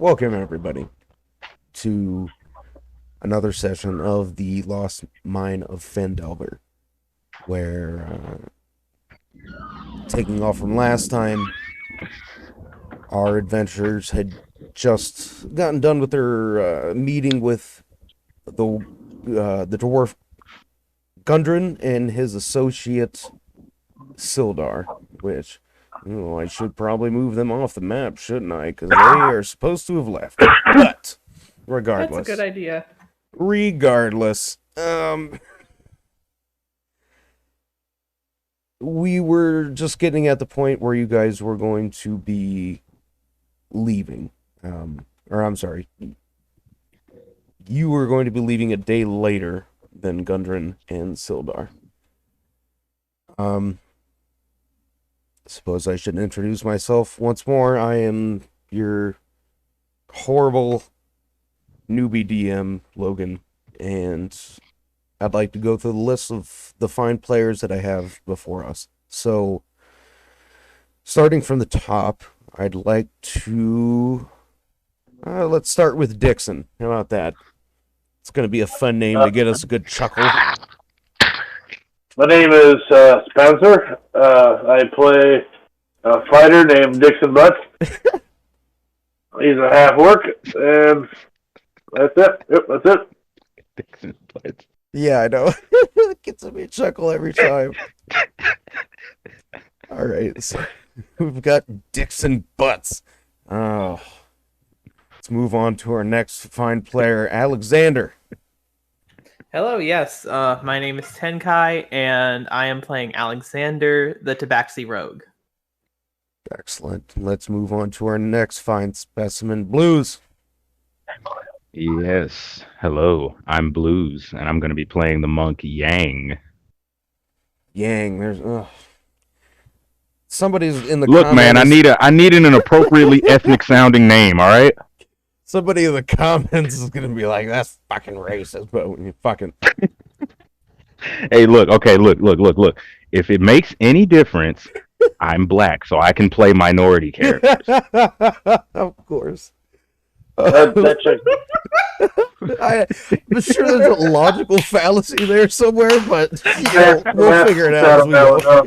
Welcome, everybody, to another session of the Lost Mine of Phandelver, where, taking off from last time, our adventurers had just gotten done with their meeting with the dwarf Gundren and his associate Sildar, which, I should probably move them off the map, shouldn't I? Because they are supposed to have left. But, regardless. That's a good idea. Regardless, we were just getting at the point where you guys were going to be leaving. Or I'm sorry. You were going to be leaving a day later than Gundren and Sildar. Suppose I should introduce myself once more. I am your horrible newbie DM, Logan, and I'd like to go through the list of the fine players that I have before us. So, starting from the top, I'd like to... let's start with Dixon. How about that? It's going to be a fun name to get us a good chuckle. My name is Spencer. I play a fighter named Dixon Butts. He's a half-orc, and that's it. Yep, that's it. Dixon Butts. Yeah, I know. It gets me a chuckle every time. All right, so we've got Dixon Butts. Oh, let's move on to our next fine player, Alexander. Hello, yes. My name is Tenkai, and I am playing Alexander, the Tabaxi Rogue. Excellent. Let's move on to our next fine specimen, Blues. Yes. Hello. I'm Blues, and I'm going to be playing the monk Yang. Yang, there's somebody's in the Look, comments. man, I need an appropriately ethnic sounding name. All right. Somebody in the comments is gonna be like, "That's fucking racist," but you fucking. Hey, look. Okay, look. If it makes any difference, I'm black, so I can play minority characters. Of course. That checks. I'm sure there's a logical fallacy there somewhere, but we'll figure it out as we go.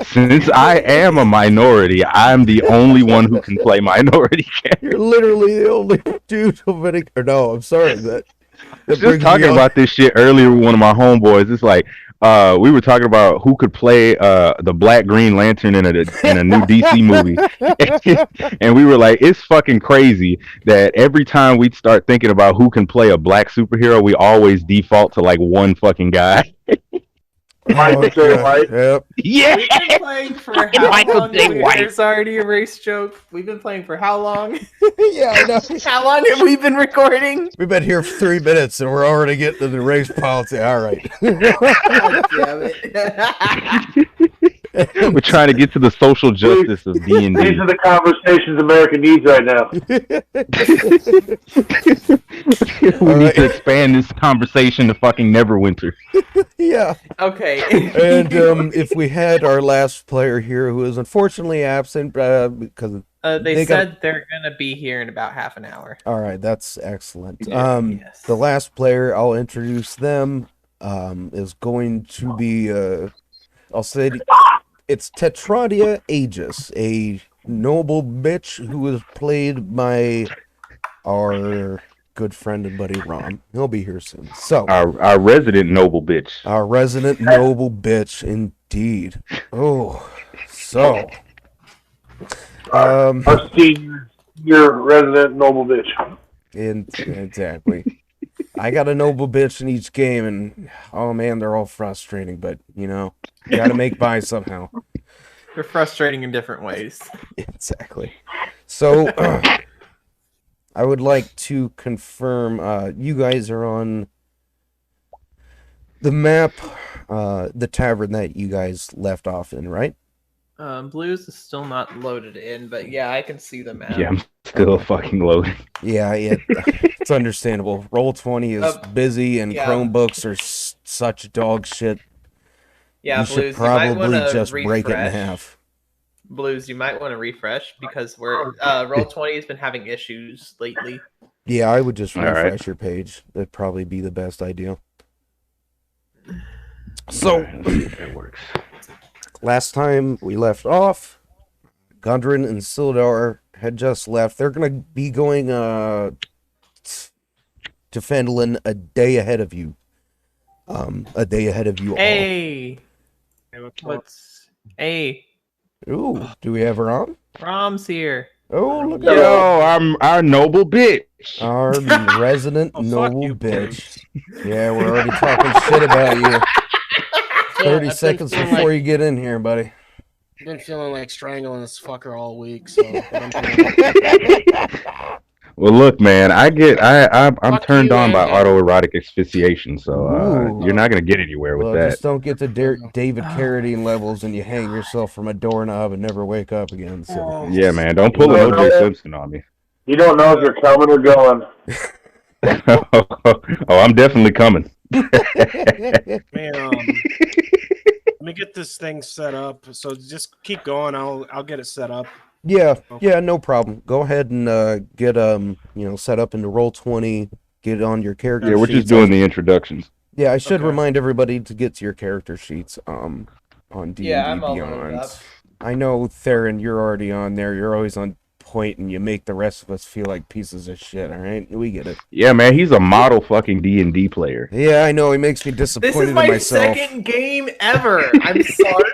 Since I am a minority, I'm the only one who can play minority characters. You're literally the only dude or no, I'm sorry that Just talking about this shit earlier with one of my homeboys. It's like we were talking about who could play the Black Green Lantern in a new DC movie, and we were like, it's fucking crazy that every time we start thinking about who can play a black superhero, we always default to like one fucking guy. Michael J. White. Yep. Yeah. We've been playing for how long? There's already a race joke. We've been playing for how long? Yeah, I know. How long have we been recording? We've been here for 3 minutes and we're already getting to the race policy. All right. God damn it. We're trying to get to the social justice of D&D. These are the conversations America needs right now. We need to expand this conversation to fucking Neverwinter. Yeah. Okay. And if we had our last player here who is unfortunately absent because they said they're gonna be here in about half an hour. all right, that's excellent. Yes. The last player, I'll introduce them, is going to be I'll say it's Tetradia Aegis, a noble bitch who is played by our good friend and buddy Ron. He'll be here soon. So Our resident noble bitch. our resident noble bitch, indeed. Oh, so Our senior resident noble bitch. exactly. I got a noble bitch in each game, and oh man, they're all frustrating. But you got to make buy somehow. They're frustrating in different ways. Exactly. So I would like to confirm you guys are on the map, the tavern that you guys left off in, right? Blues is still not loaded in, but yeah, I can see the map. Yeah, I'm still fucking loading. Yeah, it's understandable. Roll20 is busy, and yeah. Chromebooks are such dog shit. Yeah, You Blues, should probably you might wanna just break it in refresh. half. Blues, you might want to refresh because we're Roll20 has been having issues lately. Yeah, I would just All right. refresh your page. That'd probably be the best idea. All So, right, let's see if that works. last time we left off, Gundren and Sildar had just left. They're gonna be going to Phandelver a day ahead of you. A day ahead of you Hey, hey, all. Ooh, do we have her on? Rom's here. Oh, look Yo, at that. I'm our noble bitch. Our resident Oh, fuck noble you, bitch. Yeah, we're already talking shit about you. 30 I've seconds been before feeling you get in here, buddy. I've been feeling like strangling this fucker all week. So what I'm doing- Well, look, man, I'm Fuck turned you, on by and- autoerotic asphyxiation, so Ooh. you're not gonna get anywhere with Well, that. just don't get to David Carradine levels and you hang yourself from a doorknob and never wake up again. So. Yeah, man, don't pull an No, O.J. no. Simpson on me. You don't know if you're coming or going. Oh, I'm definitely coming. Man, let me get this thing set up. So just keep going. I'll get it set up. Yeah, no problem. Go ahead and get set up into Roll20. Get on your character. Yeah, we're sheets. just doing the introductions. Yeah, I should Okay. remind everybody to get to your character sheets. On D&D Yeah, I'm all loaded Beyond. up. I know, Theron, you're already on there. You're always on point, and you make the rest of us feel like pieces of shit. All right, we get it. Yeah, man, he's a model fucking D&D player. Yeah, I know. He makes me This disappointed is in my myself. second game ever. I'm sorry.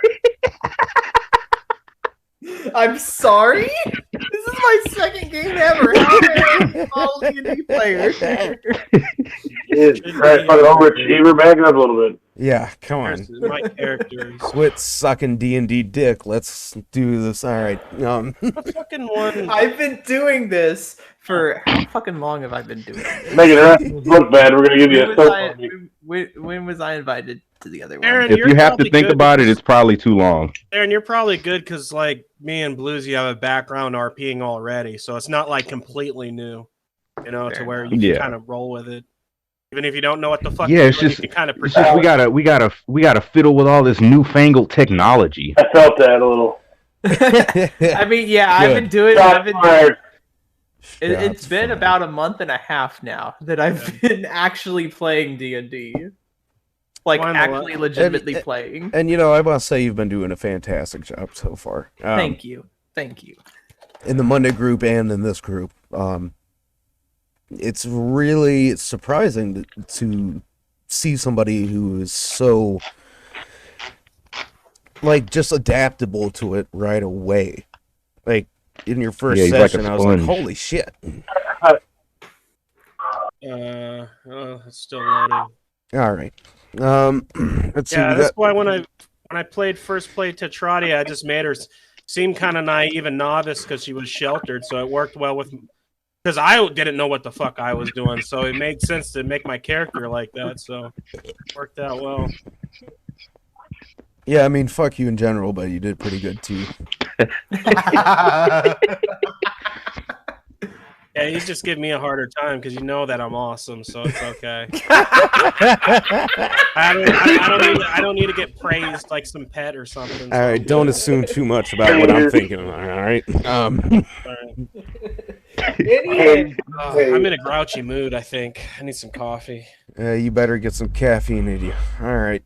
I'm sorry. This is my second game ever. How am I a small D&D player? He's trying to fucking overachiever, back it up a little bit. Yeah, come on. Here's my characters. Quit sucking D&D dick. Let's do this. All right. The fucking one. I've been doing this for how fucking long have I been doing this? Making it look bad, we're gonna give you a soap. When was I invited to the other one? Aaron, If you're you have to probably think good about it, because- it's probably too long. Aaron, you're probably good because like me and Bluesy have a background RPing already, so it's not like completely new. You know, to Fair where enough. you can Yeah. kind of roll with it, even if you don't know what the fuck. Yeah, you're it's doing, just- you can kind of It's just we gotta fiddle with all this newfangled technology. I felt that a little. I mean, yeah, I've been doing. Shots fired. It's Shots been fired. about a month and a half now that I've been actually playing D&D. Like Why not? actually legitimately And- playing. And I must say you've been doing a fantastic job so far. Thank you. Thank you. In the Monday group and in this group, it's really surprising to see somebody who is so like just adaptable to it right away. Like in your first Yeah, he's like a session, I was like, sponge. "Holy shit!" It's still loading. All right, let's see. Yeah, we that's got- why when I first played Tetradia, I just made her seem kind of naive and novice because she was sheltered, so it worked well with. Because I didn't know what the fuck I was doing, so it made sense to make my character like that. So it worked out well. Yeah, I mean, fuck you in general, but you did pretty good too. Yeah, he's just giving me a harder time because you know that I'm awesome, so it's okay. I don't need to get praised like some pet or something. All right, don't assume too much about what I'm thinking. All right. Hey, I'm in a grouchy mood. I think I need some coffee. You better get some caffeine in you. All right.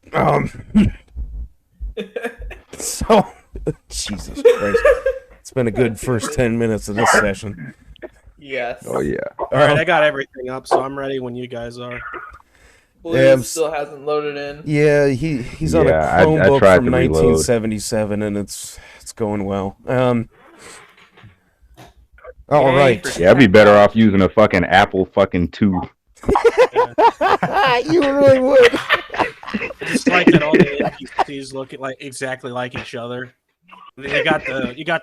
So, Jesus Christ, it's been a good first 10 minutes of this session. Yes. Oh yeah. All right, I got everything up, so I'm ready when you guys are. Blues Yeah, I'm still hasn't loaded in. Yeah, he's on a Yeah, I Chromebook tried from to reload. 1977, and it's going well. All Yay right. for- Yeah, I'd be better off using a fucking Apple fucking 2. You really would. I just like that all the NPCs look like exactly like each other. You got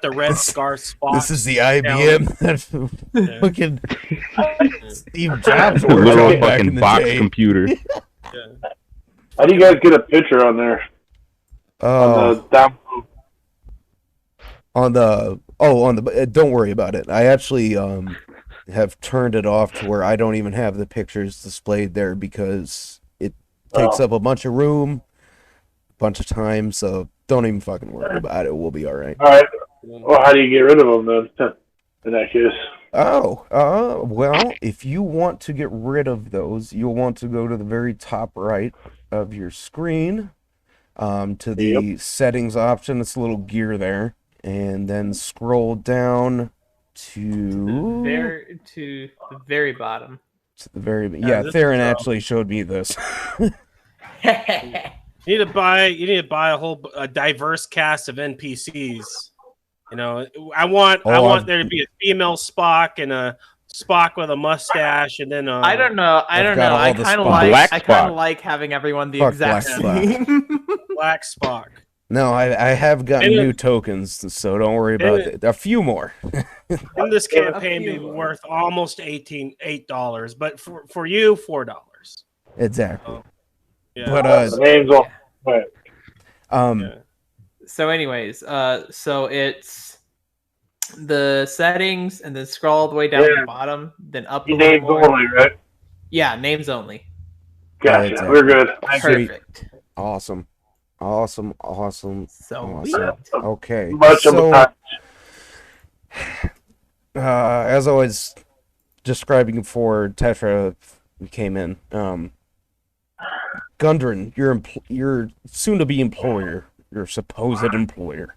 the red scar spot. This is the IBM that fucking Steve Jobs A worked little on back in fucking the box day. computer. How do you guys get a picture on there? On the down. Don't worry about it. I actually have turned it off to where I don't even have the pictures displayed there because it takes up a bunch of room, a bunch of time. So don't even fucking worry about it. We'll be all right. All right. Or how do you get rid of them then? In that case. Oh, well, if you want to get rid of those, you'll want to go to the very top right of your screen, to Yep. the settings option. It's a little gear there, and then scroll down to To the very bottom. the very Yeah, yeah. this Theron is, actually showed me this. You need to buy a diverse cast of NPCs. You know, I Oh, want there to be a female Spock and a Spock with a mustache, and then I don't know. I've got all I the kind of Spocks. like. Black I kind Spock. of like having everyone the Fuck exact Black same. Black Spock. No, I have gotten And new tokens, so don't worry about it. A few more. In this campaign, few may be more. worth almost $8, but for you, $4. Exactly. Yeah. But The name's on. Right. Yeah. So, anyways, so it's the settings, and then scroll all the way down to Yeah. the bottom, then up a You little named more. only, right? Yeah, names only. Gotcha. Exactly. We're good. Thank you. Sweet. Perfect. Awesome. So Awesome. sweet. Okay. Much of So, a as I was describing before Tetra came in, Gundren, your soon-to-be employer, your supposed employer,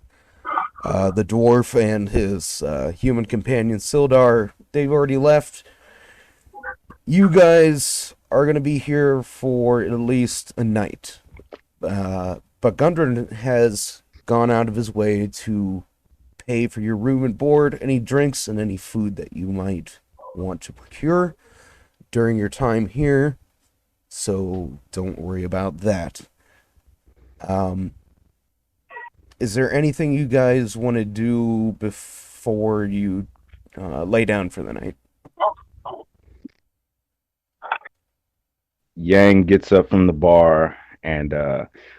the dwarf and his human companion Sildar, they've already left. You guys are going to be here for at least a night. But Gundren has gone out of his way to pay for your room and board, any drinks, and any food that you might want to procure during your time here. So don't worry about that. Is there anything you guys want to do before you lay down for the night? Yang gets up from the bar and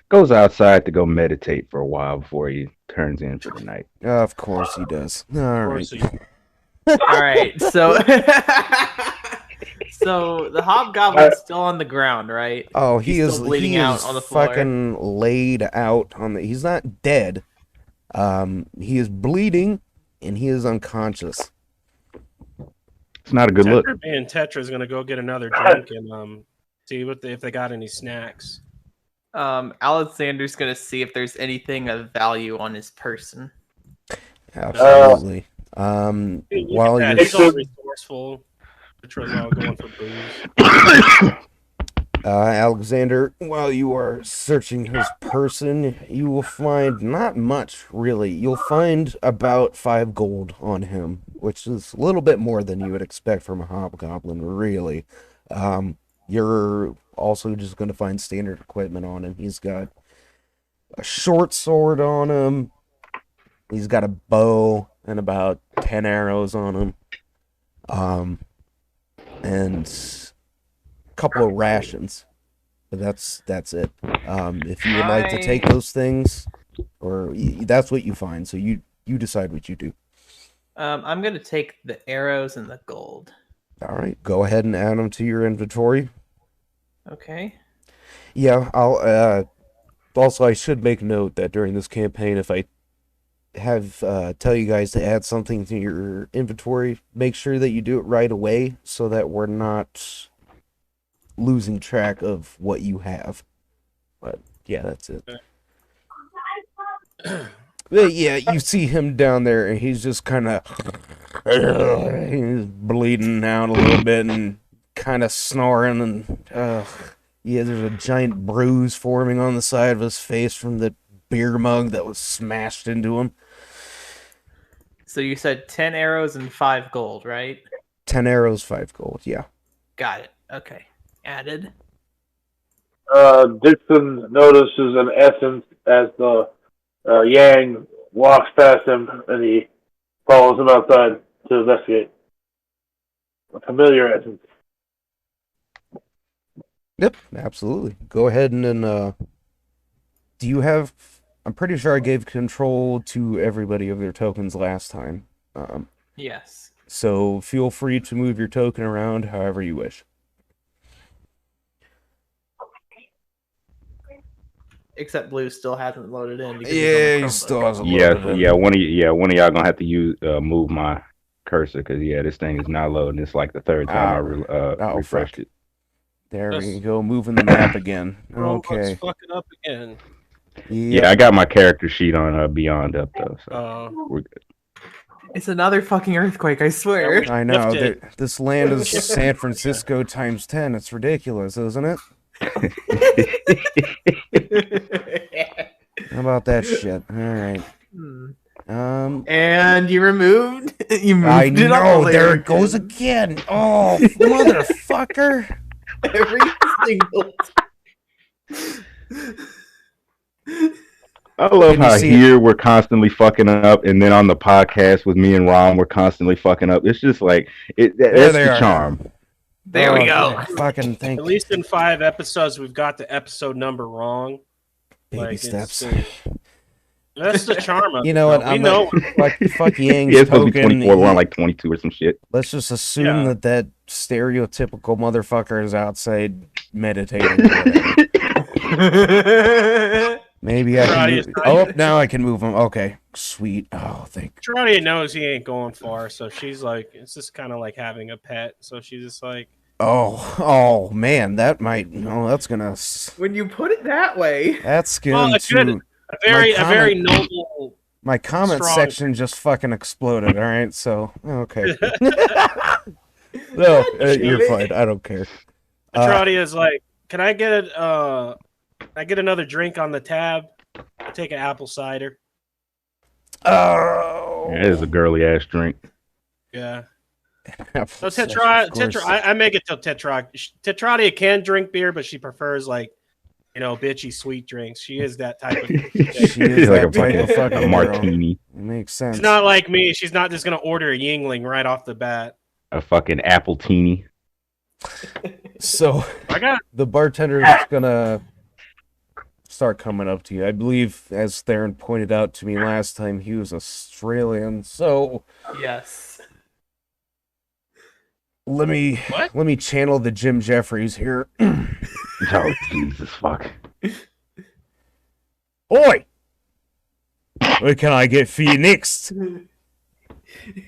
goes outside to go meditate for a while before he turns in for the night. Of course he does. All right. All right. So, so the hobgoblin's still on the ground, right? Oh, He's he is still bleeding he out is on the floor. fucking laid out on the. He's not dead. He is bleeding and he is unconscious. It's not a good look. Tetra being Tetra is gonna go get another drink and see if they got any snacks. Alexander's gonna see if there's anything of value on his person. Absolutely. Hey, look While at that. you're He's all resourceful. Tetra's all going for booze. Alexander, while you are searching his person, you will find not much, really. You'll find about 5 gold on him, which is a little bit more than you would expect from a hobgoblin, really. You're also just going to find standard equipment on him. He's got a short sword on him. He's got a bow and about 10 arrows on him. And a couple of rations. But that's it. If you would like to take those things, or that's what you find. So you decide what you do. I'm gonna take the arrows and the gold. All right, go ahead and add them to your inventory. Okay. Yeah, I'll. Also, I should make note that during this campaign, if I have tell you guys to add something to your inventory, make sure that you do it right away, so that we're not losing track of what you have. But yeah, that's it. But yeah, you see him down there, and he's just kind of he's bleeding out a little bit and kind of snoring, and yeah, there's a giant bruise forming on the side of his face from the beer mug that was smashed into him. So you said 10 arrows and 5 gold, right? 10 arrows, 5 gold. Yeah. Got it. Okay. Added. Dixon notices an essence as the Yang walks past him, and he follows him outside to investigate. A familiar essence. Yep, absolutely. Go ahead and then, do you have... I'm pretty sure I gave control to everybody of their tokens last time. Yes. So feel free to move your token around however you wish. Except Blue still hasn't loaded in because Yeah, he he's still on the Chromebook. hasn't Yeah, loaded in. yeah. One of y'all gonna have to use move my cursor because this thing is not loading. It's like the third time I refreshed fuck. it. There we Just- go, moving the map again. Chromebook's Okay. fucking up again. Yeah, I got my character sheet on Beyond up though, so we're good. It's another fucking earthquake, I swear. I know. Lifted. This land is San Francisco times 10. It's ridiculous, isn't it? How about that shit? All right. And you moved I it up a know. layer There it goes again. Oh, motherfucker. every single I love Can you how see here we're constantly fucking up, and then on the podcast with me and Ron, we're constantly fucking up. It's just like that's they the are. charm. There we go. yeah, fucking thank At least in 5 episodes, we've got the episode number wrong. baby Like, steps. That's the charm of You know what? it. We know. Fuck Yang's Yeah, it's supposed to be token. 24. We're on like 22 or some shit. Let's just assume Yeah. that stereotypical motherfucker is outside meditating. Or whatever. Maybe I can. Karate Oh, now I can move him. Okay, sweet. Oh, thank. Troy knows he ain't going far, so she's like, it's just kind of like having a pet. So she's just like, Oh, man, that might. No, that's gonna. When you put it that way, That's Well, going it's good. to. a very comment- noble. My comment strong. section just fucking exploded. All right, so okay. No, you're fine. I don't care. Petrodia is like, can I get another drink on the tab? I'll take an apple cider. Oh, It is a girly ass drink. Yeah. So So I make it till Tetradia can drink beer, but she prefers like, bitchy sweet drinks. She is that type of. She is like that type of fucking a girl. martini, It makes sense. She's not like me. She's not just gonna order a Yingling right off the bat. a fucking apple teeny. So I got the bartender is gonna start coming up to you. I believe, as Theron pointed out to me last time, he was Australian. So yes. let me channel the Jim Jeffries here. Oh Jesus fuck! Oi! What can I get for you next? Oh,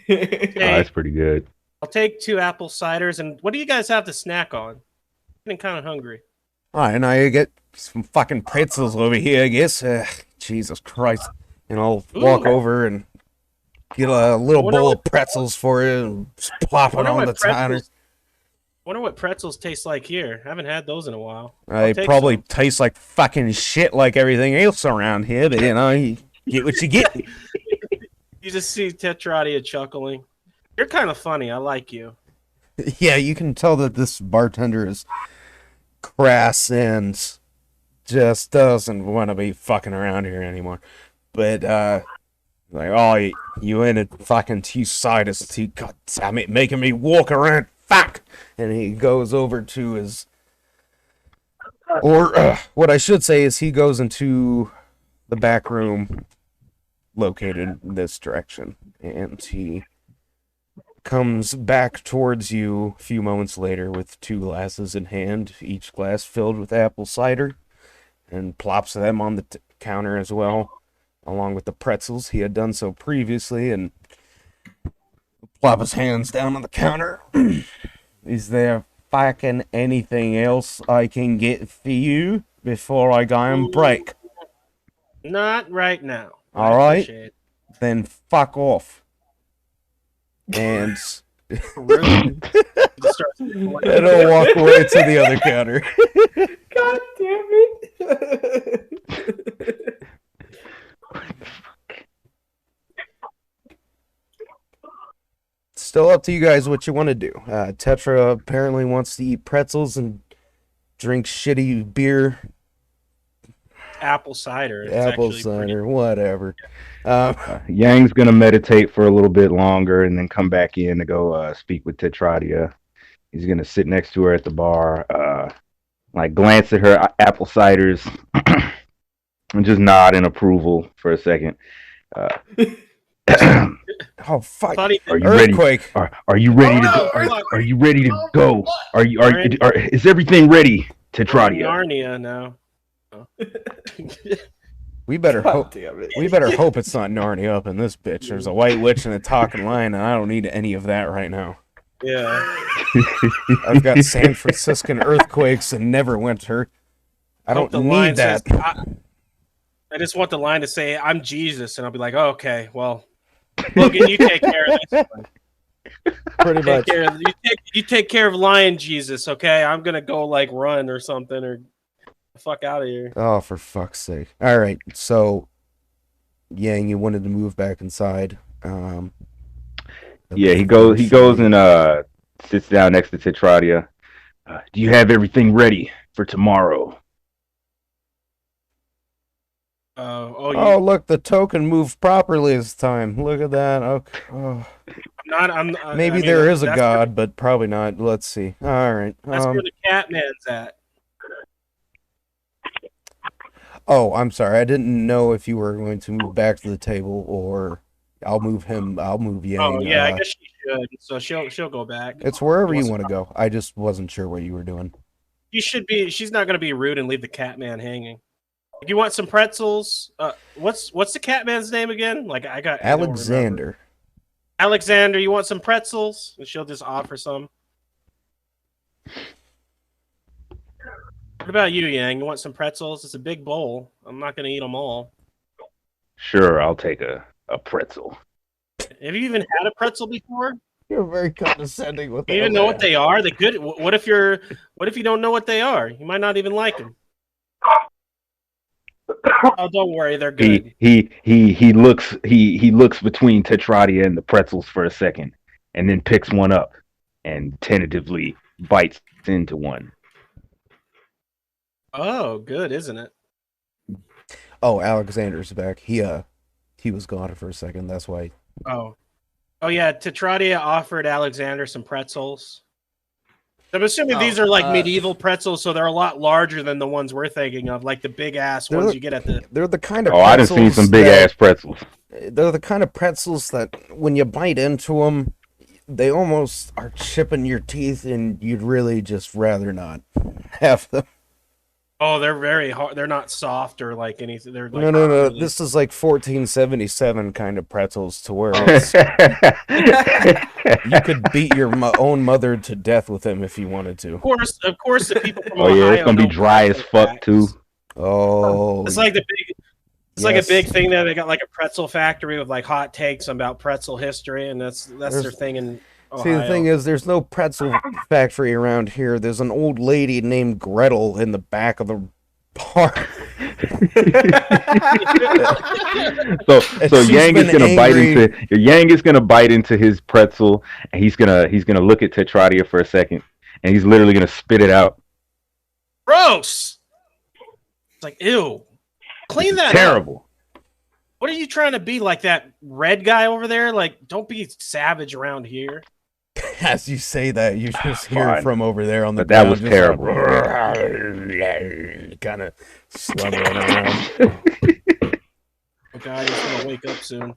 that's pretty good. I'll take 2 apple ciders. And what do you guys have to snack on? I'm getting kind of hungry. Alright, now you get some fucking pretzels over here, I guess. Jesus Christ. And I'll walk Ooh. over and get a little Wonder bowl what- of pretzels for you and just plop it Wonder on what the counter. Wonder what pretzels taste like here. I haven't had those in a while. They I'll take probably some. taste like fucking shit like everything else around here, but you get what you get. You just see Tetradia chuckling. You're kind of funny. I like you. Yeah, you can tell that this bartender is crass and just doesn't want to be fucking around here anymore. But, like, oh, you in it fucking two-sided, god damn it, making me walk around, fuck! And he goes over to his, or what I should say is he goes into the back room located in this direction, and he comes back towards you a few moments later with 2 glasses in hand, each glass filled with apple cider, and plops them on the counter as well, along with the pretzels. He had done so previously, and plop his hands down on the counter. Is there fucking anything else I can get for you before I go and break? Not right now. All I right. appreciate it. Then fuck off. And Rude. Just start- and I'll walk away to the other counter. God damn it. Still up to you guys what you want to do. Tetra apparently wants to eat pretzels and drink shitty beer, apple cider. It's apple actually pretty- cider, whatever. Yang's gonna meditate for a little bit longer and then come back in to go speak with Tetradia. He's gonna sit next to her at the bar, like glance at her apple ciders, and just nod in approval for a second. Oh fuck! Funny Are you ready? Earthquake. Are you ready to go? Are you ready to go? Is everything ready, thing, Tetradia? Narnia now. We better God hope. damn it. We better hope it's not Narnia up in this bitch. There's a white witch and a talking lion, and I don't need any of that right now. Yeah. I've got San Franciscan earthquakes and Neverwinter. I Hope don't the line need that. says, I just want the line to say, "I'm Jesus," and I'll be like, oh, "Okay, well, Logan, you take care of this one. Pretty much. You take care of Lion Jesus, okay? I'm gonna go like run or something or the fuck out of here." Oh, for fuck's sake! All right, so Yang, you wanted to move back inside. Yeah, he goes and sits down next to Tetradia. Do you have everything ready for tomorrow? Oh, look, the token moved properly this time. Look at that. Okay. Oh. Maybe there is a god, but probably not. Let's see. All right. That's where the Catman's at. Oh, I'm sorry. I didn't know if you were going to move back to the table or I'll move him. I'll move Yang. Oh yeah, I guess she should. So she'll go back. It's wherever you want to go. I just wasn't sure what you were doing. You should be. She's not gonna be rude and leave the Catman hanging. You want some pretzels? What's the Catman's name again? Like I don't Alexander. Alexander, you want some pretzels? And she'll just offer some. What about you, Yang? You want some pretzels? It's a big bowl. I'm not gonna eat them all. Sure, I'll take a pretzel. Have you even had a pretzel before? You're very condescending with that. You even know what they are? They good. What if you don't know what they are? You might not even like them. Oh, don't worry, they're good. He looks between Tetradia and the pretzels for a second, and then picks one up and tentatively bites into one. Oh, good, isn't it? Oh, Alexander's back. He was gone for a second. That's why. Oh yeah. Tetradia offered Alexander some pretzels. I'm assuming these are like medieval pretzels, so they're a lot larger than the ones we're thinking of, like the big ass ones you get at the. They're the kind of. Oh, I done seen some big ass pretzels. They're the kind of pretzels that when you bite into them, they almost are chipping your teeth, and you'd really just rather not have them. Oh, they're very hard. They're not soft or like anything. They're like no. Really... This is like 1477 kind of pretzels to where you could beat your own mother to death with them if you wanted to. Of course, the people from Ohio. Yeah, it's gonna be dry as fuck too. Oh, it's like like a big thing there. They got like a pretzel factory with like hot takes about pretzel history, and that's their thing in Ohio. See, the thing is, there's no pretzel factory around here. There's an old lady named Gretel in the back of the bar. so Yang is gonna bite into his pretzel, and he's gonna look at Tetradia for a second, and he's literally gonna spit it out. Gross! It's like, ew. Clean that Terrible. up. What are you trying to be, like that red guy over there? Like, don't be savage around here. As you say that, you just hear it from over there on the ground. That was terrible. Kind of slumbering around. Oh God, he's gonna wake up soon.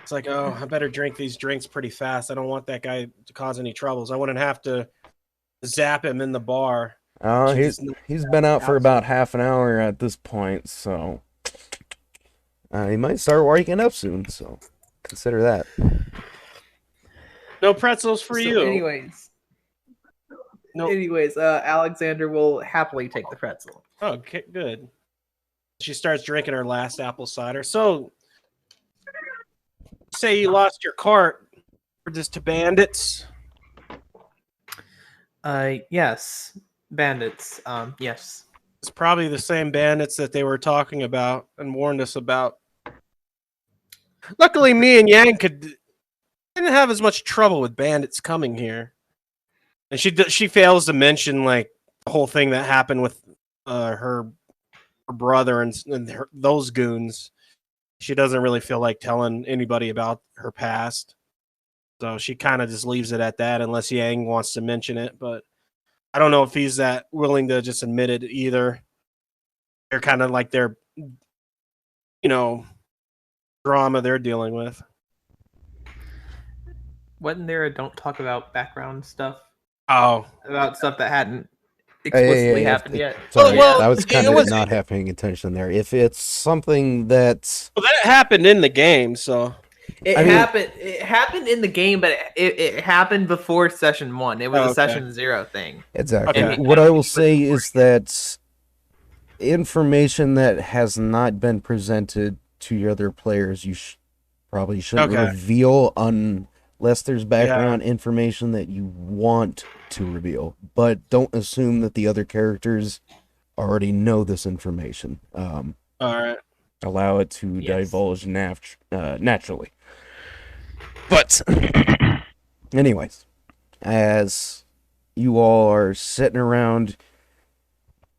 It's like, oh, I better drink these drinks pretty fast. I don't want that guy to cause any troubles. I wouldn't have to zap him in the bar. He's been out for about half an hour at this point, so he might start waking up soon. So consider that. No pretzels for you. Anyways, Alexander will happily take the pretzel. Oh, okay, good. She starts drinking her last apple cider. So, say you lost your cart. Or just to bandits? Yes. Bandits. Yes. It's probably the same bandits that they were talking about and warned us about. Luckily, me and Yang didn't have as much trouble with bandits coming here. And she fails to mention like the whole thing that happened with her brother and those goons. She doesn't really feel like telling anybody about her past. So she kind of just leaves it at that unless Yang wants to mention it. But I don't know if he's that willing to just admit it either. They're kind of like their, drama they're dealing with. Wasn't there a don't talk about background stuff? Oh. About stuff that hadn't explicitly Hey, happened yet. Sorry, Well, I was it kind of was- not paying attention there. If it's something that Well, that happened in the game, so It I mean- happened. It happened in the game, but it happened before session 1. It was Oh, a okay. session 0 thing. exactly, Okay. what I will say is that information that has not been presented to your other players, you probably shouldn't Okay. reveal unless there's background information that you want to reveal. But don't assume that the other characters already know this information. all right. Allow it to Yes. divulge naturally. But, anyways, as you all are sitting around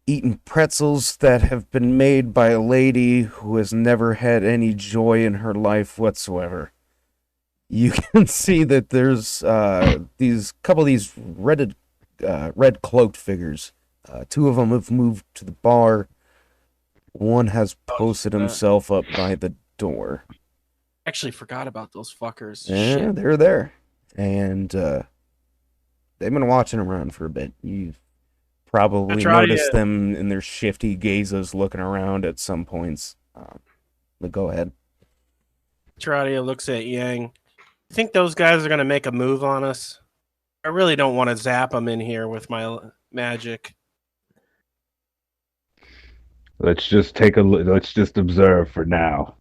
eating pretzels that have been made by a lady who has never had any joy in her life whatsoever, you can see that there's these couple of these red cloaked figures. Two of them have moved to the bar. One has posted himself up by the door. Actually, forgot about those fuckers. Yeah, Shit. they're there. And they've been watching around for a bit. You've probably noticed them in their shifty gazes looking around at some points. But go ahead. Tradia looks at Yang. I think those guys are gonna make a move on us. I really don't want to zap them in here with my magic. Let's just take a look. Let's just observe for now.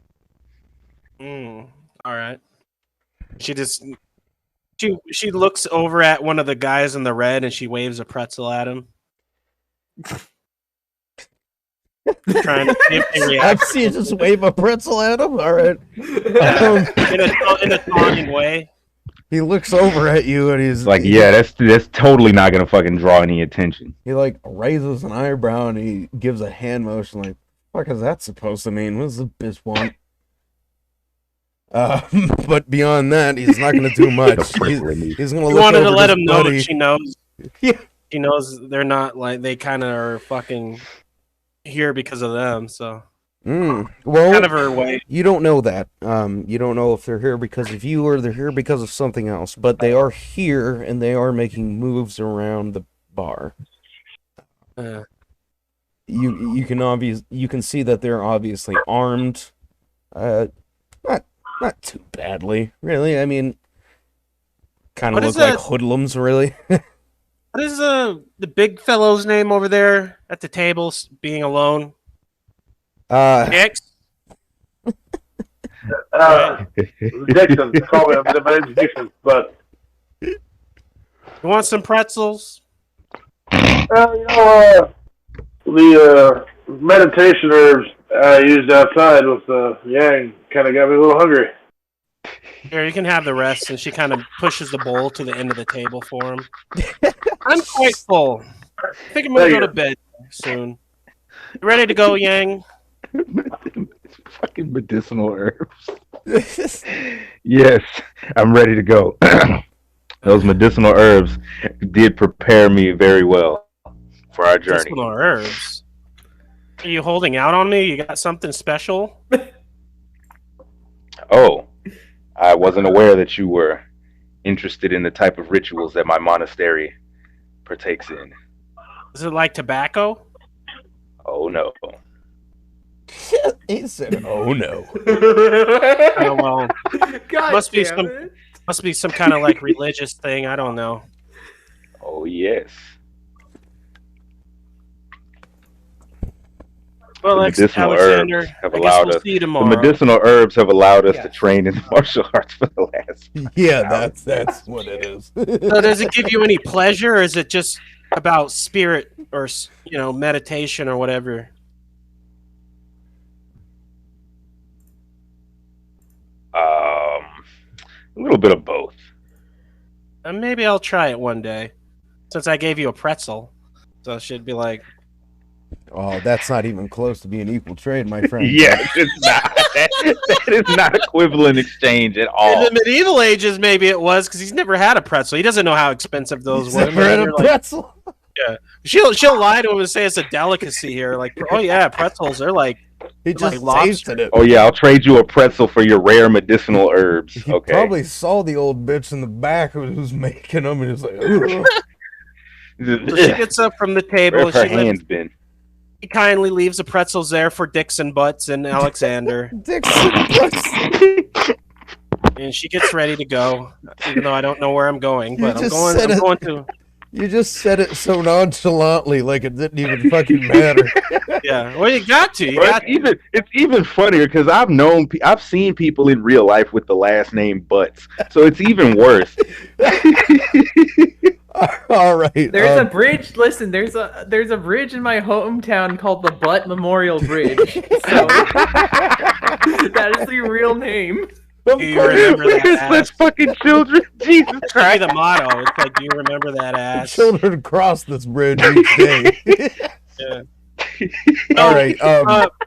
All right. She looks over at one of the guys in the red and she waves a pretzel at him. Trying to see if they I've react seen you just wave a pretzel at him. All right. in a taunting way. He looks over at you and he's Like, yeah, that's totally not gonna fucking draw any attention. He like raises an eyebrow and he gives a hand motion like, "What is that supposed to mean? What does the bitch want?" But beyond that, he's not going to do much. He's going to He look wanted over to let his him know buddy. that she knows. Yeah. She knows they're not like they kind of are fucking here because of them. So Well, kind of her way. you don't know that. You don't know if they're here because of you or they're here because of something else. But they are here and they are making moves around the bar. You can see that they're obviously armed. Not too badly, really. I mean, kind of What look is like that? hoodlums, really. What is the big fellow's name over there at the table, being alone? Hicks. Dixon. Call me. My name's Dixon. But You want some pretzels? the meditation herbs I used outside with Yang kind of got me a little hungry. Here, you can have the rest. And she kind of pushes the bowl to the end of the table for him. I'm quite full. I think I'm gonna go to bed soon. You ready to go, Yang? Fucking medicinal herbs. Yes, I'm ready to go. Those medicinal herbs did prepare me very well for our journey. Medicinal herbs. Are you holding out on me? You got something special? Oh, I wasn't aware that you were interested in the type of rituals that my monastery partakes in. Is it like tobacco? Oh no. He said, "Oh no." Oh, well, God Must be damn some- it. must be some kind of like religious thing. I don't know. Oh yes. Well, The medicinal herbs Alexander, have I guess allowed we'll us- see you The tomorrow. medicinal herbs have allowed us Yeah. to train in martial arts for the last. Yeah, that's what it is. So does it give you any pleasure, or is it just about spirit or meditation or whatever? A little bit of both. Maybe I'll try it one day, since I gave you a pretzel. So it should be like, Oh, that's not even close to being equal trade, my friend. Yes, it's not. That is not equivalent exchange at in all. the medieval ages, maybe it was because he's never had a pretzel. He doesn't know how expensive those He's were. never had a pretzel. She'll lie to him and say it's a delicacy here. Like, oh yeah, pretzels. They're like, He Like just lobster. tasted it. Oh yeah, I'll trade you a pretzel for your rare medicinal herbs. He Okay. probably saw the old bitch in the back who's making them and he's like, "Ugh." So she gets up from the table Where and have her hands been? she kindly leaves the pretzels there for Dixon Butts and Alexander. Dixon Butts. And she gets ready to go, even though I don't know where I'm going. You But I'm just going. said I'm it. going to. You just said it so nonchalantly, like it didn't even fucking matter. Yeah. Well, you got to. You Well, got. it's even funnier because I've seen people in real life with the last name Butts, so it's even worse. All right. There's a bridge. Listen, there's a bridge in my hometown called the Butt Memorial Bridge. So that is the real name. Of Do you course, remember that We're ass? such fucking children. Jesus That's Christ. the motto. It's like, do you remember that ass? children cross this bridge each day. Yeah. All right.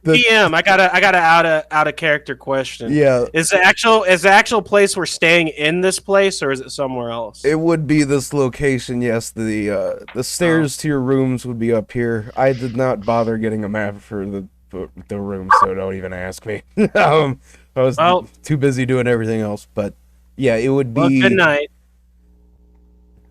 PM. I got a out of character question. Yeah, Is the actual place we're staying in this place, or is it somewhere else? it would be this location. Yes, the stairs to your rooms would be up here. I did not bother getting a map for the room, so don't even ask me. I was too busy doing everything else. But yeah, it would be. Well, good night.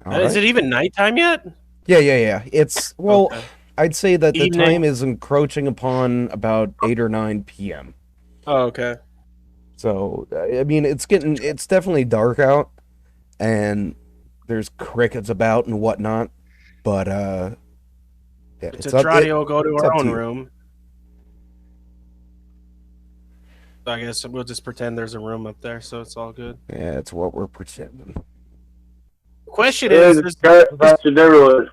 All Is right. it even nighttime yet? Yeah. It's Okay. I'd say that the Evening. time is encroaching upon about 8 or 9 p.m. Oh, okay. So I mean, it's definitely dark out, and there's crickets about and whatnot. But yeah, It's a Trotty will go to it's our up to own you. room. So I guess we'll just pretend there's a room up there, so it's all good. Yeah, it's what we're pretending. Question Yeah, is, that's your neighborhood.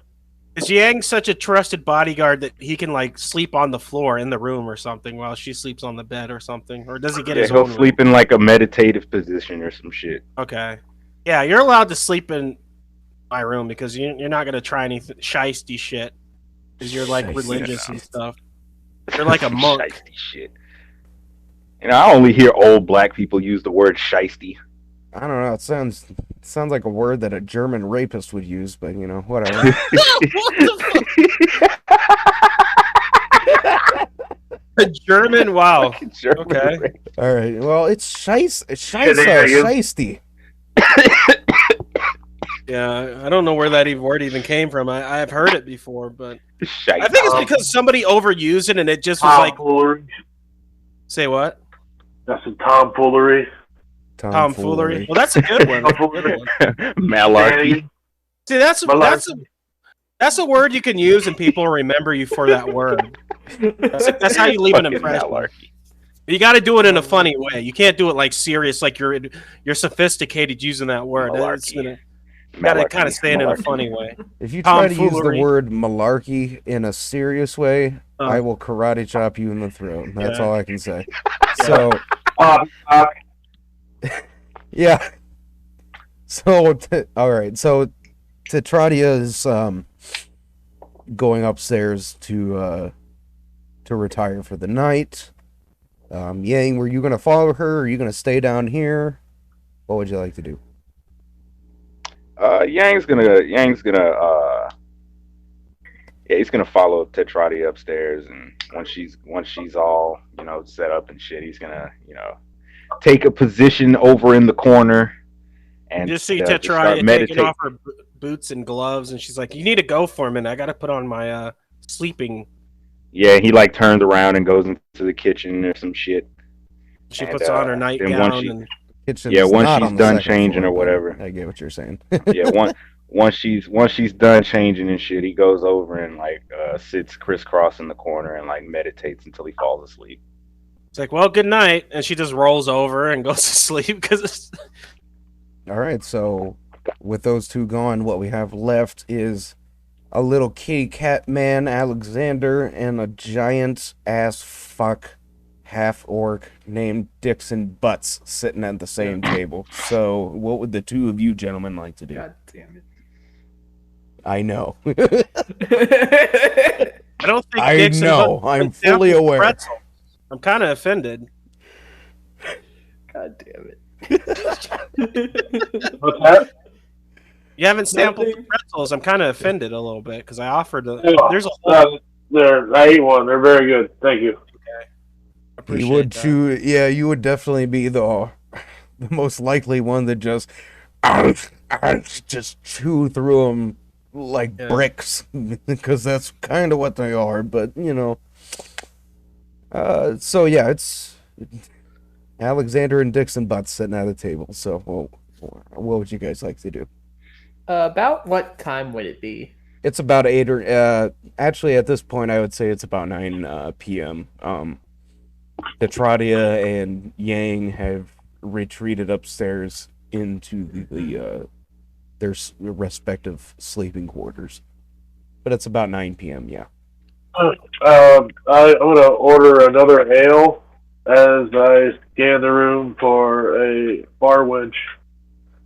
is Yang such a trusted bodyguard that he can like sleep on the floor in the room or something while she sleeps on the bed or something, or does he get Yeah, his he'll own sleep in like a meditative position or some shit. room? Okay. Yeah, you're allowed to sleep in my room because you're not gonna try any shisty shit because you're like Shiesty religious and shit. stuff. You're like a monk. Shiesty shit. You know, I only hear old black people use the word shiesty. I don't know. It sounds like a word that a German rapist would use, but you know, whatever. What the fuck? A German? Wow. German Okay. rape. All right. Well, it's there you go. shiesty. Yeah, I don't know where that word even came from. I've heard it before, but Shiesty. I think it's because somebody overused it and it just was like, Tomfoolery. say what? That's some tomfoolery. Tomfoolery. Well, that's a good one. That's a good one. Malarkey. See, that's Malarkey. that's a word you can use and people remember you for that word. That's how you leave an Fucking impression. malarkey. You got to do it in a funny way. You can't do it like serious, like you're sophisticated using that word. Malarkey. You got to Malarkey. kind of say it in a Malarkey. funny way. If you try to use the Tomfoolery. word malarkey in a serious way, Oh. I will karate chop you in the throat. That's Yeah. all I can say. So Uh, yeah. So all right. So Tetradia is going upstairs to retire for the night. Yang, were you gonna follow her? Or are you gonna stay down here? What would you like to do? Yang's gonna yeah, he's gonna follow Tetrati upstairs, and once she's all, you know, set up and shit, he's gonna, you know, take a position over in the corner and You just see just Tetra start taking meditating. off her boots and gloves, and she's like, "You need to go for a minute. I got to put on my sleeping." Yeah, he like turns around and goes into the kitchen or some shit. She And, puts on her then nightgown once she- and Kitchen's Yeah, once not she's on the done second changing floor, or whatever. I get what you're saying. Yeah, once she's done changing and shit, he goes over and like sits crisscross in the corner and like meditates until he falls asleep. it's like, "Well, good night," and she just rolls over and goes to sleep because All right, so with those two gone, what we have left is a little kitty cat man, Alexander, and a giant ass fuck half orc named Dixon Butts sitting at the same table. So, what would the two of you gentlemen like to do? God damn I know. I don't think I Dixon know. Butts I'm put down fully for aware. pretzel. I'm kind of offended. it. God damn it. what's that? You haven't sampled the Nothing. pretzels. I'm kind of offended a little bit because I offered. There's a whole. I ate one. They're very good. Thank you. You would chew. Yeah, you would definitely be the most likely one that just chew through them like Yeah. bricks, because that's kind of what they are. But so yeah, it's Alexander and Dixon butts sitting at a table. So, what would you guys like to do? About what time would it be? It's about 8 or actually at this point I would say it's about 9 p.m. Detradia and Yang have retreated upstairs into their respective sleeping quarters. But it's about 9 p.m., yeah. I'm going to order another ale as I scan the room for a bar winch.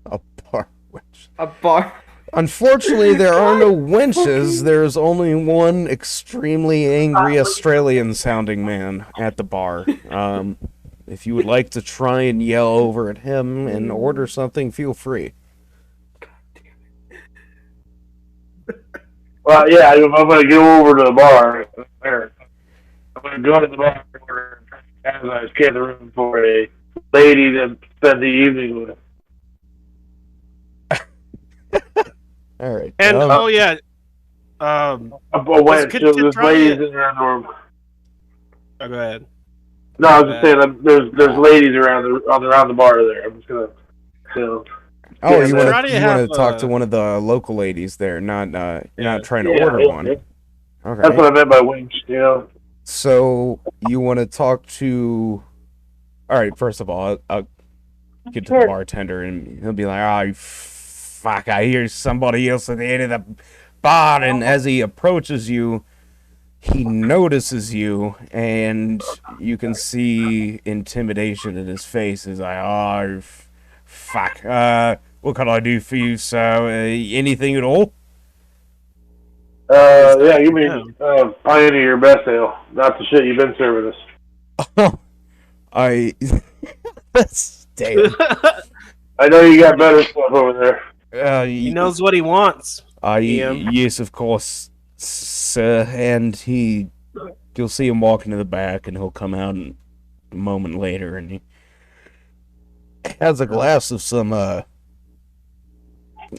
A bar winch. A bar. Unfortunately, there are no winches. There's only one extremely angry Australian-sounding man at the bar. If you would like to try and yell over at him and order something, feel free. Well, yeah, I'm going to go over to the bar. I'm going to go to the bar and order as I scan the room for a lady to spend the evening with. All right. And um, yeah, A wench. could There's try ladies it. in her room. Oh, go ahead. No, I was just saying there's ladies around the bar there. I'm just gonna, oh, yeah, you man. want to have, talk to one of the local ladies there, not you're not trying to yeah, order yeah, one. yeah. Okay. That's what I meant by winch. So you want to talk to? All right. First of all, I'll get to the bartender, and he'll be like, "Oh, fuck! I hear somebody else at the end of the bar." And as he approaches you, he notices you, and you can see intimidation in his face. He's like, "Oh, fuck! What can I do for you, sir? Anything at all?" Yeah, you mean Pioneer Best Ale, not the shit you've been serving us. I. That's damn. I know you got better stuff over there. He knows what he wants. Ian. Yes, of course, sir. And you'll see him walking to the back, and he'll come out a moment later, and he has a glass of some an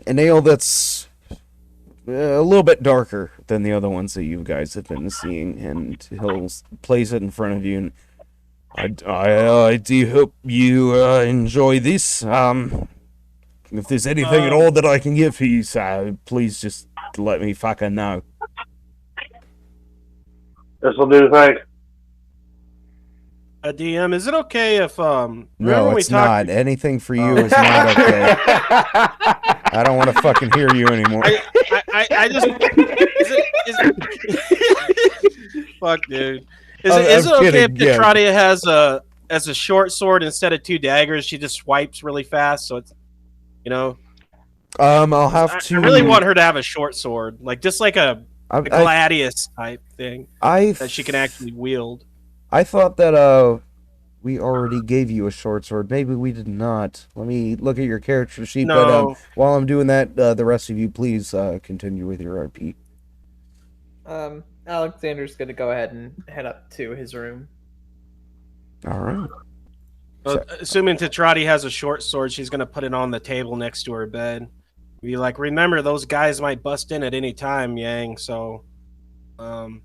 ale that's a little bit darker than the other ones that you guys have been seeing, and he'll place it in front of you. And I do hope you enjoy this. If there's anything at all that I can give for you, sir, please just let me fucking know. This'll do, thanks. DM, is it okay if No, it's not. Anything for you is not okay. I don't want to fucking hear you anymore. I just fuck, dude. Is it okay if Detradia has a short sword instead of 2 daggers? She just swipes really fast, so it's I'll have to. I really want her to have a short sword, like just like a gladius type thing that she can actually wield. I thought that we already gave you a short sword. Maybe we did not. Let me look at your character sheet. No. But while I'm doing that, the rest of you, please continue with your RP. Alexander's gonna go ahead and head up to his room. All right. Assuming Tetrati has a short sword, she's gonna put it on the table next to her bed. Be like, remember, those guys might bust in at any time, Yang. So, the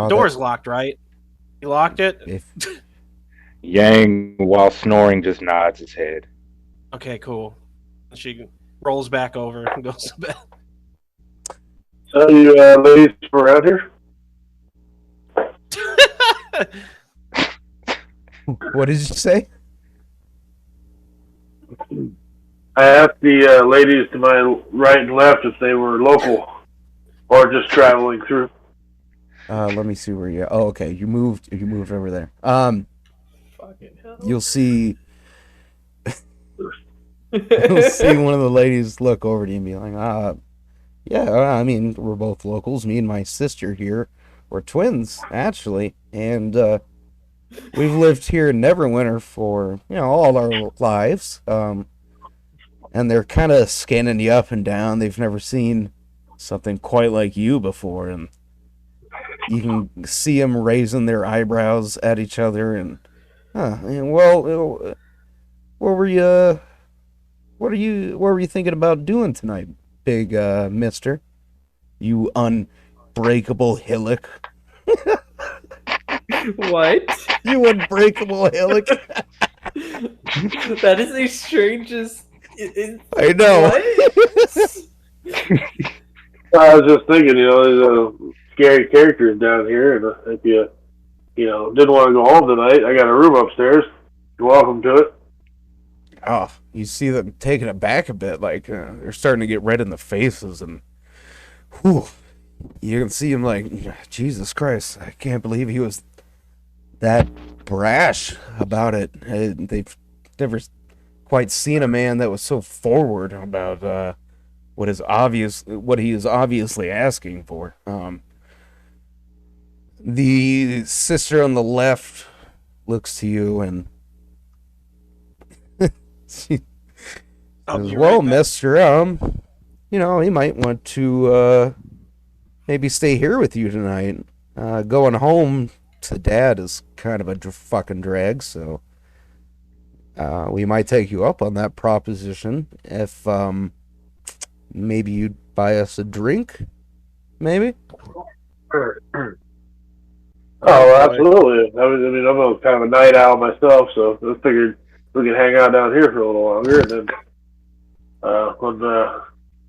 door's locked, right? You locked it? Yang, while snoring, just nods his head. Okay, cool. She rolls back over and goes to bed. So you ladies around here? What did you say? I asked the ladies to my right and left if they were local or just traveling through. Let me see where you. Oh, okay. You moved over there. Fucking hell. You'll see. You'll see one of the ladies look over to you and be like, yeah, I mean, we're both locals. Me and my sister here, we're twins, actually, and we've lived here in Neverwinter for all our lives. And they're kind of scanning you up and down. They've never seen something quite like you before, and you can see them raising their eyebrows at each other. And well, what were you thinking about doing tonight, big mister? You unbreakable hillock. What? You unbreakable hillock. That is the strangest. I know. What? I was just thinking, there's scary characters down here, and if you didn't want to go home tonight, I got a room upstairs. You're welcome to it. Oh, you see them taking it back a bit, like they're starting to get red in the faces, and whew, you can see him like, Jesus Christ, I can't believe he was that brash about it. They've never quite seen a man that was so forward about what he is obviously asking for. The sister on the left looks to you and she I'll says, be "Well, right back. Mister, he might want to maybe stay here with you tonight. Going home to Dad is kind of a fucking drag, so we might take you up on that proposition if maybe you'd buy us a drink, maybe." Oh, absolutely. I mean, I'm a kind of a night owl myself, so I figured we could hang out down here for a little longer, and then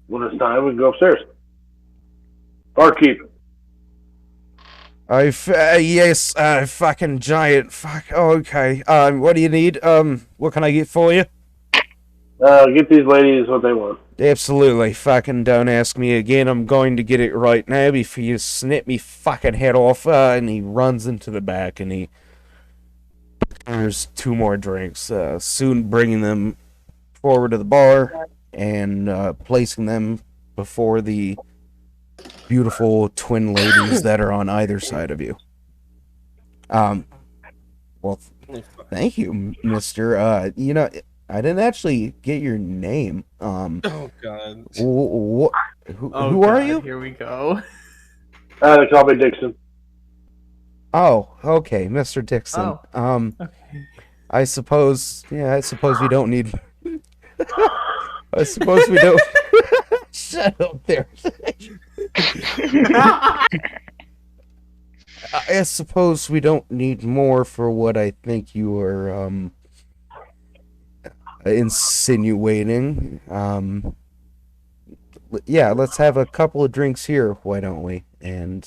when it's time, we can go upstairs. Barkeep. Yes, fucking giant. Fuck. Oh, okay. What do you need? What can I get for you? Get these ladies what they want. Absolutely. Fucking don't ask me again. I'm going to get it right now before you snip me fucking head off. And he runs into the back and he there's two more drinks. Soon bringing them forward to the bar and placing them before the beautiful twin ladies that are on either side of you. Well, thank you, Mister. I didn't actually get your name. Oh God. Who Oh, are God, you? Here we go. They call me Dixon. Oh, okay, Mr. Dixon. Oh. Okay. I suppose we don't need. I suppose we don't. Shut up there. I suppose we don't need more for what I think you are insinuating. Yeah, let's have a couple of drinks here, why don't we? And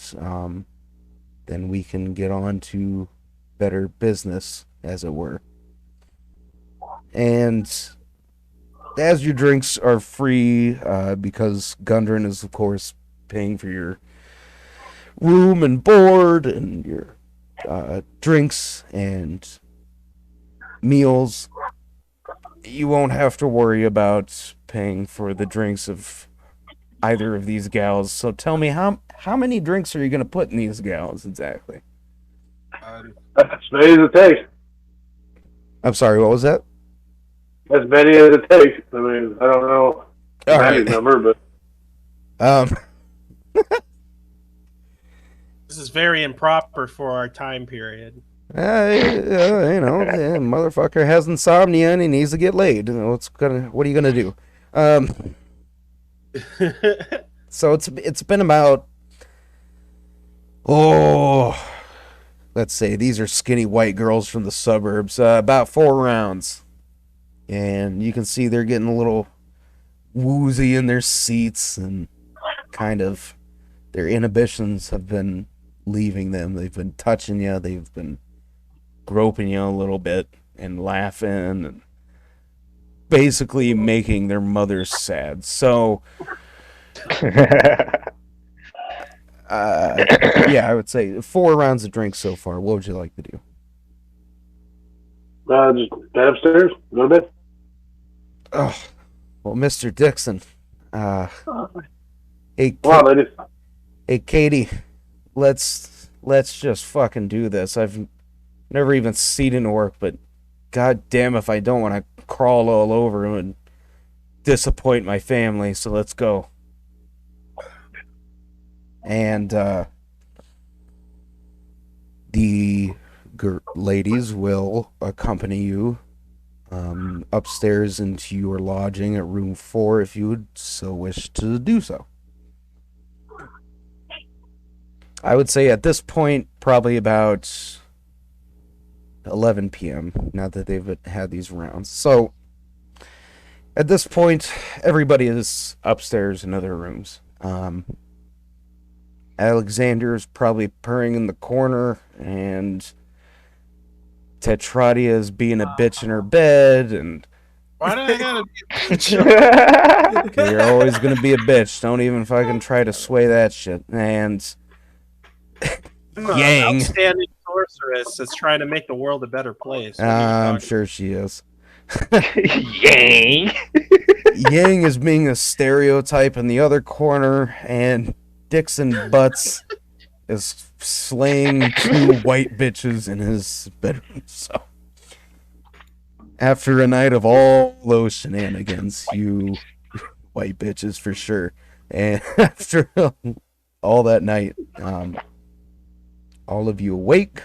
then we can get on to better business, as it were. And as your drinks are free, because Gundren is, of course, paying for your room and board and your drinks and meals, you won't have to worry about paying for the drinks of either of these gals. So tell me, how many drinks are you going to put in these gals exactly? As many as it takes. I'm sorry, what was that? As many as it takes. I mean, I don't know the All magic right. number, but This is very improper for our time period. The motherfucker has insomnia and he needs to get laid. What are you gonna do? So it's been about, let's say these are skinny white girls from the suburbs. About 4 rounds, and you can see they're getting a little woozy in their seats, and kind of their inhibitions have been leaving them. They've been touching you. They've been groping you a little bit and laughing and basically making their mothers sad. So, yeah, I would say 4 rounds of drinks so far. What would you like to do? just head upstairs, go to bed. Oh, well, Mr. Dixon. Hey, Come on, ladies. hey, Katie. Let's just fucking do this. I've never even seen it work, but god damn if I don't want to crawl all over him and disappoint my family. So let's go. And the ladies will accompany you upstairs into your lodging at room 4 if you would so wish to do so. I would say at this point, probably about 11 p.m. Now that they've had these rounds. So at this point, everybody is upstairs in other rooms. Alexander's probably purring in the corner, and Tetradia is being a bitch in her bed, and Why do I gotta be a bitch? you're always gonna be a bitch. Don't even fucking try to sway that shit. And I'm an Yang. outstanding sorceress that's trying to make the world a better place. What are you I'm talking- sure she is. Yang. Yang is being a stereotype in the other corner, and Dixon Butts is slaying 2 white bitches in his bedroom. So, after a night of all those shenanigans, you white bitches for sure, and after all that night, all of you awake,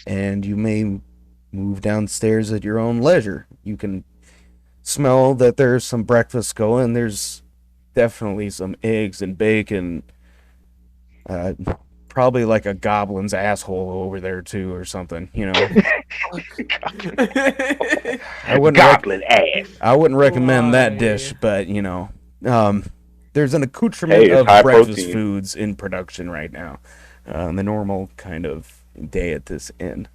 and you may move downstairs at your own leisure. You can smell that there's some breakfast going. There's definitely some eggs and bacon. Probably like a goblin's asshole over there too, or something. You know, I wouldn't Goblin ass. I wouldn't recommend that Why? dish, but you know, there's an accoutrement Hey, it's of high breakfast protein. foods in production right now. The normal kind of day at this inn.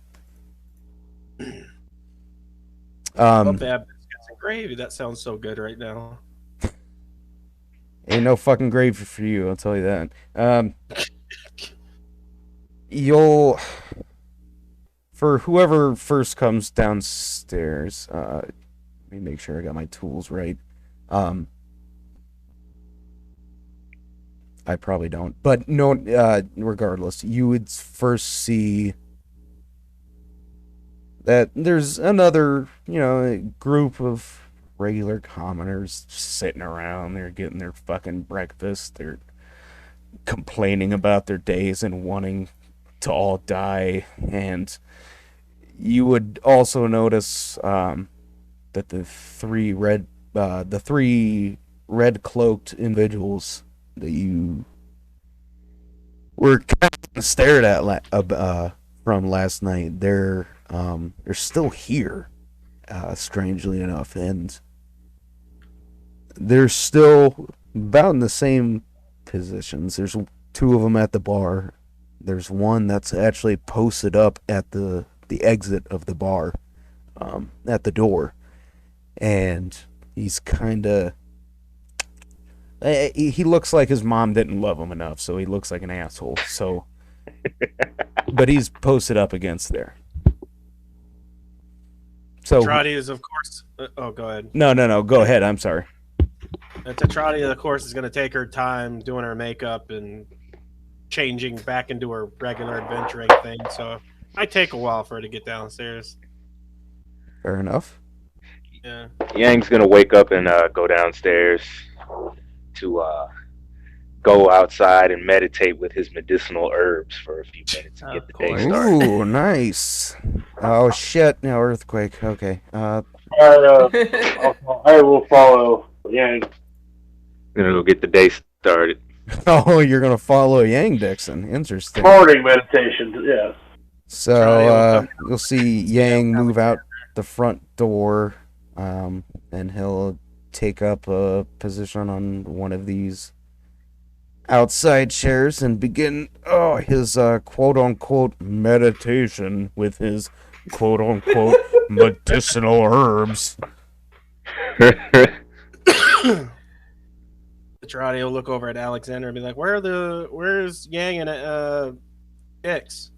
Hope they have biscuits and gravy. That sounds so good right now. Ain't no fucking gravy for you, I'll tell you that. You'll, for whoever first comes downstairs, let me make sure I got my tools right. I probably don't, but no, regardless, you would first see that there's another, group of regular commoners sitting around. They're getting their fucking breakfast. They're complaining about their days and wanting to all die. And you would also notice that the three red cloaked individuals that you were kind of stared at from last night, they're still here, strangely enough, and they're still about in the same positions. There's 2 of them at the bar. There's one that's actually posted up at the exit of the bar, at the door, and he's kind of. He looks like his mom didn't love him enough, so he looks like an asshole. So, but he's posted up against there. So Tetradia is, of course. Oh, go ahead. no. Go ahead. I'm sorry. Tetradia, of course, is going to take her time doing her makeup and changing back into her regular adventuring thing. So it might take a while for her to get downstairs. Fair enough. Yeah. Yang's gonna wake up and go downstairs to go outside and meditate with his medicinal herbs for a few minutes to get Of the day course. started. Ooh, nice. Oh shit! No earthquake. Okay. I will follow Yang. Gonna go get the day started. Oh, you're gonna follow Yang Dixon. Interesting. Morning meditation, yes. So you'll see Yang move out the front door, and he'll take up a position on one of these outside chairs and begin his quote-unquote meditation with his quote-unquote medicinal herbs. Tetradia will look over at Alexander and be like, "Where's Yang and Dix?"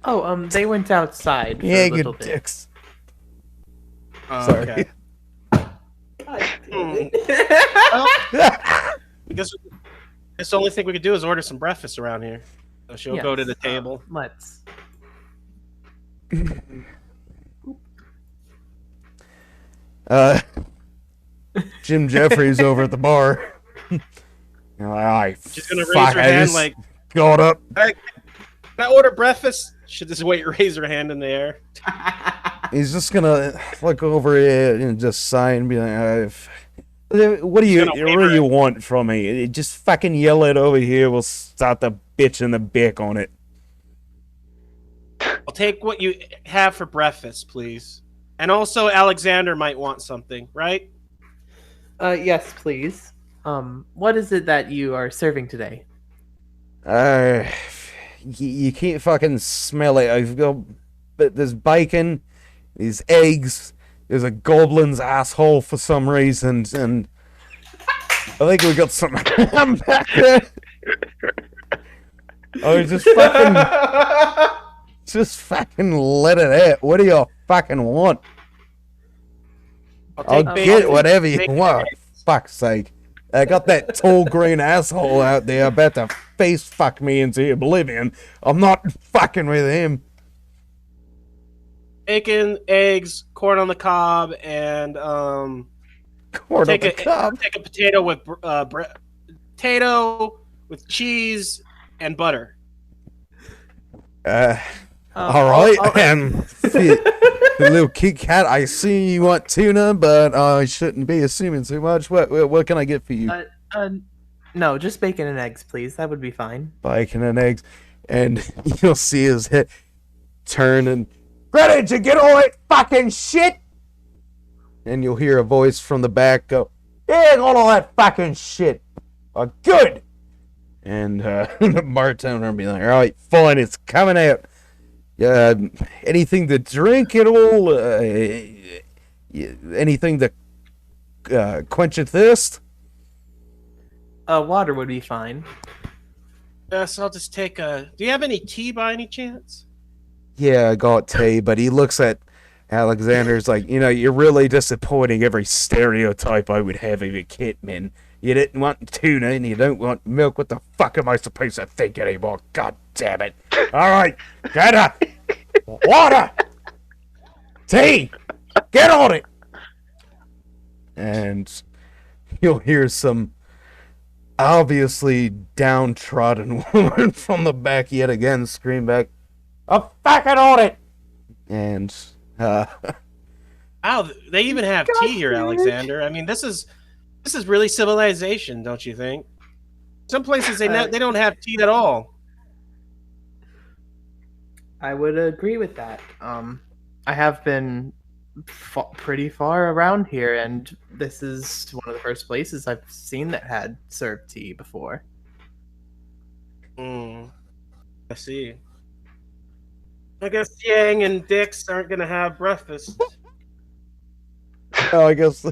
Oh, they went outside for a Yang little and bit. Dix. Oh, Sorry. okay. Because it's the only thing we could do is order some breakfast around here. So she'll go to the table. Let's. Jim Jeffries over at the bar. She's gonna raise her hand like, got up. "Can I order breakfast?" She'll just raise her hand in the air. He's just gonna look over it and just sigh and be like, What do gonna waiver you want from me? Just fucking yell it over here. We'll start the bitch and the bick on it. I'll take what you have for breakfast, please. And also, Alexander might want something, right? Yes, please. What is it that you are serving today? Uh, you can't fucking smell it. I've got, but there's bacon, there's eggs, there's a goblin's asshole for some reason, and I think we got some ham back there. Oh, just fucking let it out. What do you fucking want? I'll get whatever you want. Fuck's sake. I got that tall green asshole out there about to face fuck me into oblivion. I'm not fucking with him. Bacon, eggs, corn on the cob, and Corn on the cob. take a potato with potato with cheese and butter. All right. And the little Kit Kat, I see you want tuna, but I shouldn't be assuming too much. What can I get for you? No, just bacon and eggs, please. That would be fine. Bacon and eggs. And you'll see his head turn and, ready to get all that fucking shit? And you'll hear a voice from the back go, yeah, got all that fucking shit. Good. And the bartender will be like, all right, fine, it's coming out. Anything to drink at all? Anything to quench your thirst? Water would be fine. Yes, I'll just take a... Do you have any tea by any chance? Yeah, I got tea, but he looks at Alexander's like, you're really disappointing every stereotype I would have of a Kitman. You didn't want tuna and you don't want milk. What the fuck am I supposed to think anymore? God damn it. All right, get up. Water. Tea. Get on it. And you'll hear some obviously downtrodden woman from the back yet again scream back, I'm fucking on it. And, Wow, they even have tea here, Alexander. I mean, this is really civilization, don't you think? Some places they don't have tea at all. I would agree with that. I have been pretty far around here, and this is one of the first places I've seen that had served tea before. I see. I guess Yang and Dix aren't going to have breakfast. I guess...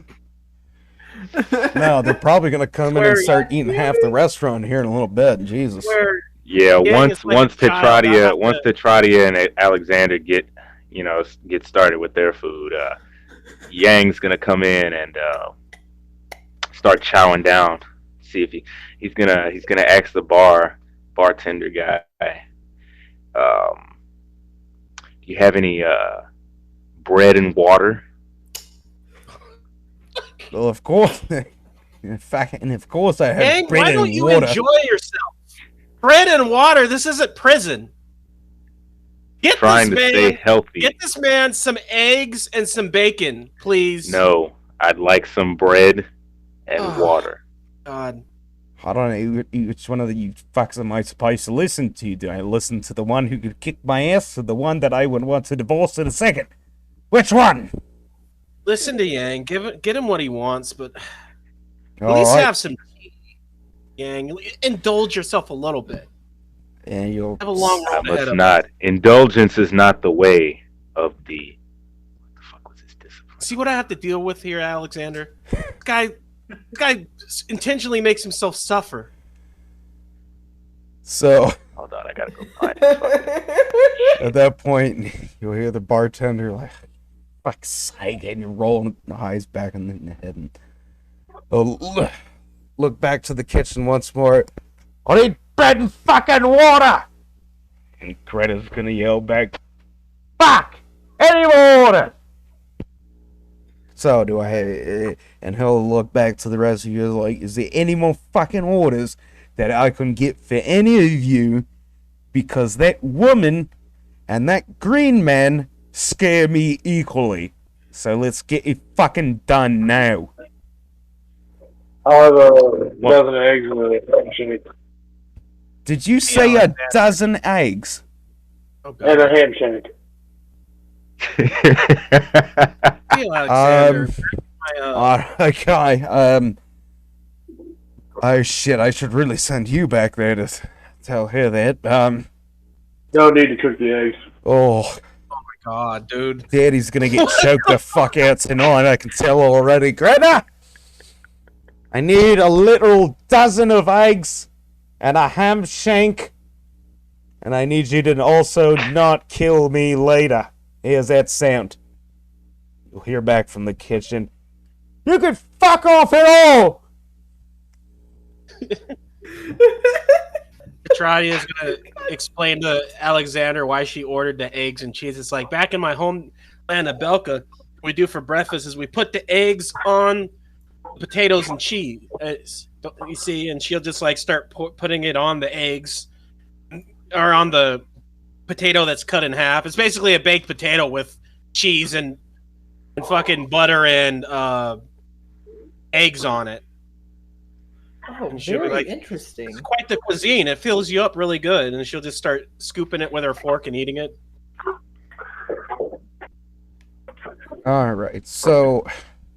No, they're probably going to come in and start eating half the restaurant here in a little bit. Jesus. Yeah, Yang once is like a child. Tetradia and Alexander get started with their food, Yang's gonna come in and start chowing down. See if he's gonna ask the bartender guy, do you have any bread and water? Well, of course. In fact, and of course I have Yang, bread why and don't you water. enjoy yourself? Bread and water. This isn't prison. Trying to stay healthy. Get this man some eggs and some bacon, please. No, I'd like some bread and water. God. I don't know which one of you fucks am I supposed to listen to? Do I listen to the one who could kick my ass or the one that I would want to divorce in a second? Which one? Listen to Yang. Get him what he wants, but at All least right. have some tea. Yang, indulge yourself a little bit. And you'll Have a long I road ahead must of not. Indulgence is not the way of the. What the fuck was this discipline? See what I have to deal with here, Alexander? This guy intentionally makes himself suffer. So Hold on, I gotta go find it. at that point, you'll hear the bartender like, fuck's sake, and you're rolling the eyes back in the head and look back to the kitchen once more. I need bread and fucking water! And Greta's gonna yell back, fuck! Any more water! So, do I have... And he'll look back to the rest of you like, is there any more fucking orders that I can get for any of you? Because that woman and that green man scare me equally. So let's get it fucking done now. I'll have a dozen eggs and a ham shake. Did you say a dozen eggs? Oh, And God. a ham shake. Hey, Alexander. Okay. Oh shit! I should really send you back there to tell her that. No need to cook the eggs. Oh, God, dude. Daddy's gonna get choked the fuck out tonight. I can tell already. Greta, I need a literal dozen of eggs and a ham shank, and I need you to also not kill me later. Here's that sound. You'll hear back from the kitchen. You can fuck off at all. Petradia is gonna explain to Alexander why she ordered the eggs and cheese. It's like back in my homeland of Belka, what we do for breakfast is we put the eggs on potatoes and cheese. You see, and she'll just like start putting it on the eggs or on the potato that's cut in half. It's basically a baked potato with cheese and fucking butter and eggs on it. Oh, She'll be very like, interesting. It's quite the cuisine. It fills you up really good, and she'll just start scooping it with her fork and eating it. All right, so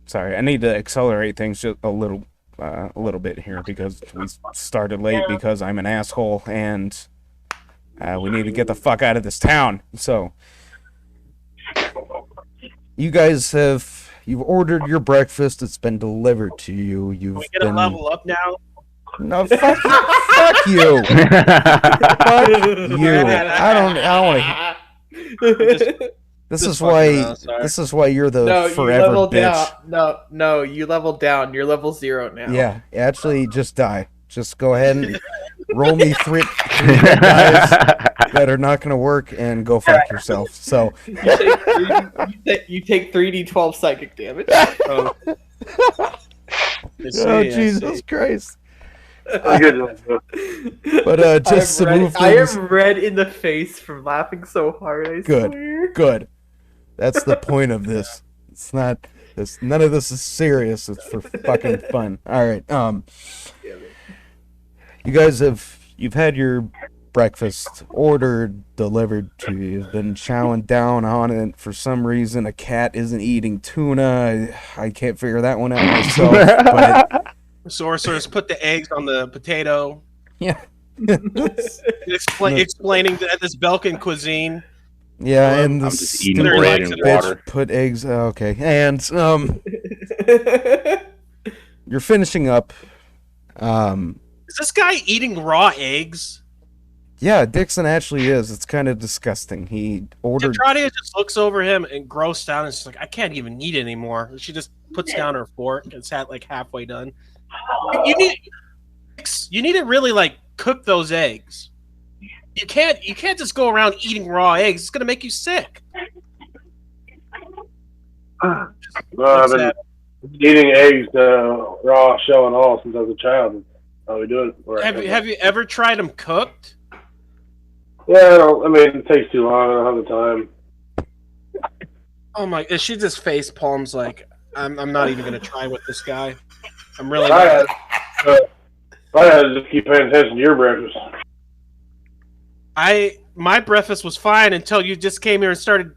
sorry, I need to accelerate things just a little bit here because we started late because I'm an asshole and we need to get the fuck out of this town. So you guys you've ordered your breakfast. It's been delivered to you. You've We get a level up now. No, fuck you. Fuck you. Fuck you. I don't want to. This is why you're the forever you leveled bitch. down. No, you leveled down. You're level 0 now. Yeah, actually, just die. Just go ahead and roll me three dice that are not going to work and go fuck yourself. So You take 3d12 psychic damage. Oh, Jesus Christ. Good. But just to move I things. am red in the face from laughing so hard. I swear. Good. That's the point of this. It's not. None of this is serious. It's for fucking fun. All right. You guys you've had your breakfast ordered, delivered to you. You've been chowing down on it. For some reason, a cat isn't eating tuna. I can't figure that one out myself. But Sorcerers put the eggs on the potato. yeah. Explaining that this Belkan cuisine. Yeah, and I'm the just eating stupid bread and bitch water. put eggs. Okay, and you're finishing up. Is this guy eating raw eggs? Yeah, Dixon actually is. It's kind of disgusting. He ordered. Petradia just looks over him and grossed out, and she's like, "I can't even eat anymore." She just puts down her fork. It's like halfway done. You need to really like cook those eggs. You can't just go around eating raw eggs. It's gonna make you sick. I've been eating eggs raw, shell and all since I was a child. That's how we do it. Have you ever tried them cooked? Yeah, I mean, it takes too long. I don't have the time. Oh my! She just face palms like I'm not even gonna try with this guy. I'm really. I had to just keep paying attention to your breakfast. My breakfast was fine until you just came here and started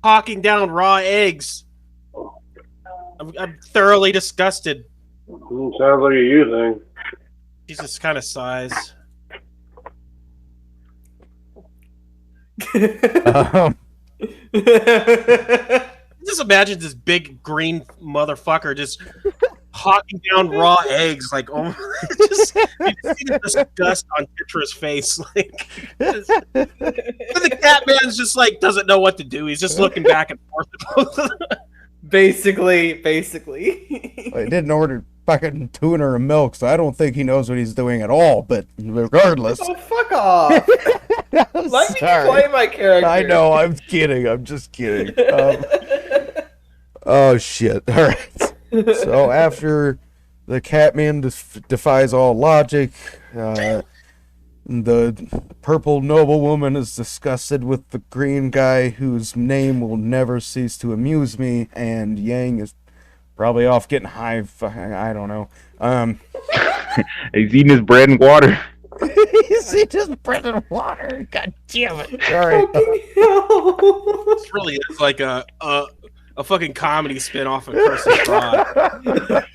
hawking down raw eggs. I'm thoroughly disgusted. Sounds like a you thing. Jesus kind of sighs. Just imagine this big green motherfucker just hawking down raw eggs, like oh, just you can see the disgust on Titra's face. Like the cat man's just like doesn't know what to do. He's just looking back and forth at both of them. Basically. I didn't order fucking tuna or milk, so I don't think he knows what he's doing at all. But regardless, Oh, fuck off! Let me play my character. I know. I'm kidding. I'm just kidding. Oh shit! All right. So after the Catman defies all logic, the purple noblewoman is disgusted with the green guy whose name will never cease to amuse me, and Yang is Probably off getting high. I don't know. He's eating his bread and water. He just bread and water. God damn it! All right. Fucking hell. This really is like a fucking comedy spin off of Curse of Strahd.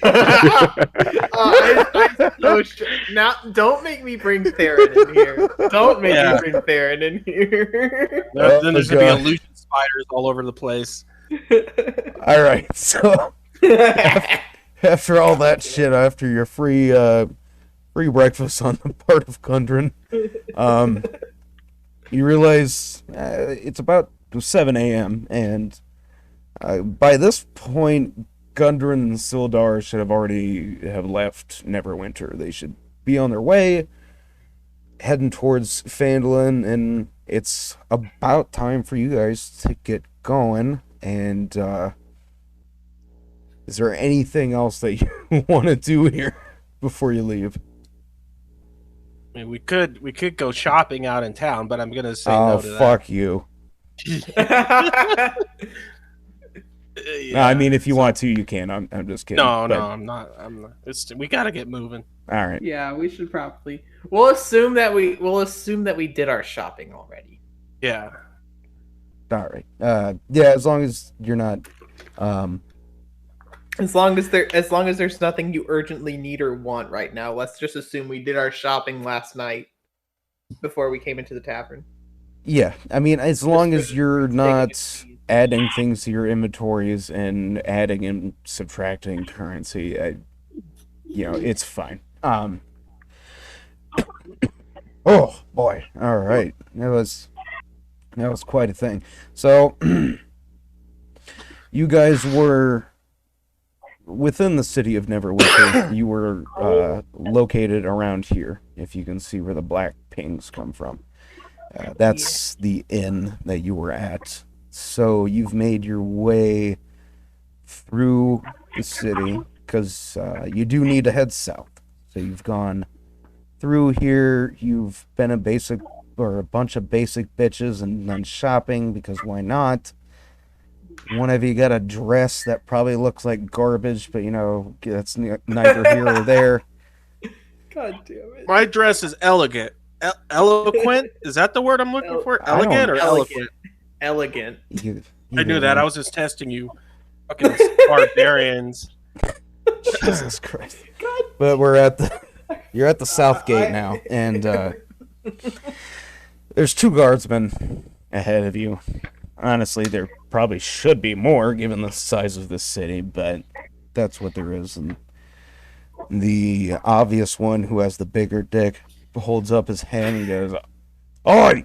Now, don't make me bring Theron in here. Don't make me bring Theron in here. Then there's gonna be illusion spiders all over the place. All right. So after all that shit, after your free breakfast on the part of Gundren, you realize it's about 7 a.m. and by this point, Gundren and Sildar should have already left Neverwinter. They should be on their way, heading towards Phandalin, and it's about time for you guys to get going. And is there anything else that you want to do here before you leave? I mean, we could go shopping out in town, but I'm gonna say Oh, no to fuck you. that. No, I mean, if you want to, you can. I'm just kidding. No, but- I'm not. We gotta get moving. All right. Yeah, we should probably. We'll assume that we did our shopping already. Yeah. All right. Yeah, as long as you're not. As long as there's nothing you urgently need or want right now, let's just assume we did our shopping last night before we came into the tavern. Yeah, I mean, as long as you're not Taking it adding things to your inventories and adding and subtracting currency, it's fine. Oh boy! All right, that was quite a thing. So, you guys were within the city of Neverwinter. You were located around here. If you can see where the black pings come from. That's the inn that you were at. So you've made your way through the city because you do need to head south. So you've gone through here. You've been a bunch of basic bitches and done shopping because why not? One of you got a dress that probably looks like garbage, but that's neither here or there. God damn it! My dress is elegant. Eloquent? Is that the word I'm looking for? Elegant or eloquent? Elegant. I knew that. I was just testing you. Fucking barbarians. Jesus Christ. But you're at the south gate now, and there's 2 guardsmen ahead of you. Honestly, there probably should be more given the size of this city, but that's what there is. And the obvious one who has the bigger dick holds up his hand and goes, "Oi!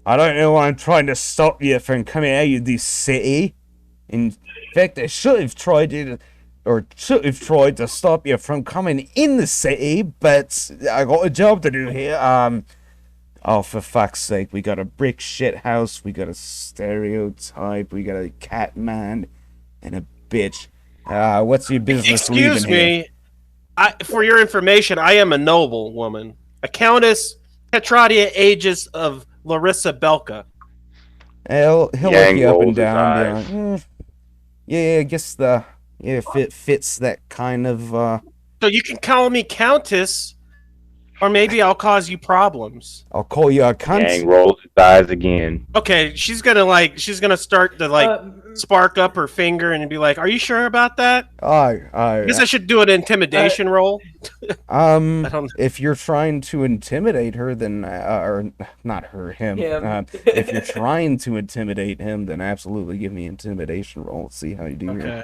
I don't know why I'm trying to stop you from coming out of this city. In fact, I should have tried to stop you from coming in the city, but I got a job to do here. Oh, for fuck's sake, we got a brick shit house, we got a stereotype, we got a cat man, and a bitch. What's your business Excuse leaving here?" me. For your information, I am a noble woman. A countess Petradia Aegis of Larissa Belka. He'll look Yang you up rolls and his down. Be like, yeah, I guess if it fits that kind of. So you can call me countess, or maybe I'll cause you problems. I'll call you a cunt. Yang rolls his eyes again. Okay, she's gonna start to spark up her finger and be like, "Are you sure about that?" I guess I should do an intimidation roll. I don't. If you're trying to intimidate her, then or not her, him. Him. If you're trying to intimidate him, then absolutely give me an intimidation roll. Let's see how you do here. Okay.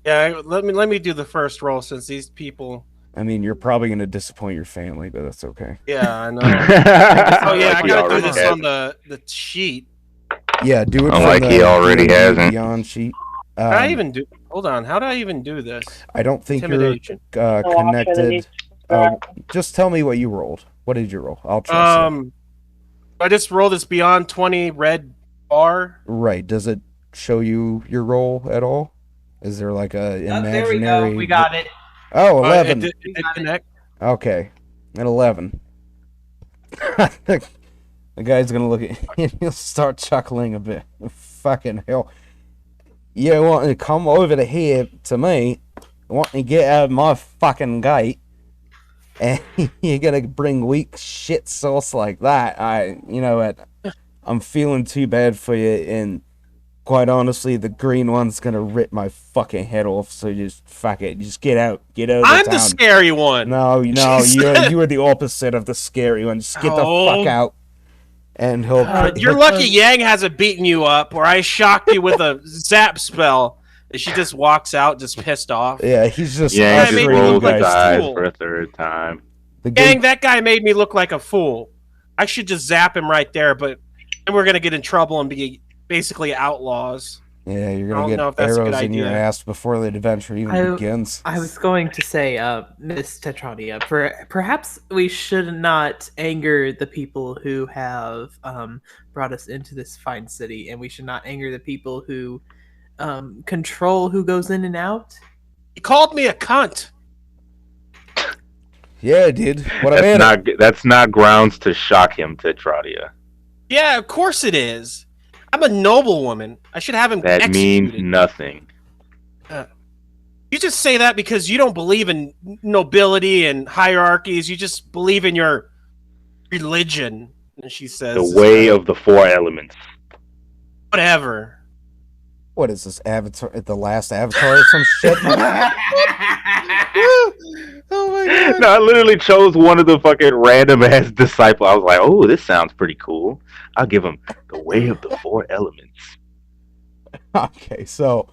Yeah, let me do the first roll since these people. I mean, you're probably gonna disappoint your family, but that's okay. Yeah, I know. Oh Oh yeah, I gotta do this has on the sheet. Yeah, do it. Unlike from he the already hasn't. Beyond sheet. How do I even do? Hold on. How do I even do this? I don't think you're Intimidation. connected. Just tell me what you rolled. What did you roll? I'll try. I just rolled this beyond 20 red bar. Right. Does it show you your roll at all? Is there like a There we imaginary? go. We got it. Oh, 11. It did connect. Okay. At 11. The guy's gonna look at you and he'll start chuckling a bit. Fucking hell. you want to come over to here to me, you want to get out of my fucking gate, and you're gonna bring weak shit sauce like that. You know what? I'm feeling too bad for you, and quite honestly, the green one's gonna rip my fucking head off. So just fuck it, just get out of I'm the the town. scary one. No, you are the opposite of the scary one. Just get the fuck out. And you're lucky Yang hasn't beaten you up, or I shocked you with a zap spell. And she just walks out, just pissed off. Yeah, he's just Yeah, just made me rolls look like his a eyes fool. for a third time. Yang, that guy made me look like a fool. I should just zap him right there, but then we're gonna get in trouble and be basically outlaws. Yeah, you're I don't gonna know if get that's a good arrows in your idea. ass before the adventure even begins. I was going to say, Miss Tetradia, perhaps we should not anger the people who have brought us into this fine city, and we should not anger the people who control who goes in and out. He called me a cunt. Yeah, dude. What I mean, That's not grounds to shock him, Tetradia. Yeah, of course it is. I'm a noble woman. I should have him That executed. means nothing. You just say that because you don't believe in nobility and hierarchies. You just believe in your religion. And she says, The way of the four elements. whatever. what is this Avatar? The last Avatar or some shit? Oh my god. No, I literally chose one of the fucking random ass disciples. I was like, oh, this sounds pretty cool. I'll give him the way of the four elements. Okay, so,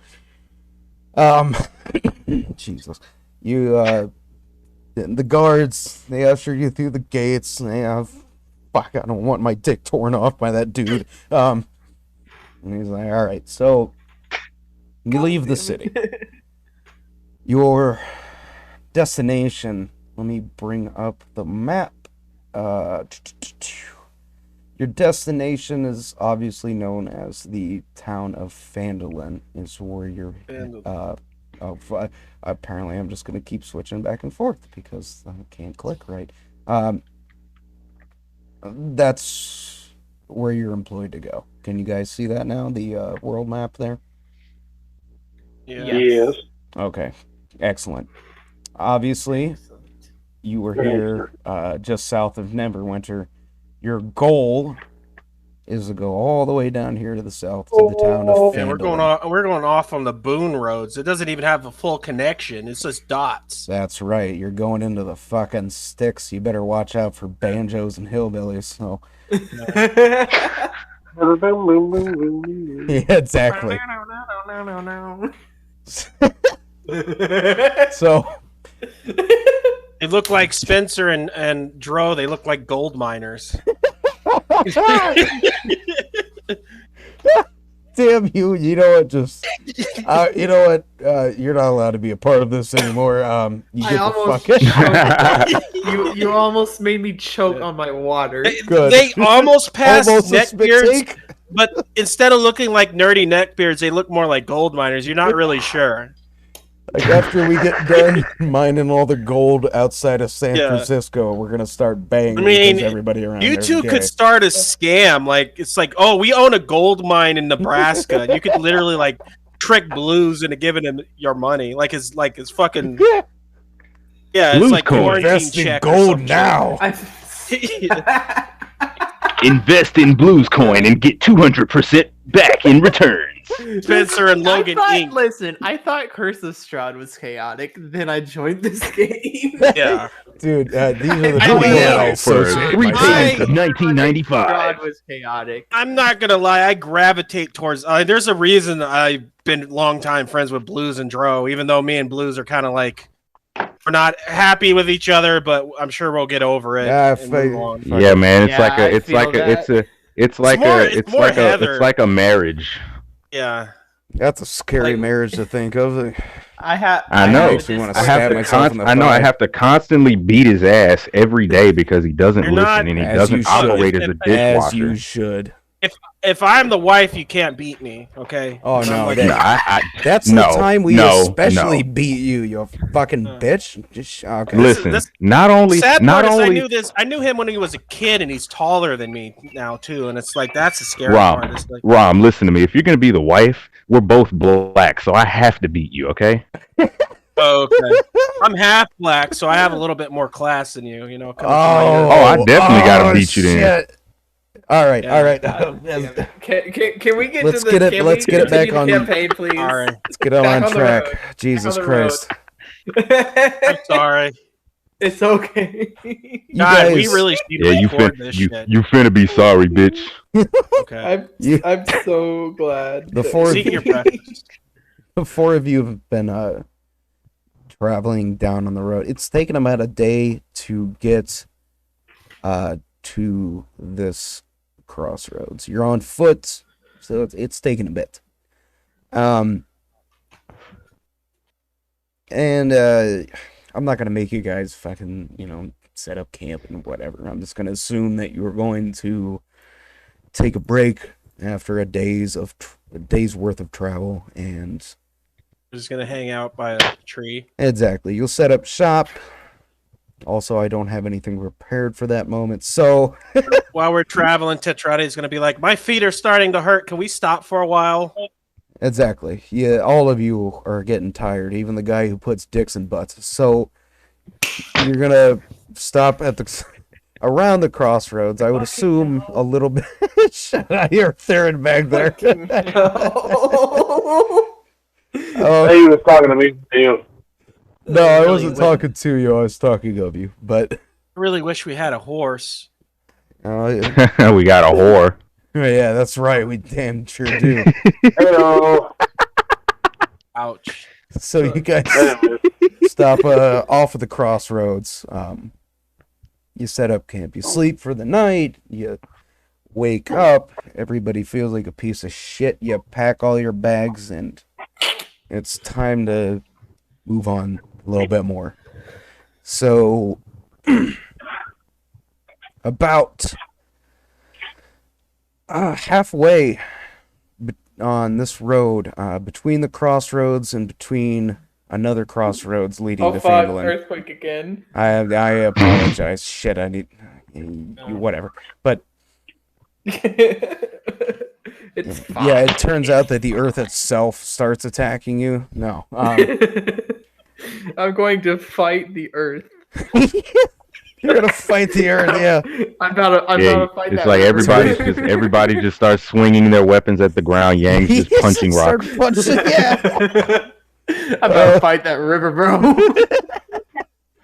Jesus, you the guards, they usher you through the gates. And fuck, I don't want my dick torn off by that dude. And he's like, all right, so you leave the city. Your destination, let me bring up the map. Your destination is obviously known as the town of Phandelver. Is where you're. Apparently, I'm just gonna keep switching back and forth because I can't click right. That's where you're employed to go. Can you guys see that now? The world map there. Yeah. Yes. Okay, excellent. Obviously, you were here just south of Neverwinter. Your goal is to go all the way down here to the south to the town of Yeah, Phandelver. we're going off on the Boone roads. It doesn't even have a full connection. It's just dots. That's right. You're going into the fucking sticks. You better watch out for banjos and hillbillies. So, yeah, exactly. So, They look like Spencer and Dro. They look like gold miners. damn you! You know what? Just you know what? You're not allowed to be a part of this anymore. You get the fuck You almost made me choke on my water. Good. They almost passed Almost a spit neckbeards, take. but instead of looking like nerdy neckbeards, they look more like gold miners. You're not really sure. Like after we get done mining all the gold outside of San Yeah. Francisco, we're gonna start banging I mean, because everybody around You there's two gay. could start a scam. Like it's like, oh, we own a gold mine in Nebraska. And you could literally like trick Blues into giving him your money, like his fucking yeah. Blues It's like coin. quarantine Invest in check or gold some now. shit. Invest in Blues Coin and get 200% back in returns. Spencer and Logan Inc. Listen, I thought Curse of Strahd was chaotic. Then I joined this game. Yeah. Dude, these are the I people mean, that I for associate 3 myself days of with. 1995. Strahd was chaotic. I'm not gonna lie, I gravitate towards. There's a reason I've been long time friends with Blues and Dro, even though me and Blues are kind of like we're not happy with each other, but I'm sure we'll get over it. Yeah, and move on. Yeah, man, it's Yeah, like I a, it's feel like a, that. it's like more- a, it's it's more like a, Heather. it's like a marriage. Yeah. That's a scary Like- marriage to think of. I know. Makes me wanna I stab have to myself in the I know I thigh. have to constantly beat his ass every day because he doesn't You're listen not- and he As doesn't you should. operate as a As you dishwasher. should. If I'm the wife, you can't beat me. Okay. Oh, And I'm no, like, that's the time we especially beat you, you fucking bitch. Just okay. Listen, this- not only sad part is only I knew him when he was a kid, and he's taller than me now too. And it's like that's the scary Rom, part. It's like, Rom, listen to me. If you're gonna be the wife, we're both black, so I have to beat you. Okay? okay, I'm half black, so I have a little bit more class than you. You know. Coming from my Oh, I definitely gotta beat you then. Shit. All right, Yeah. all right. Can we get Let's to the get it- can let's we get it back continue the on- campaign, please? All right. Let's get on Back on the track. road. Jesus on the Christ. I'm sorry. It's okay. You God, we guys- really should Yeah, you record this shit. you finna be sorry, bitch. Okay. I'm so glad. The four, Seek your practice. the four of you have been traveling down on the road. It's taken about a day to get to this crossroads. You're on foot, so it's taken a bit. And I'm not gonna make you guys fucking set up camp and whatever. I'm just gonna assume that you're going to take a break after a day's worth of travel, and We're just gonna hang out by a tree. exactly, you'll set up shop. Also, I don't have anything prepared for that moment, so While we're traveling, Tetrati is gonna be like, "My feet are starting to hurt. Can we stop for a while?" exactly, yeah, all of you are getting tired, even the guy who puts dicks in butts. So you're gonna stop at around the crossroads. I would assume a little bit. Shut up, you're staring back there. Oh, He was talking to me. You. no, I wasn't talking to you. I was talking of you. But I really wish we had a horse. yeah. We got a whore. Yeah, that's right. We damn sure do. Hello. Ouch. So you guys Anyways, stop off at the crossroads. You set up camp. You sleep for the night. You wake up. Everybody feels like a piece of shit. You pack all your bags, and it's time to move on a little bit more. So, about halfway on this road, between the crossroads and between another crossroads leading to fuck, Phandelver. earthquake again. I apologize. Shit, I need whatever. But It's fine. yeah, it turns out that the Earth itself starts attacking you. No, I'm going to fight the earth. you're gonna fight the Earth. Yeah, I'm about to fight It's that. like river. everybody just starts swinging their weapons at the ground. Yang's just punching Start rocks. punching, yeah. I'm about to fight that river, bro.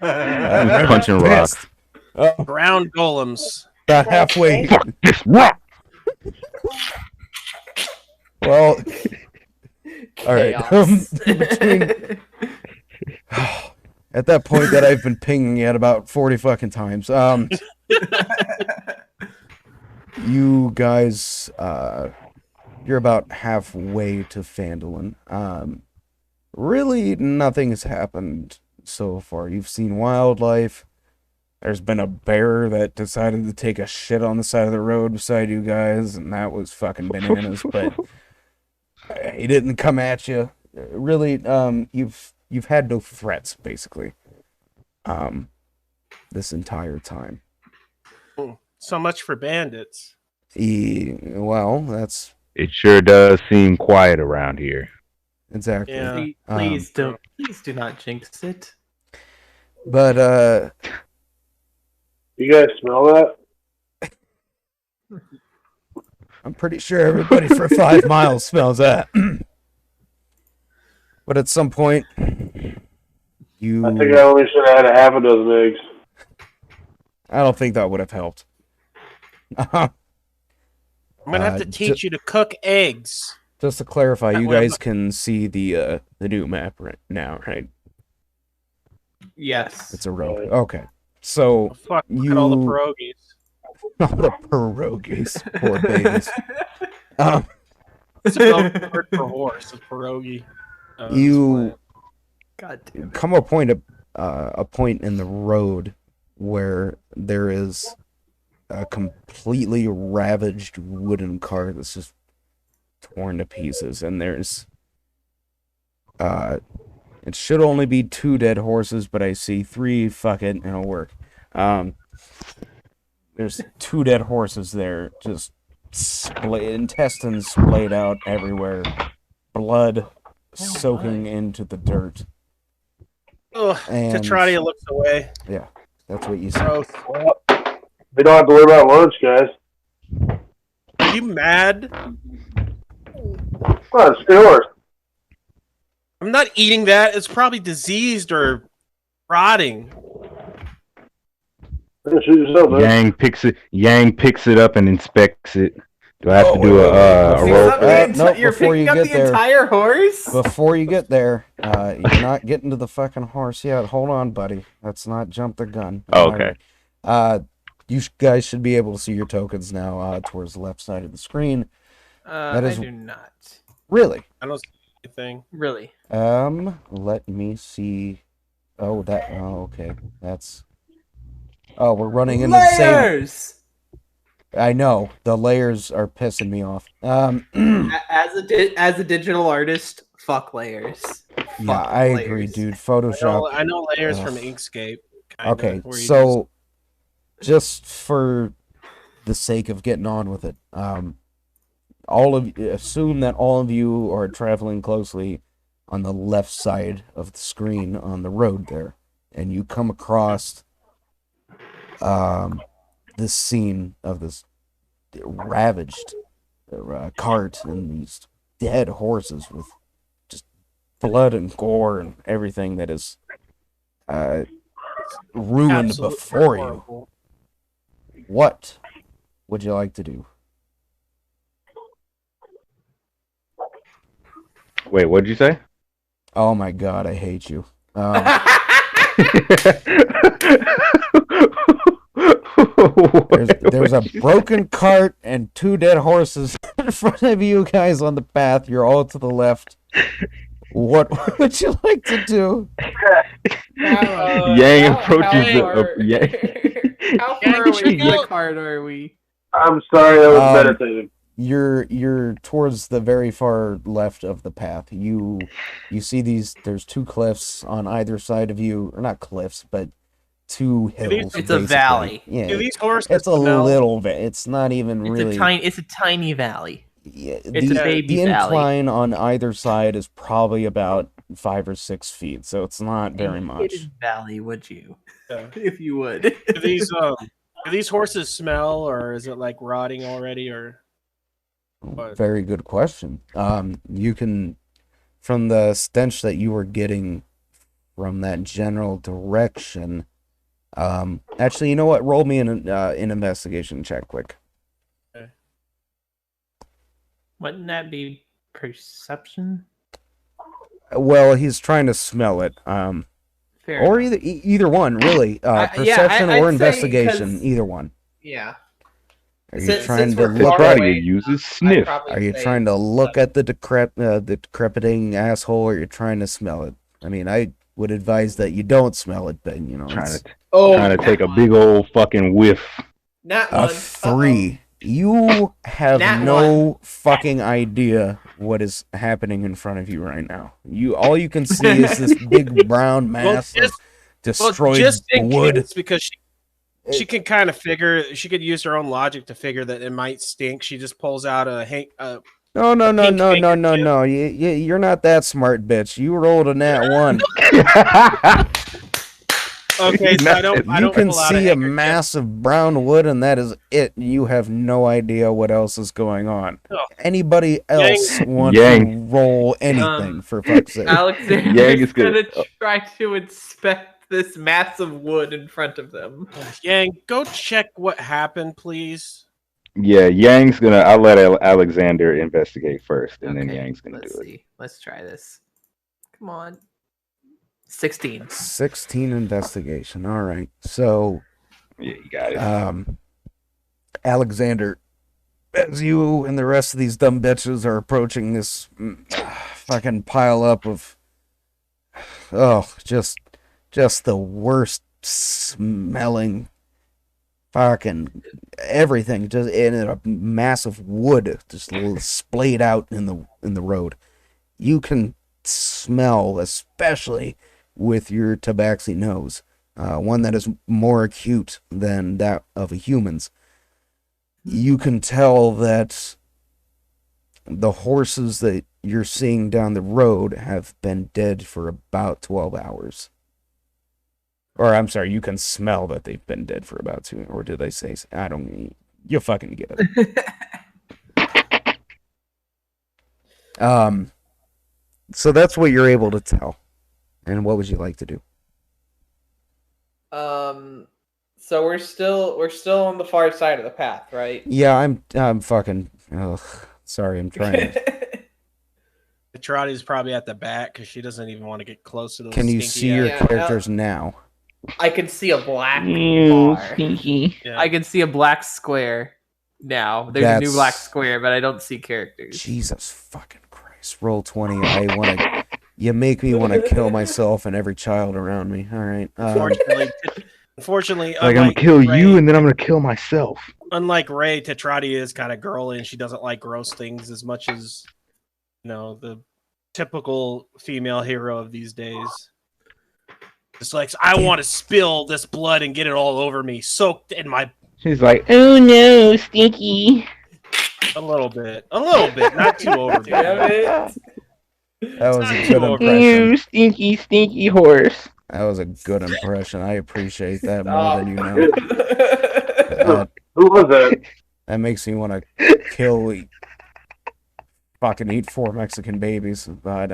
Just punching rocks. Ground golems. About halfway. Fuck this rock. Well, all right. Chaos. Between at that point that I've been pinging at about 40 fucking times. You guys, you're about halfway to Phandelver. Really, nothing has happened so far. You've seen wildlife. There's been a bear that decided to take a shit on the side of the road beside you guys, and that was fucking bananas. But he didn't come at you. Really, you've had no threats basically. This entire time. So much for bandits. Well, that's It sure does seem quiet around here. exactly. Yeah. Please do not jinx it. But you guys smell that? I'm pretty sure everybody for 5 miles smells that. But at some point, you. I think I only should have had a half a dozen eggs. I don't think that would have helped. I'm gonna have to teach you to cook eggs. Just to clarify, you Well, guys can see the new map right now, right? Yes. It's a road. Okay. So Oh, fuck, look at all the you- pierogies. the pierogies, poor babies. Um, It's a word for horse, a pierogi. you God damn. come a point in the road where there is a completely ravaged wooden cart that's just torn to pieces, and there's it should only be 2 dead horses, but I see 3. Fuck it, it'll work. There's 2 dead horses there, just intestines splayed out everywhere, blood soaking into the dirt. Ugh, And Tetradia looks away. yeah, that's what you see. Gross. Well, we don't have to worry about lunch, guys. Are you mad? Well, it's yours. I'm not eating that. It's probably diseased or rotting. Shoot yourself, man. Yang picks it up and inspects it. Do I have to do a wait, roll wait. for that? No, You're before picking you up get the there. entire horse? Before you get there, you're not getting to the fucking horse yet. Hold on, buddy. Let's not jump the gun. Oh, okay. You guys should be able to see your tokens now towards the left side of the screen. I do not. Really? I don't see anything. Really? Let me see. Oh, okay. That's. Oh, we're running into the same. Layers! I know the layers are pissing me off. As a digital artist, fuck layers. Yeah, I agree, dude. Photoshop. I know layers from Ugh. Inkscape. Okay, so just for the sake of getting on with it, assume that all of you are traveling closely on the left side of the screen on the road there, and you come across this scene of this ravaged cart and these dead horses with just blood and gore and everything that is ruined Absolutely before horrible. you. What would you like to do? Wait, what did you say? Oh my god, I hate you. There's a broken cart and 2 dead horses in front of you guys on the path. You're all to the left. What would you like to do? Yang approaches How far away from the cart are we? I'm sorry, I was meditating. You're towards the very far left of the path. You see there's 2 cliffs on either side of you, or not cliffs, but 2 hills. It's a valley. Yeah, Do these horses it's a smell? little bit. It's not even really. It's a tiny valley. Yeah, It's a baby the valley. incline on either side is probably about 5 or 6 feet, so it's not very much. Valley, would you? Yeah. If you would. Do these horses smell, or is it like rotting already, or? What? Very good question. You can, from the stench that you were getting from that general direction. Actually, you know what? Roll me an investigation check, quick. Okay. Wouldn't that be perception? Well, he's trying to smell it. Fair Or enough. either one, really. Perception I'd or say investigation, 'cause- either one. Yeah. Are you Since trying to we're look far at? away, Tetradia uses I'd sniff. probably Are you say trying to look at the decrepiting asshole, or you're trying to smell it? I mean, I would advise that you don't smell it, but you know, Trying it's to trying take a big old fucking whiff. Not a one. 3. You have Nat no fucking idea what is happening in front of you right now. All you can see is this big brown mass of destroyed just in wood. case, because she can kind of figure. She could use her own logic to figure that it might stink. She just pulls out a No. pink You're not that smart, bitch. You rolled a nat 1. Okay, so I don't You can pull out see a handkerchief. mass of brown wood, and that is it. You have no idea what else is going on. Oh. Anybody else want Yang. to roll anything, for fuck's sake? Yang Alexander's is good. gonna try to inspect this mass of wood in front of them. Yang, go check what happened, please. Yeah, Yang's gonna. I'll let Alexander investigate first, and then Yang's gonna Let's do it. see. Let's try this. Come on. 16. 16 investigation. All right. So, Yeah, you got it. Alexander, as you and the rest of these dumb bitches are approaching this fucking pile up of, just the worst smelling fucking everything, just in a massive wood, just splayed out in the road. You can smell, especially with your tabaxi nose, one that is more acute than that of a human's. You can tell that the horses that you're seeing down the road have been dead for about 12 hours. Or, I'm sorry, you can smell that they've been dead for about 2, or did they say, I don't, you fucking get it. So that's what you're able to tell. And what would you like to do? So we're still on the far side of the path, right? Yeah, I'm fucking, sorry, I'm trying to. Petrati's probably at the back because she doesn't even want to get close to those. Can you stinky see your ass- characters now? I can see a black Ew, bar. stinky. Yeah. I can see a black square now. There's a new black square, but I don't see characters. Jesus fucking Christ. Roll 20. You make me want to kill myself and every child around me. All right. Unfortunately, Like, I'm gonna kill you and then I'm gonna kill myself. Unlike Ray, Tetrati is kind of girly and she doesn't like gross things as much as, the typical female hero of these days. Just like, I want to spill this blood and get it all over me, soaked in my... She's like, oh no, stinky. A little bit, not too over. Damn it. That was a Not good too impression. Ew, stinky, stinky horse. That was a good impression. I appreciate that Stop. more than you know. Who was that? That makes me want to fucking eat 4 Mexican babies. But,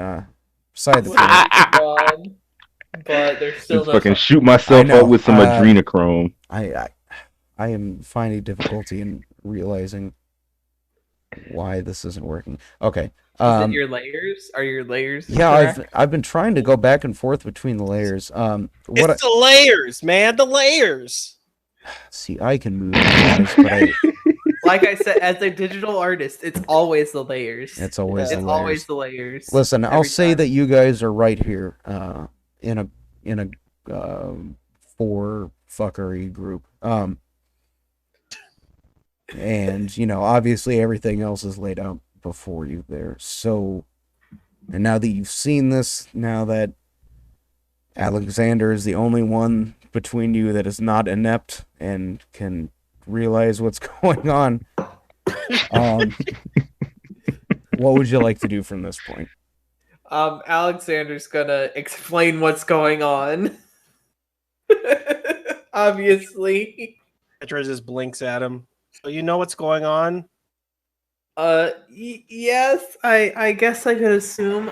beside the point, Gone, but there's still Just no fucking shoot I myself know, up with some adrenochrome. I am finding difficulty in realizing why this isn't working. Okay. Is it your layers? Are your layers? Yeah, correct? I've been trying to go back and forth between the layers. It's the layers, man, the layers. See, I can move, guys, but Like I said, as a digital artist, it's always the layers. it's always It's the always layers. the layers. Listen, I'll every say time. that you guys are right here, in a 4 fuckery group. And obviously everything else is laid out before you there. So, and now that you've seen this, now that Alexander is the only one between you that is not inept and can realize what's going on, what would you like to do from this point? Alexander's gonna explain what's going on. Obviously. Petra just blinks at him. So you know what's going on? Yes, I guess I could assume.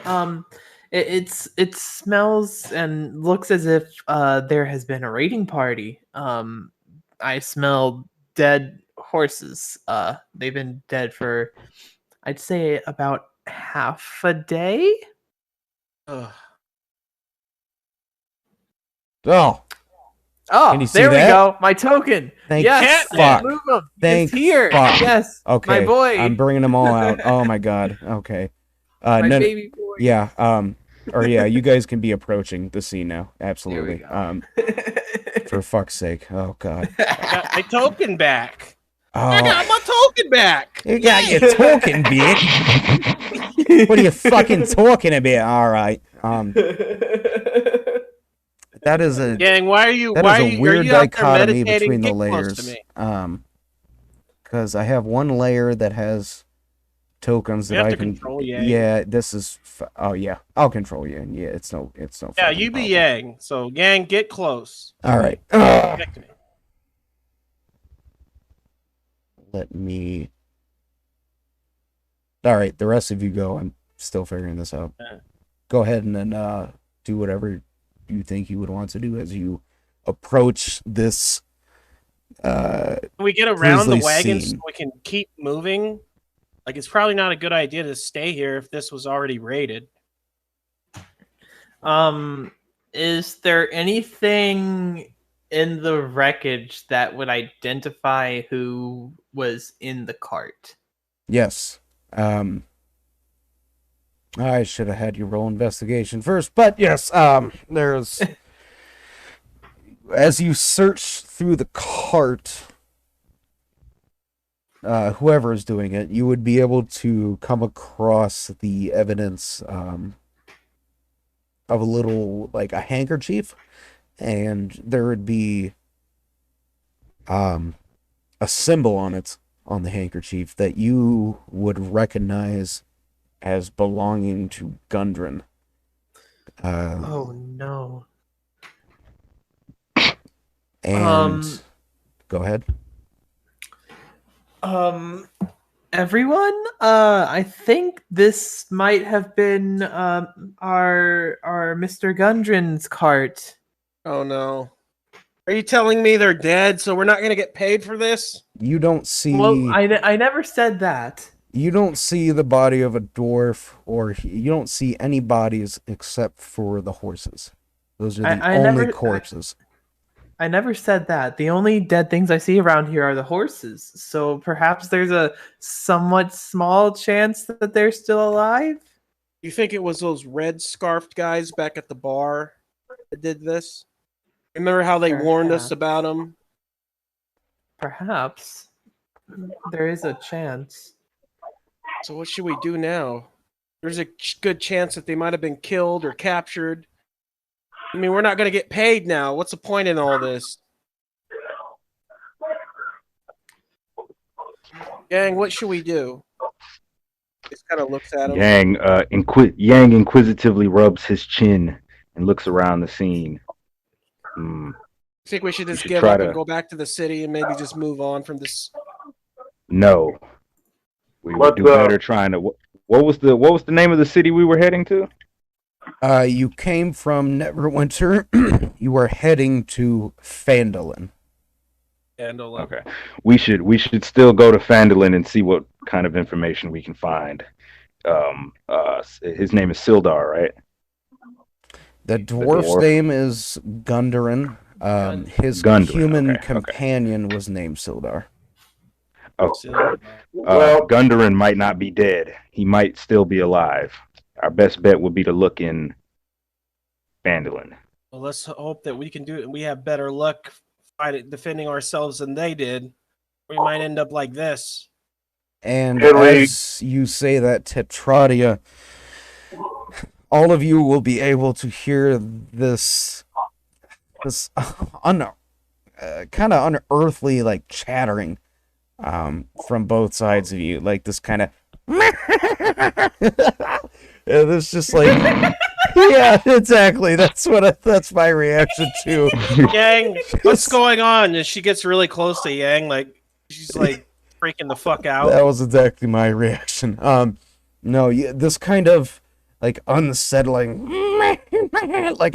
It smells and looks as if there has been a raiding party. I smell dead horses. They've been dead for, I'd say, about half a day. Ugh. Oh, Oh, Can you see there that? we go. My token. thank Yes, fuck. move him. Thank It's here. fuck. Yes, Okay, my boy. I'm bringing them all out. Oh my god. Okay. My No, baby boy. yeah. Or yeah, you guys can be approaching the scene now. Absolutely. go. For fuck's sake. Oh god. I got my token back. I Oh, got my token back. you got your talking, bitch. What are you fucking talking about? All right. That is a Gang, why are you? that Why is are a you? weird are you out there dichotomy meditating? between the Get close to layers. me. Because I have one layer that has tokens You that have I to can. control Yang. Yeah, this is. Oh yeah, I'll control you. Yeah, it's no. Yeah, fucking you be problem. Yang. So Yang, get close. All right. Connect to me. Let me. All right, the rest of you go. I'm still figuring this out. Yeah. Go ahead and then do whatever you think you would want to do as you approach this. Can we get around the Grizzly wagon scene. so we can keep moving? Like, it's probably not a good idea to stay here if this was already raided. Is there anything in the wreckage that would identify who was in the cart? Yes. I should have had you roll investigation first, but yes, there's as you search through the cart, whoever is doing it, you would be able to come across the evidence of a little, like a handkerchief, and there would be a symbol on it, on the handkerchief, that you would recognize as belonging to Gundren. Oh no. And go ahead. Everyone, I think this might have been our Mr. Gundren's cart. Oh no. Are you telling me they're dead, so we're not gonna get paid for this? You don't see. Well, I never said that. You don't see the body of a dwarf, or you don't see any bodies except for the horses. Those are the only corpses. I never said that. The only dead things I see around here are the horses. So perhaps there's a somewhat small chance that they're still alive? You think it was those red scarfed guys back at the bar that did this? Remember how they warned us about them? Perhaps. There is a chance. So what should we do now? There's a good chance that they might have been killed or captured. I mean, we're not going to get paid now. What's the point in all this? Yang, what should we do? Just kind of looks at him. Yang inquisitively rubs his chin and looks around the scene. Think we should just give up and go back to the city and maybe just move on from this? No. We would do better trying to. What was the name of the city we were heading to? You came from Neverwinter. You are heading to Phandelver. Okay. We should still go to Phandelver and see what kind of information we can find. His name is Sildar, right? The dwarf's name is Gundren. His human companion was named Sildar. Oh. Gundren might not be dead. He might still be alive. Our best bet would be to look in Phandelver. Well, let's hope that we can do it. We have better luck defending ourselves than they did. We might end up like this. And as you say that, Tetradia, all of you will be able to hear this kind of unearthly, like, chattering from both sides of you, like this kind of it's just like yeah, exactly, that's my reaction to Yang. What's going on? And she gets really close to Yang, like she's like freaking the fuck out. That was exactly my reaction. No, this kind of like unsettling like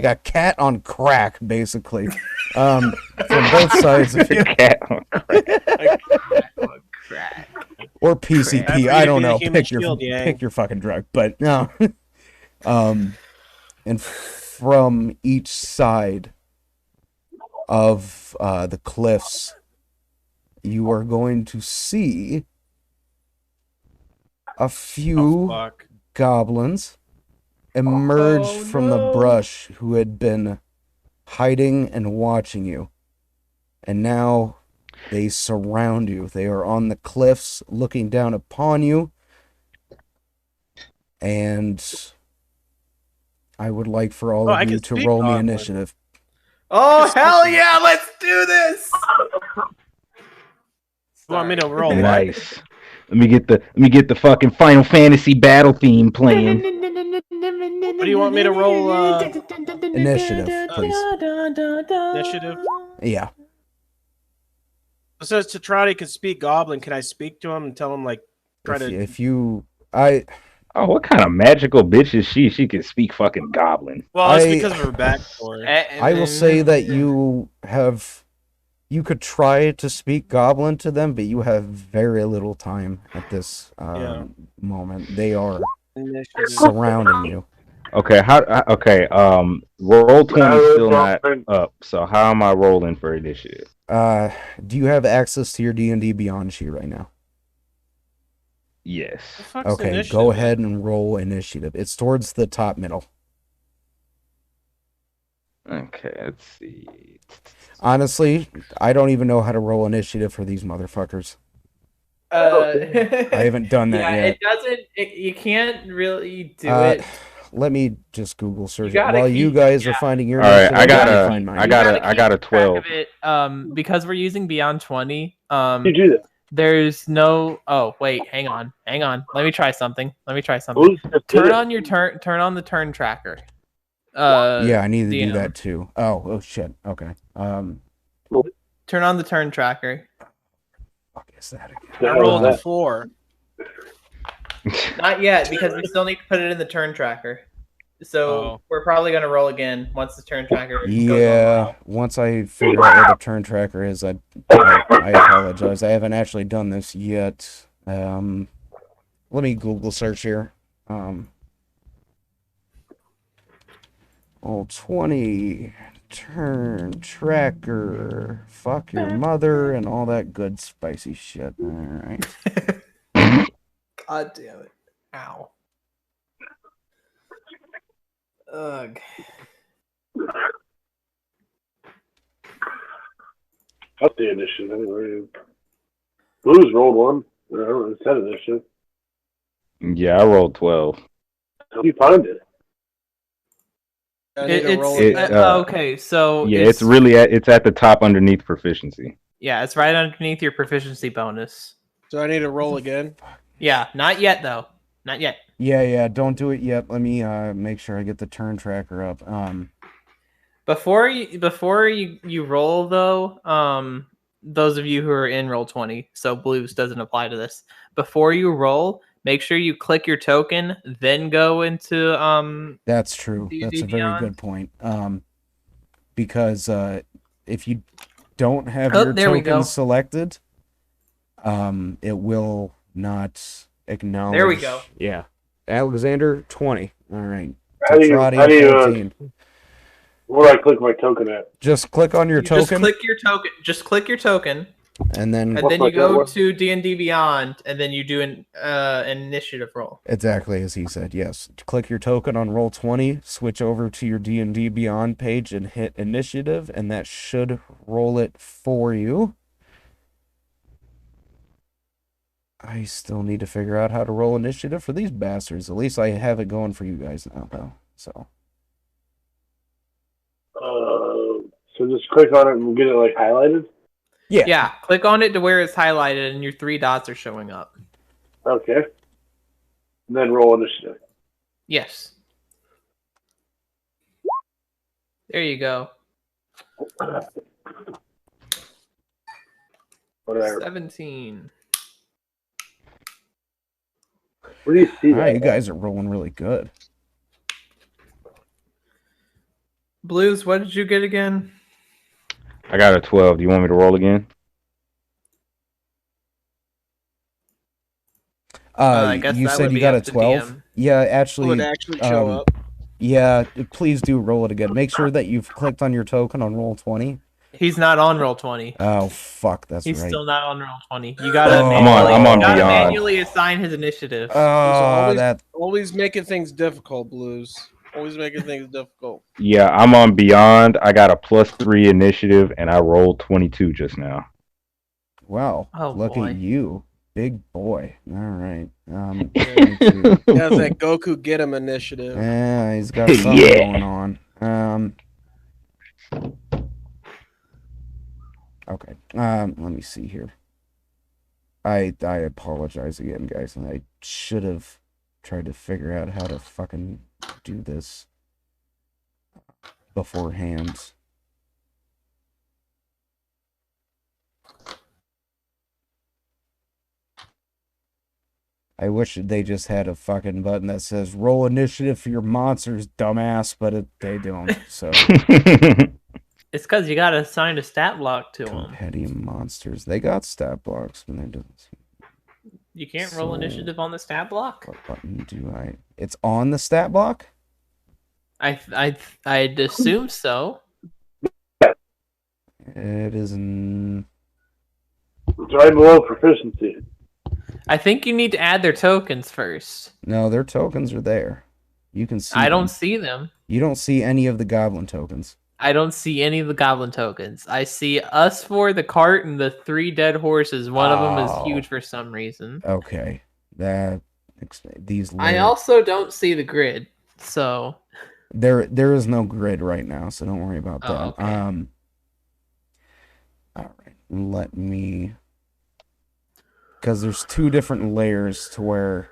a cat on crack, basically. From both sides of you. Cat on Crack. Or PCP, I don't know. Pick your fucking drug, but no. And from each side of the cliffs, you are going to see a few goblins emerge from the brush who had been hiding and watching you. And now they surround you. They are on the cliffs looking down upon you. And I would like for all of you to roll me initiative. Oh, hell yeah, let's do this! You want me to roll? Nice. Let me get the fucking Final Fantasy battle theme playing. What do you want me to roll? Initiative, please. Initiative? Yeah. It says Tetradi can speak Goblin. Can I speak to him and tell him, like, Oh, what kind of magical bitch is she? She can speak fucking Goblin. Well, it's because of her backstory. I will say that you could try to speak Goblin to them, but you have very little time at this moment. They are surrounding you. Okay, roll 20 is still not up. So how am I rolling for initiative? Do you have access to your D&D Beyond sheet right now? Yes. Okay, go ahead and roll initiative. It's towards the top middle. Okay, let's see. Honestly, I don't even know how to roll initiative for these motherfuckers. I haven't done that yeah, yet. it doesn't. You can't really do Uh, it. Let me just Google search it gotta while you keep- guys are finding your All right, initiative. I Let me got find a, mine. I got a, I got a keep track 12. of it, because we're using Beyond 20. You do that. There's no. Oh wait, hang on. Let me try something. Who's just did Turn it? on your turn. Turn on the turn tracker. Yeah, I need to do DM. that too. Oh shit. Okay. Turn on the turn tracker. Fuck is that again? The I hell rolled is a that? 4. Not yet, because we still need to put it in the turn tracker. So we're probably gonna roll again once the turn tracker goes Yeah. online. Once I figure out where the turn tracker is, I apologize. I haven't actually done this yet. Let me Google search here. Old 20 turn tracker. Fuck your mother and all that good spicy shit. All right. God damn it! Ow. Ugh. Up the initiative anyway. Blues rolled one. I don't know, it said initiative. Yeah, I rolled 12. How do you find it? I need to roll It- again. Okay, so Yeah, it's really it's at the top underneath proficiency. yeah, it's right underneath your proficiency bonus. So I need to roll again. Yeah, not yet though. Not yet. Yeah, don't do it yet. Let me make sure I get the turn tracker up. Before you roll though, those of you who are in roll 20, so blues doesn't apply to this. Before you roll, make sure you click your token, then go into That's true. D&D That's a very Beyond. good point. Because if you don't have Oh, your there we go. token selected, it will not acknowledge. There we go. Yeah. Alexander 20. All right. How do you- Tetrati, how do you, 14. Where do I click my token at? Just click on your You just token, click your token. Just click your token, and then and What's then my you go token? to D&D Beyond, and then you do an initiative roll. exactly as he said. Yes. Click your token on roll 20, switch over to your D&D Beyond page, and hit initiative, and that should roll it for you. I still need to figure out how to roll initiative for these bastards. At least I have it going for you guys now, though. So So just click on it and get it like highlighted. Yeah, click on it to where it's highlighted, and your 3 dots are showing up. Okay. And then roll initiative. Yes. There you go. Whatever. 17. Where do you see all right, that? you guys are rolling really good. Blues, what did you get again? I got a 12. Do you want me to roll again? I guess You that said would you be got a up to 12. DM. Yeah, Would actually, actually show up. yeah. Please do roll it again. Make sure that you've clicked on your token on roll 20. He's not on roll 20. Oh fuck, that's He's right. still not on roll 20. You gotta Oh. manually, I'm on you gotta Beyond. manually assign his initiative. Oh, that Always making things difficult, Blues. Always making things difficult. Yeah, I'm on Beyond. I got a +3 initiative, and I rolled 22 just now. wow. Oh, Look boy. at you, big boy. All right. He has that Goku get him initiative. Yeah, he's got something Yeah. going on. Okay. Let me see here. I apologize again, guys, and I should have tried to figure out how to fucking do this beforehand. I wish they just had a fucking button that says roll initiative for your monsters, dumbass, but they don't. So It's because you gotta assign a stat block to him. compendium monsters. They got stat blocks, but they don't. You can't roll So- initiative on the stat block. What button do I? It's on the stat block? I'd assume so. It is in... It's right below proficiency. I think you need to add their tokens first. No, their tokens are there. You can see I don't them. see them. You don't see any of the goblin tokens. I don't see any of the goblin tokens. I see us four, the cart, and the 3 dead horses. One of them is Oh. huge for some reason. Okay. These I layers. also don't see the grid, so There is no grid right now, so don't worry about that. Oh, okay. All right. Let me, because there's 2 different layers to where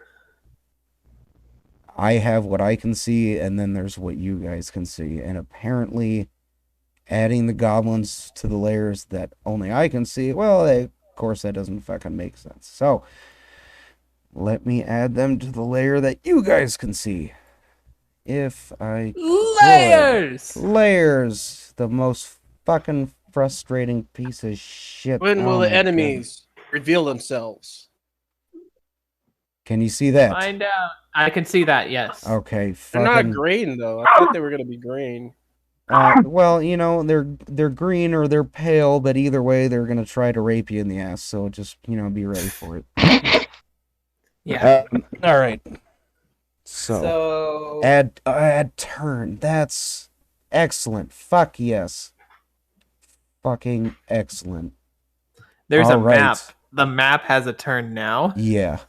I have what I can see, and then there's what you guys can see. And apparently, adding the goblins to the layers that only I can see, well, of course, that doesn't fucking make sense. So, let me add them to the layer that you guys can see. If I layers. could. Layers, the most fucking frustrating piece of shit. When will Oh the my enemies reveal themselves? God. Can you see that? Find out. I can see that. Yes. Okay, They're fucking. not green though. I thought they were gonna be green. Well, you know, they're green or they're pale, but either way, they're gonna try to rape you in the ass. So just be ready for it. Yeah. All right. So Add turn. That's excellent. Fuck yes. Fucking excellent. there's all a right. map. The map has a turn now. Yeah.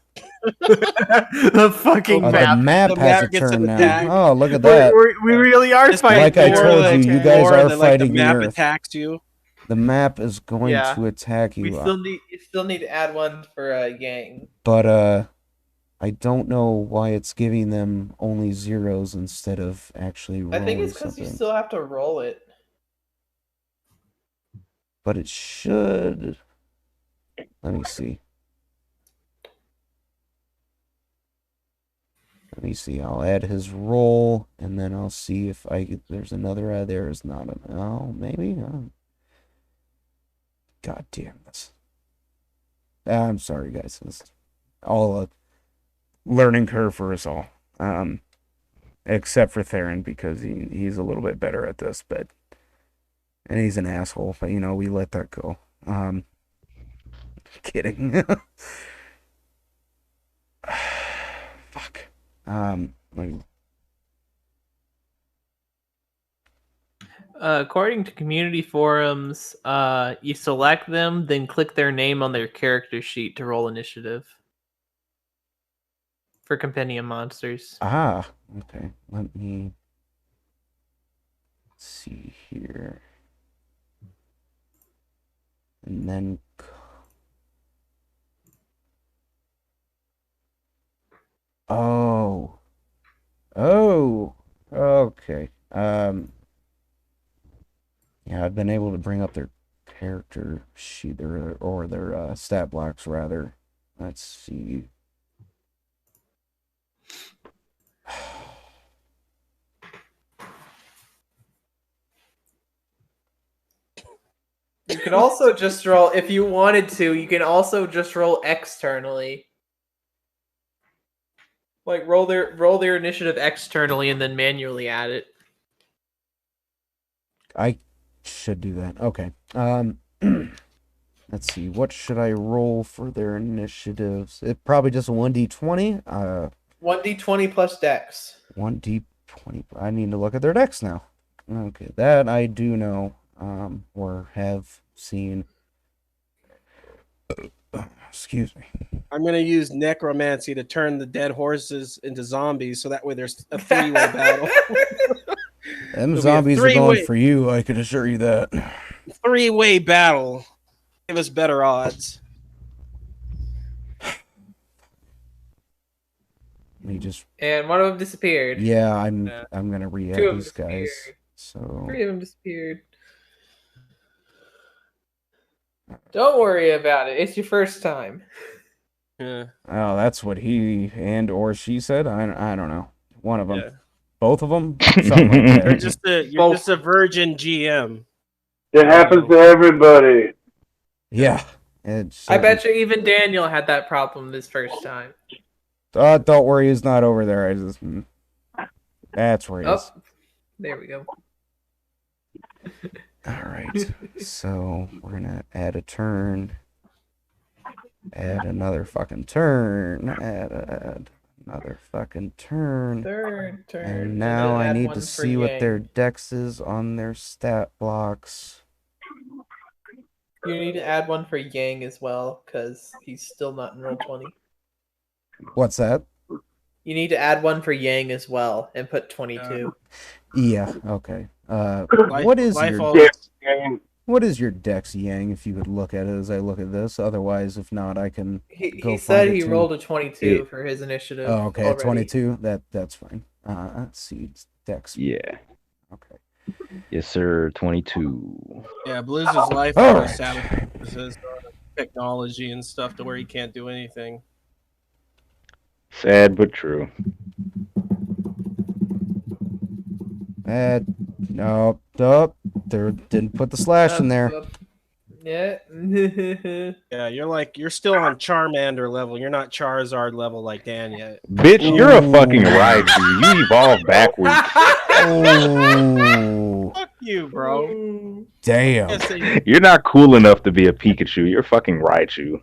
The fucking The map. map The has map a gets turn an now. attack. Oh, look at that. We really are It's fighting. Like I for told it. you, you guys more are than, like, fighting the the map earth. attacks you. The map is going Yeah. to attack you. You still need to add one for Yang. But I don't know why it's giving them only zeros instead of actually rolling I think it's because something. you still have to roll it. But it should. Let me see. I'll add his roll, and then I'll see if there's another. There is not an. Oh, maybe. God damn this. I'm sorry, guys. It's all a learning curve for us all. Except for Theron, because he's a little bit better at this, and he's an asshole. But we let that go. Kidding. Fuck. According to community forums, you select them, then click their name on their character sheet to roll initiative for compendium monsters. Okay. Let me see here. And then oh, okay. Yeah, I've been able to bring up their character sheet or their stat blocks rather. Let's see. You can also just roll, if you wanted to, you can also just roll externally. Like roll their initiative externally and then manually add it. I should do that. Okay. Let's see. What should I roll for their initiatives? It probably just a 1d20. 1d20 plus dex. 1d20. I need to look at their decks now. Okay, that I do know. Or have seen. Excuse me. I'm gonna use necromancy to turn the dead horses into zombies, so that way there's a 3-way battle. Them It'll be a zombies are going three-way- for you, I can assure you that. 3-way battle. Give us better odds. Let me just. And one of them disappeared. Yeah, I'm gonna re-add Two of them these guys. disappeared. So 3 of them disappeared. Don't worry about it. It's your first time. Yeah. oh, that's what he and or she said. I don't know. One of them. Yeah. Both of them. Something like You're that. just a virgin GM. It happens to everybody. Yeah. I bet you even Daniel had that problem this first time. Don't worry, he's not over there. That's where he is. Oh, there we go. All right. So we're gonna add a turn. Add another fucking turn. Add another fucking turn. Third turn. And now I add need one to for see what their Yang. dex is on their stat blocks. You need to add one for Yang as well, because he's still not in roll 20. What's that? You need to add one for Yang as well and put 22. Yeah, okay. Life, What is life your always, what is your dex, Yang, if you could look at it as I look at this? Otherwise, if not, I can go He find said it he too. rolled a 22 for his initiative. Oh, okay, already. 22. That's fine. Let's see, dex. Yeah. Okay. Yes, sir. 22. yeah, Blues' life All always right. sabotages his technology and stuff to where he can't do anything. Sad but true. No, there didn't put the slash in there. Yeah. Yeah, you're still on Charmander level. You're not Charizard level like Dan yet. Bitch, you're a fucking Ooh. Raichu. You evolve backwards. Oh, Fuck you, bro. damn. Yes, they- You're not cool enough to be a Pikachu. You're fucking Raichu.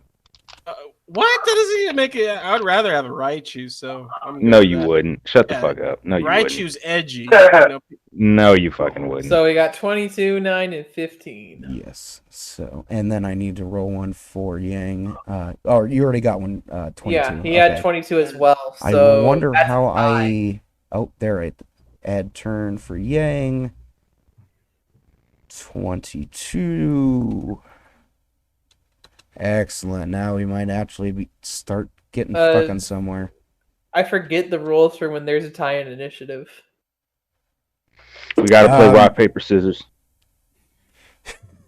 what? That doesn't even make it. I'd rather have a Raichu. So I'm good No, with you that. wouldn't. Shut the Yeah, fuck up. No, you wouldn't. Raichu's edgy. You know, No, you fucking wouldn't. So we got 22, 9, and 15. Yes. So, and then I need to roll one for Yang. Oh, you already got one. 22. Yeah, he had Okay. 22 as well. I So wonder that's how fine. Oh, there. I add turn for Yang. 22. Excellent. Now we might actually start getting fucking somewhere. I forget the rules for when there's a tie in initiative. We gotta play rock, paper, scissors.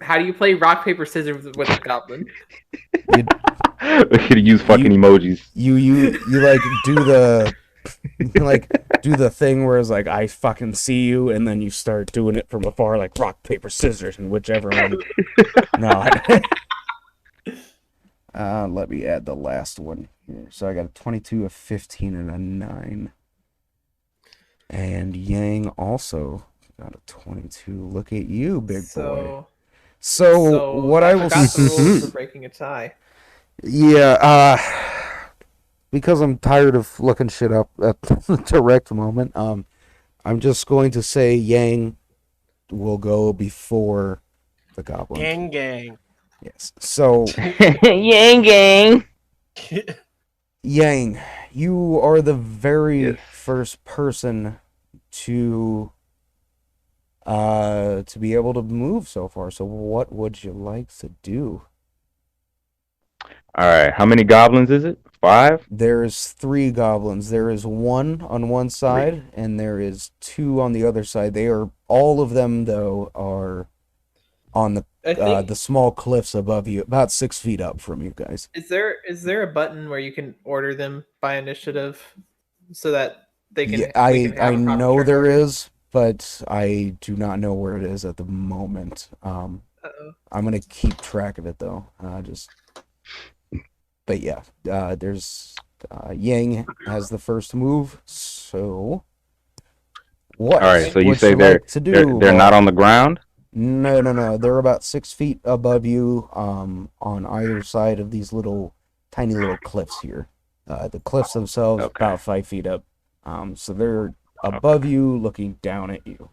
How do you play rock, paper, scissors with a goblin? We could use fucking emojis. You like do the do the thing where it's like I fucking see you, and then you start doing it from afar, like rock paper scissors, and whichever one. No. Let me add the last one here. So I got a 22, a 15, and a 9. And Yang also got a 22. Look at you, big boy. So what I will forgot the rules for breaking a tie. Yeah, because I'm tired of looking shit up at the direct moment, I'm just going to say Yang will go before the goblin. gang. Yes. So Yang gang. Yang, you are the very first person to be able to move so far. So what would you like to do? All right. How many goblins is it? 5? There's 3 goblins. There is 1 on one side, and there is 2 on the other side. All of them though are on the small cliffs above you, about 6 feet up from you guys. Is there a button where you can order them by initiative so that they can? Yeah, I know there is, but I do not know where it is at the moment. I'm gonna keep track of it though. But yeah, there's Yang has the first move. So what? All right. So you would say like to do? they're not on the ground? No. They're about 6 feet above you, on either side of these tiny little cliffs here. The cliffs themselves about 5 feet up. So they're above you, looking down at you.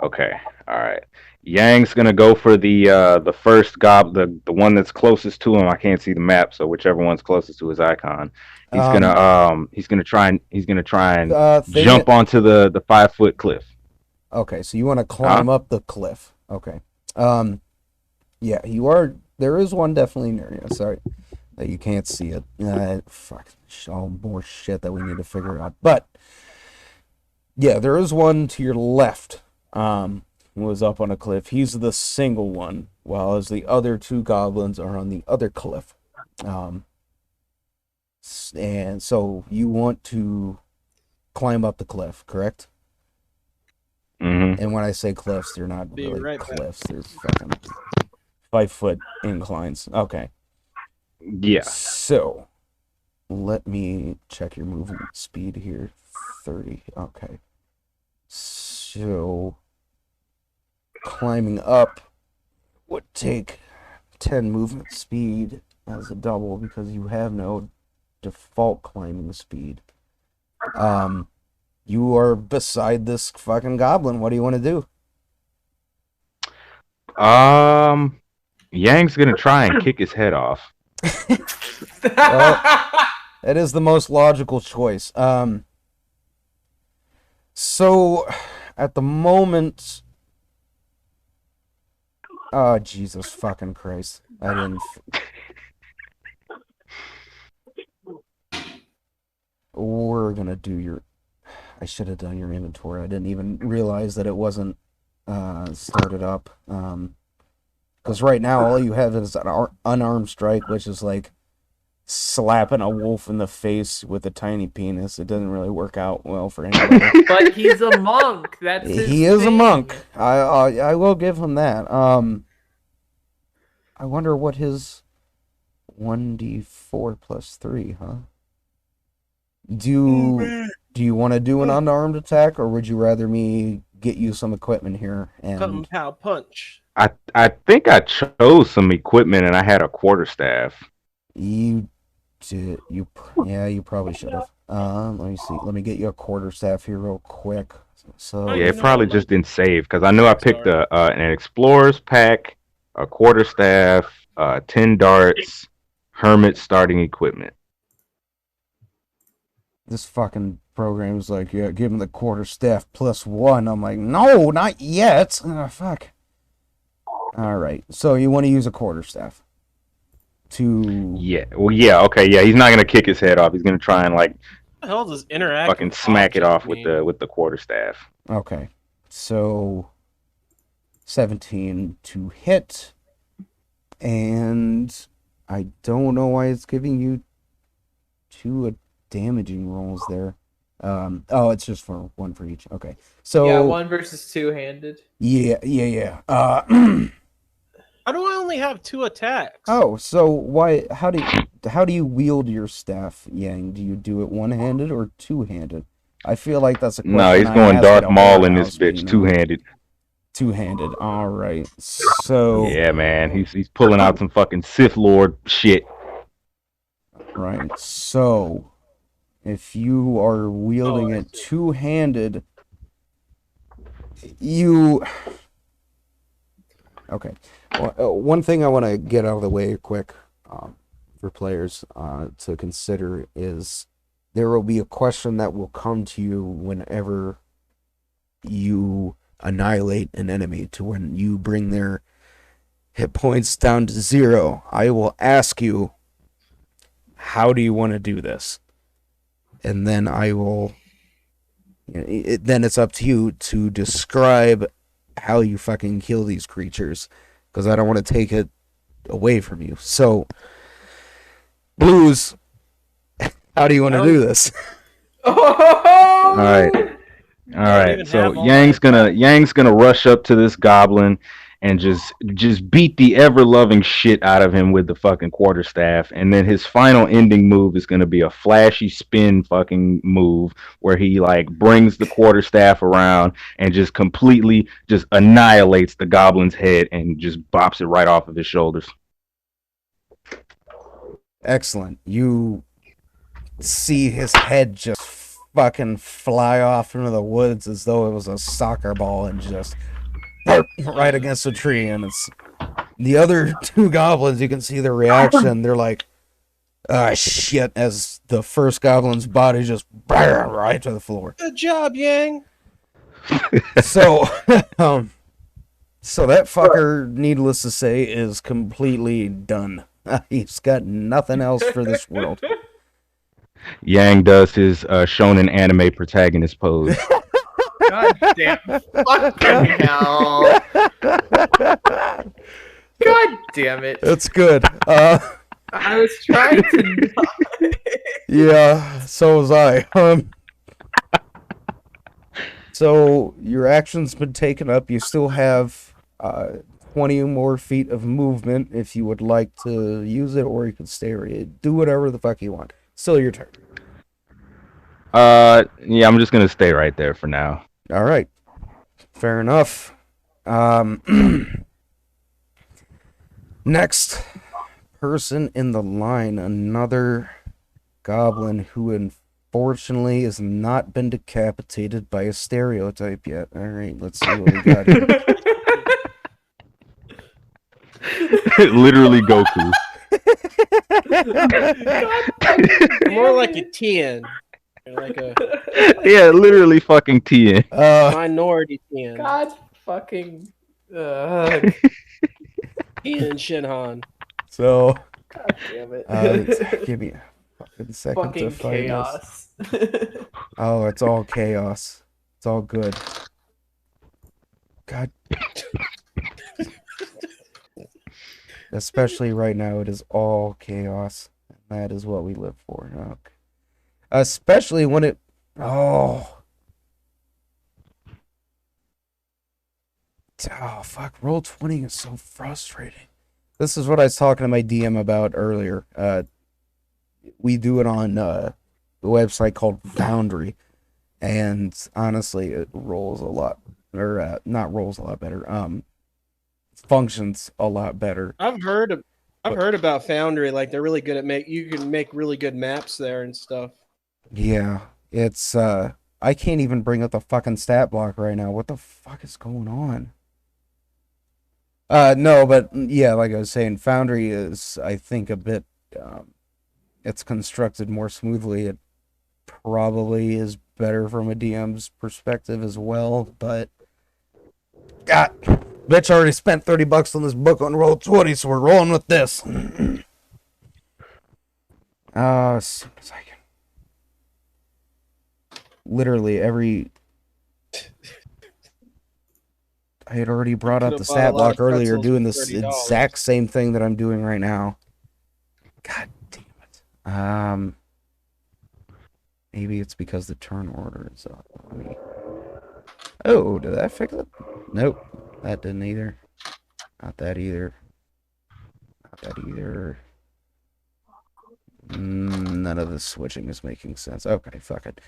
Okay. All right. Yang's gonna go for the first the one that's closest to him. I can't see the map, so whichever one's closest to his icon. He's gonna try and jump onto the 5-foot cliff. Okay, so you want to climb up the cliff. Okay. Yeah, you are. There is one definitely near you. Sorry that you can't see it. Fuck. All more shit that we need to figure out. But yeah, there is one to your left. Was up on a cliff. He's the single one, while as the other 2 goblins are on the other cliff. And so you want to climb up the cliff, correct? Mm-hmm. And when I say cliffs, they're not really cliffs. They're fucking 5-foot inclines. Okay. Yeah. So let me check your movement speed here. 30. Okay. So climbing up would take 10 movement speed as a double because you have no default climbing speed. You are beside this fucking goblin. What do you want to do? Yang's gonna try and kick his head off. Well, that is the most logical choice. So, at the moment... Oh, Jesus fucking Christ. I didn't... We're gonna do your... I should have done your inventory. I didn't even realize that it wasn't started up. Because right now, all you have is an unarmed strike, which is like slapping a wolf in the face with a tiny penis. It doesn't really work out well for anybody. But he's a monk. That's his He is a thing. monk. I will give him that. I wonder what his 1d4 plus 3, huh? Do you want to do an unarmed attack, or would you rather me get you some equipment here? Something And pow punch. I think I chose some equipment and I had a quarterstaff. you did you probably should have. Let me see. Let me get you a quarterstaff here real quick. So Yeah, it probably just didn't save because I know I picked an explorer's pack, a quarterstaff, 10 darts, hermit starting equipment. this fucking program's like, yeah, give him the quarterstaff +1. I'm like, no, not yet. Fuck. All right. So you want to use a quarterstaff to? Yeah, well, yeah, okay, yeah. He's not gonna kick his head off. He's gonna try and like What the hell does interact? fucking smack it off with the quarterstaff. Okay. So 17 to hit, and I don't know why it's giving you 2 damaging rolls there. Oh, it's just for 1 for each. Okay. So Yeah, 1 versus 2-handed. Yeah. How do I only have 2 attacks? Oh, so why? How do you wield your staff, Yang? Do you do it one-handed or two-handed? I feel like that's a question. No, he's I going ask Darth at a Maul in this whorehouse, but, bitch, you know, two-handed. Two-handed. All right. So Yeah, man, he's pulling out some fucking Sith Lord shit. right. So if you are wielding it two-handed, you. Okay. Well, one thing I want to get out of the way quick for players to consider is there will be a question that will come to you whenever you annihilate an enemy, to when you bring their hit points down to 0. I will ask you, how do you want to do this? And then I will... then it's up to you to describe how you fucking kill these creatures, because I don't want to take it away from you. So, Blues, how do you want to do this? All right. So Yang's gonna rush up to this goblin and just beat the ever loving shit out of him with the fucking quarterstaff, and then his final ending move is gonna be a flashy spin fucking move where he like brings the quarterstaff around and just completely just annihilates the goblin's head and just bops it right off of his shoulders. Excellent. You see his head just fucking fly off into the woods as though it was a soccer ball and just right against a tree. And it's the other 2 goblins. You can see their reaction. They're like, ah, shit, as the first goblin's body just right to the floor. Good job, Yang. So, so that fucker, needless to say, is completely done. He's got nothing else for this world. Yang does his shonen anime protagonist pose. God damn. Fucking hell. God damn it. That's good. I was trying to not. Yeah, so was I. So your action's been taken up. You still have 20 more feet of movement if you would like to use it, or you can stay where you do whatever the fuck you want. Still your turn. Yeah, I'm just gonna stay right there for now. All right. Fair enough. Next person in the line, another goblin who unfortunately has not been decapitated by a stereotype yet. All right, let's see what we got here. Literally Goku. More like a Tien. Like a Yeah, literally fucking Tien. minority Tien. God fucking. Tien Shinhan. So, God damn it. give me a fucking second to Fucking find this. chaos. Oh, it's all chaos. It's all good. God. Especially right now, it is all chaos. That is what we live for. Okay. Especially when it. Oh. Oh, fuck. Roll20 is so frustrating. This is what I was talking to my DM about earlier. We do it on a website called Foundry. And honestly, it rolls a lot. Or, not rolls a lot better. Functions a lot better. I've heard about Foundry. Like they're really good at you can make really good maps there and stuff. Yeah, it's I can't even bring up the fucking stat block right now. What the fuck is going on? No, but yeah, like I was saying, Foundry is, I think, a bit it's constructed more smoothly. It probably is better from a DM's perspective as well, but God, bitch already spent $30 on this book on Roll20, so we're rolling with this. As soon as I can. Literally every. I had already brought up the stat block earlier, doing this exact same thing that I'm doing right now. God damn it. Maybe it's because the turn order is up on me. Oh, did that fix it? Nope, that didn't either. Not that either. Not that either. None of the switching is making sense. Okay, fuck it.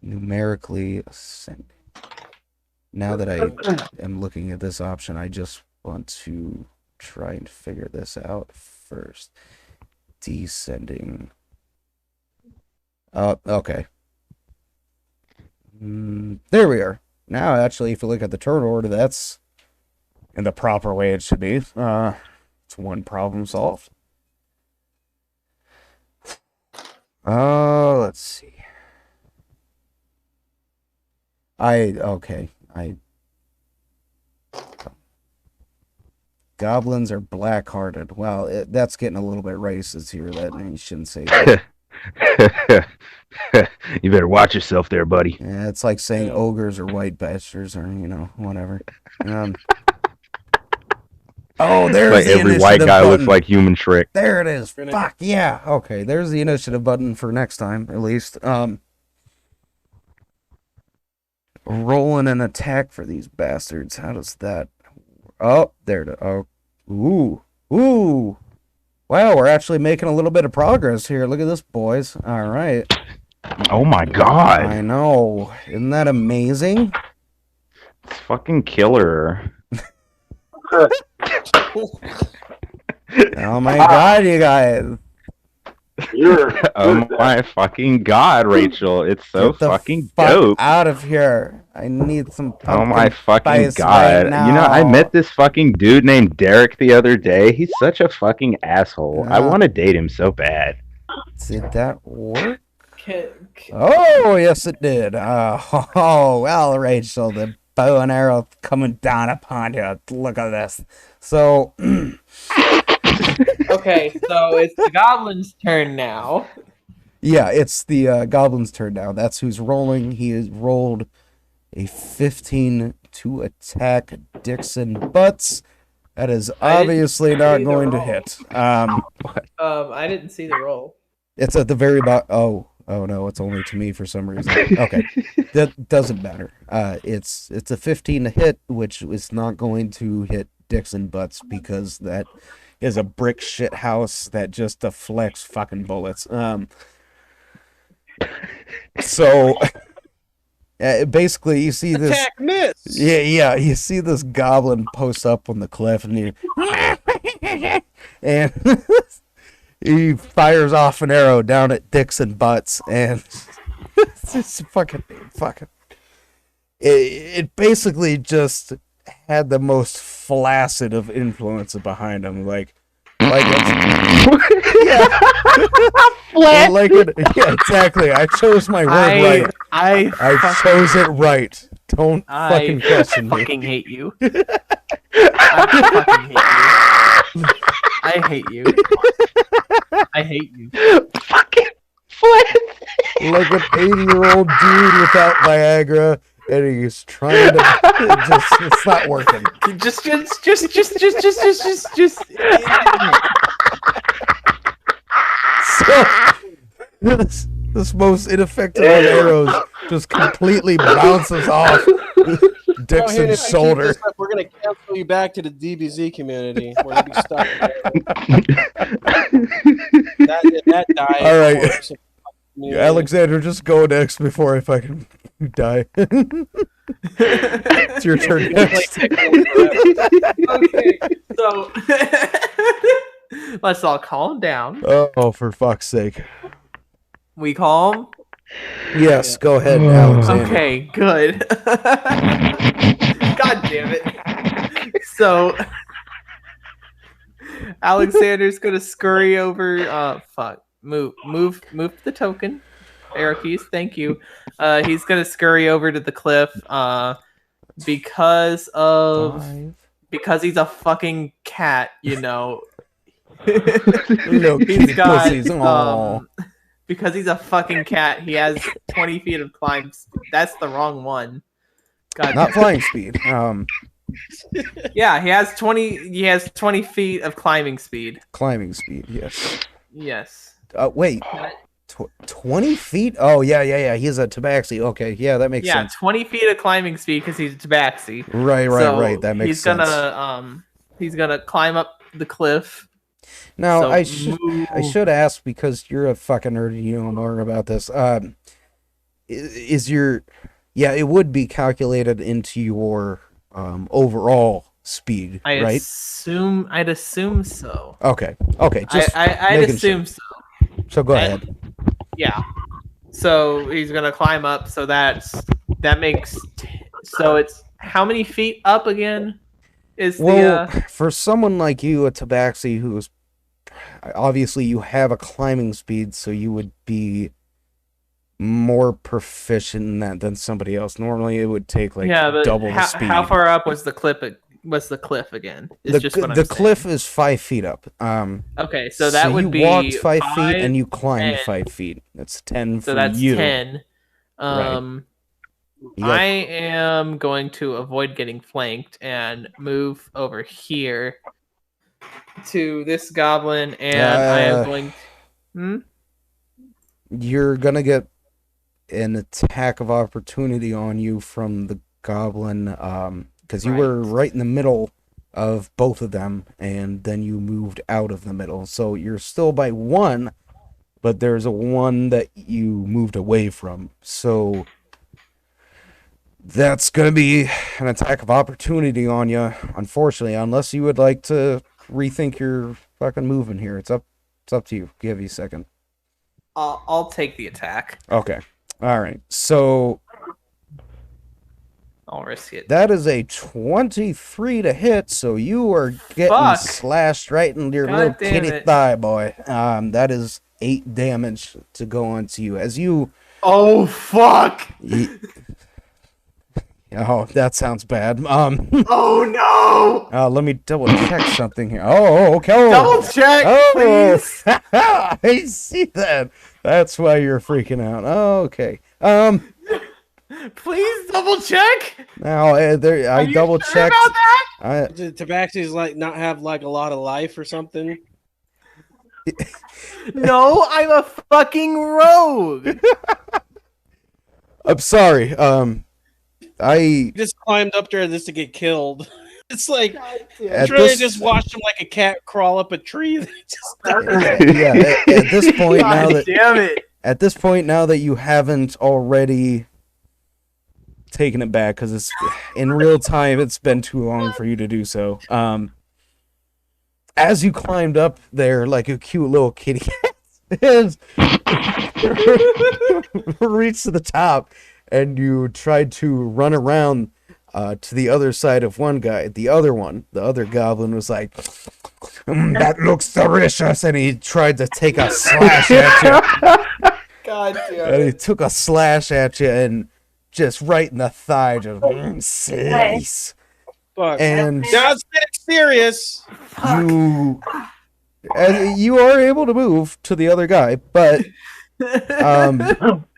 Numerically ascending. Now that I am looking at this option, I just want to try and figure this out first. Descending. Oh, okay. There we are. Now, actually, if you look at the turn order, that's in the proper way it should be. It's one problem solved. Let's see. Goblins are black-hearted. Well, that's getting a little bit racist here. That you shouldn't say that. You better watch yourself there, buddy. Yeah, it's like saying ogres are white bastards, or whatever. Oh, there's like the every initiative white guy button. looks like human Shrek. There it is. Fuck yeah. Okay, there's the initiative button for next time, at least. Rolling an attack for these bastards. How does that? Oh, there it is. Oh, ooh. Wow, we're actually making a little bit of progress here. Look at this, boys. All right. Oh my god. I know. Isn't that amazing? It's fucking killer. Oh my god, you guys. Oh my fucking god, Rachel. It's so Get the fucking fuck dope. out of here. I need some Oh my fucking spice god. right You know, I now. met this fucking dude named Derek the other day. He's such a fucking asshole. I want to date him so bad. Did that work? Can- Oh, yes, it did. Oh, well, Rachel, the bow and arrow coming down upon you. Look at this. So, Okay, so it's the goblin's turn now. yeah, it's the goblin's turn now. That's who's rolling. He has rolled a 15 to attack Dixon Butts. That is obviously not see the going to roll. hit. I didn't see the roll. It's at the very bottom. Oh no, it's only to me for some reason. Okay, that doesn't matter. It's a 15 to hit, which is not going to hit Dixon Butts because that is a brick shit house that just deflects fucking bullets. So basically, you see this. Attack miss. Yeah. You see this goblin post up on the cliff, and he fires off an arrow down at dicks and butts, and it's just fucking. It basically just had the most flaccid of influences behind him, like yeah, well, yeah, exactly. I chose my word right. I chose it right. Don't fucking question me. I fucking hate you. I hate you. I hate you. Fucking flat. Like an 80-year-old dude without Viagra, and he's trying to. It's not working. Just. So, this most ineffective of arrows just completely bounces off Dixon's shoulder. We're gonna cancel you back to the DBZ community where you be stuck. that died. All right, Alexander, just go next before I fucking die. It's your turn next. Okay, so let's all calm down. Oh, for fuck's sake. We calm? Yes, go ahead, Alexander. Okay, good. God damn it. So Alexander's gonna scurry over Move the token. Arrow keys, thank you. He's gonna scurry over to the cliff because he's a fucking cat, you know. Little kitty pussies. Because he's a fucking cat, he has 20 feet of climb. That's the wrong one. God, not flying speed. Yeah, he has 20 feet of climbing speed. Climbing speed, yes. Yes. Wait. 20 feet? Oh, yeah. He's a tabaxi. Okay, yeah, that makes sense. Yeah, 20 feet of climbing speed because he's a tabaxi. Right. That makes sense. He's gonna climb up the cliff. Now, So I should ask, because you're a fucking nerd and you know more about this. It would be calculated into your overall speed, right? I'd assume so. Okay. Just I'd assume so. So go ahead. Yeah. So he's gonna climb up. So that makes. So it's how many feet up again? For someone like you, a tabaxi, who's obviously you have a climbing speed, so you would be more proficient in that than somebody else. Normally, it would take double the speed. How far up was the cliff? Was the cliff again? The cliff is 5 feet up. Okay, so that would be you walked 5 feet and you climbed 5 feet. That's 10 for you. So that's 10. Right. I am going to avoid getting flanked and move over here to this goblin, and I am going. You're gonna get an attack of opportunity on you from the goblin, because you were right in the middle of both of them, and then you moved out of the middle. So you're still by 1, but there's a 1 that you moved away from. So that's gonna be an attack of opportunity on you, unfortunately, unless you would like to rethink your fucking movement here. It's up to you. Give you a second. I'll take the attack. Okay. All right. So I'll risk it. that is a 23 to hit, so you are getting slashed right in your little kitty thigh, boy. That is 8 damage to go onto you. As you... Oh, fuck! Oh, that sounds bad. Oh no! Let me double check something here. Oh, okay. Double check, please. I see that. That's why you're freaking out. Okay. Please double check. Now, I double checked. About that? Did tabaxis not have a lot of life or something? No, I'm a fucking rogue. I'm sorry. I just climbed up there just to get killed. It's like just watched him like a cat crawl up a tree. Yeah. At this point At this point, now that you haven't already taken it back, because it's in real time, it's been too long for you to do so. as you climbed up there like a cute little kitty cat, and reached to the top, and you tried to run around to the other side of one guy. The other goblin was like, that looks delicious, and he tried to take a slash at you. God damn And he it. took a slash at you and just right in the thigh, just slice. Fuck. And Now it's getting serious. you you are able to move to the other guy, but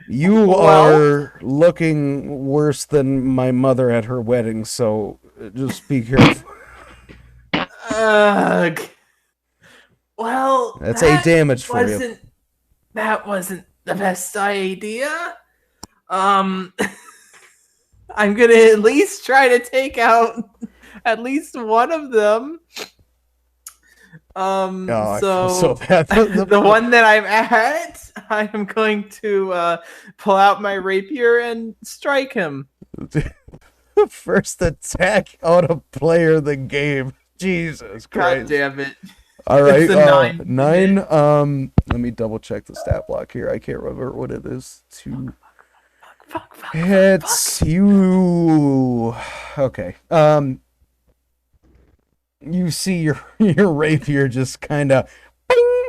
you Well- are looking worse than my mother at her wedding, so just be careful. Ugh. Well, That's that 8 damage for you. That wasn't the best idea. I'm gonna at least try to take out at least one of them. Oh, I So, feel so bad. the one that I'm at, I am going to pull out my rapier and strike him. First attack on a player of the game. Jesus God Christ. damn it. All right, It's a 9. 9. Let me double check the stat block here. I can't remember what it is. 2 Fuck. hits you. Okay. You see your rapier just kind of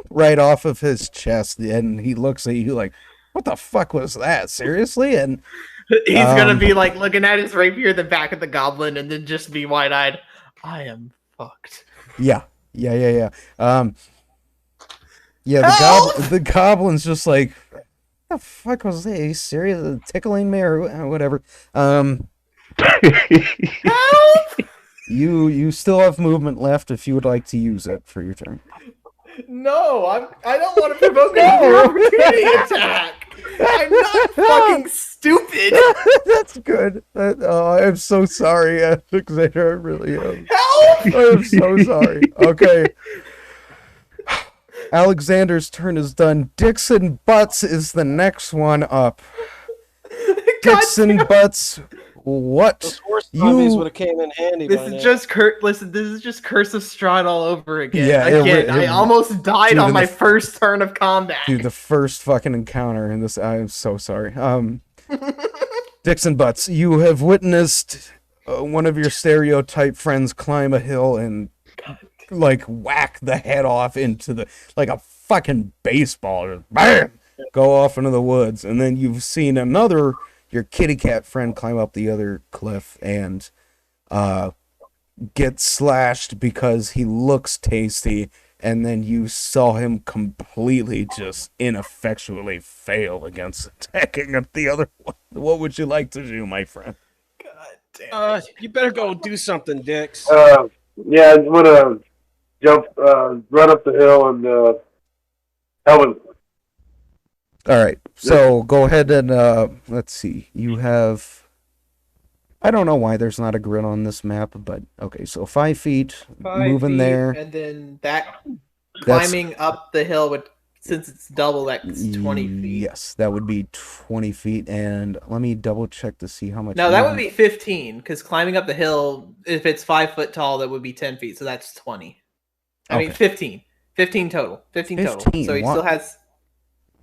right off of his chest, and he looks at you like, "What the fuck was that? Seriously?" And He's gonna be like looking at his rapier at the back of the goblin and then just be wide-eyed. I am fucked. yeah. Yeah, Help! the goblin's just like, "What the fuck was that? Are you serious? Tickling me or whatever?" Help! You still have movement left if you would like to use it for your turn. No, I don't want to provoke an opportunity attack. I'm not fucking stupid. That's good. I'm so sorry, Alexander. I really am. Help! I'm so sorry. Okay. Alexander's turn is done. Dixon Butts is the next one up. Dixon Butts, what? Those horse zombies You- would have came in handy. This by is now. just Listen, this is just Curse of Strahd all over again. Yeah, I almost died dude, on in my the- first turn of combat. Dude, the first fucking encounter in this. I'm so sorry. Dixon Butts, you have witnessed one of your stereotype friends climb a hill and like whack the head off into the like a fucking baseball, just bam, go off into the woods, and then you've seen your kitty cat friend climb up the other cliff and get slashed because he looks tasty, and then you saw him completely just ineffectually fail against attacking the other one. What would you like to do, my friend? God damn. You better go do something, Dix. Yeah, I'm gonna jump, run up the hill and help him. All right, so go ahead and let's see. You have. I don't know why there's not a grid on this map, but okay. So 5 feet, 5 moving feet, there. and then that That's- climbing up the hill would, since it's double, that's 20 feet. Yes, that would be 20 feet, and let me double check to see how much. No, that would movement- be 15, because climbing up the hill, if it's 5 foot tall, that would be 10 feet, so that's 20. I mean, Okay. 15. 15 total. 15 total. 15, So he what? still has.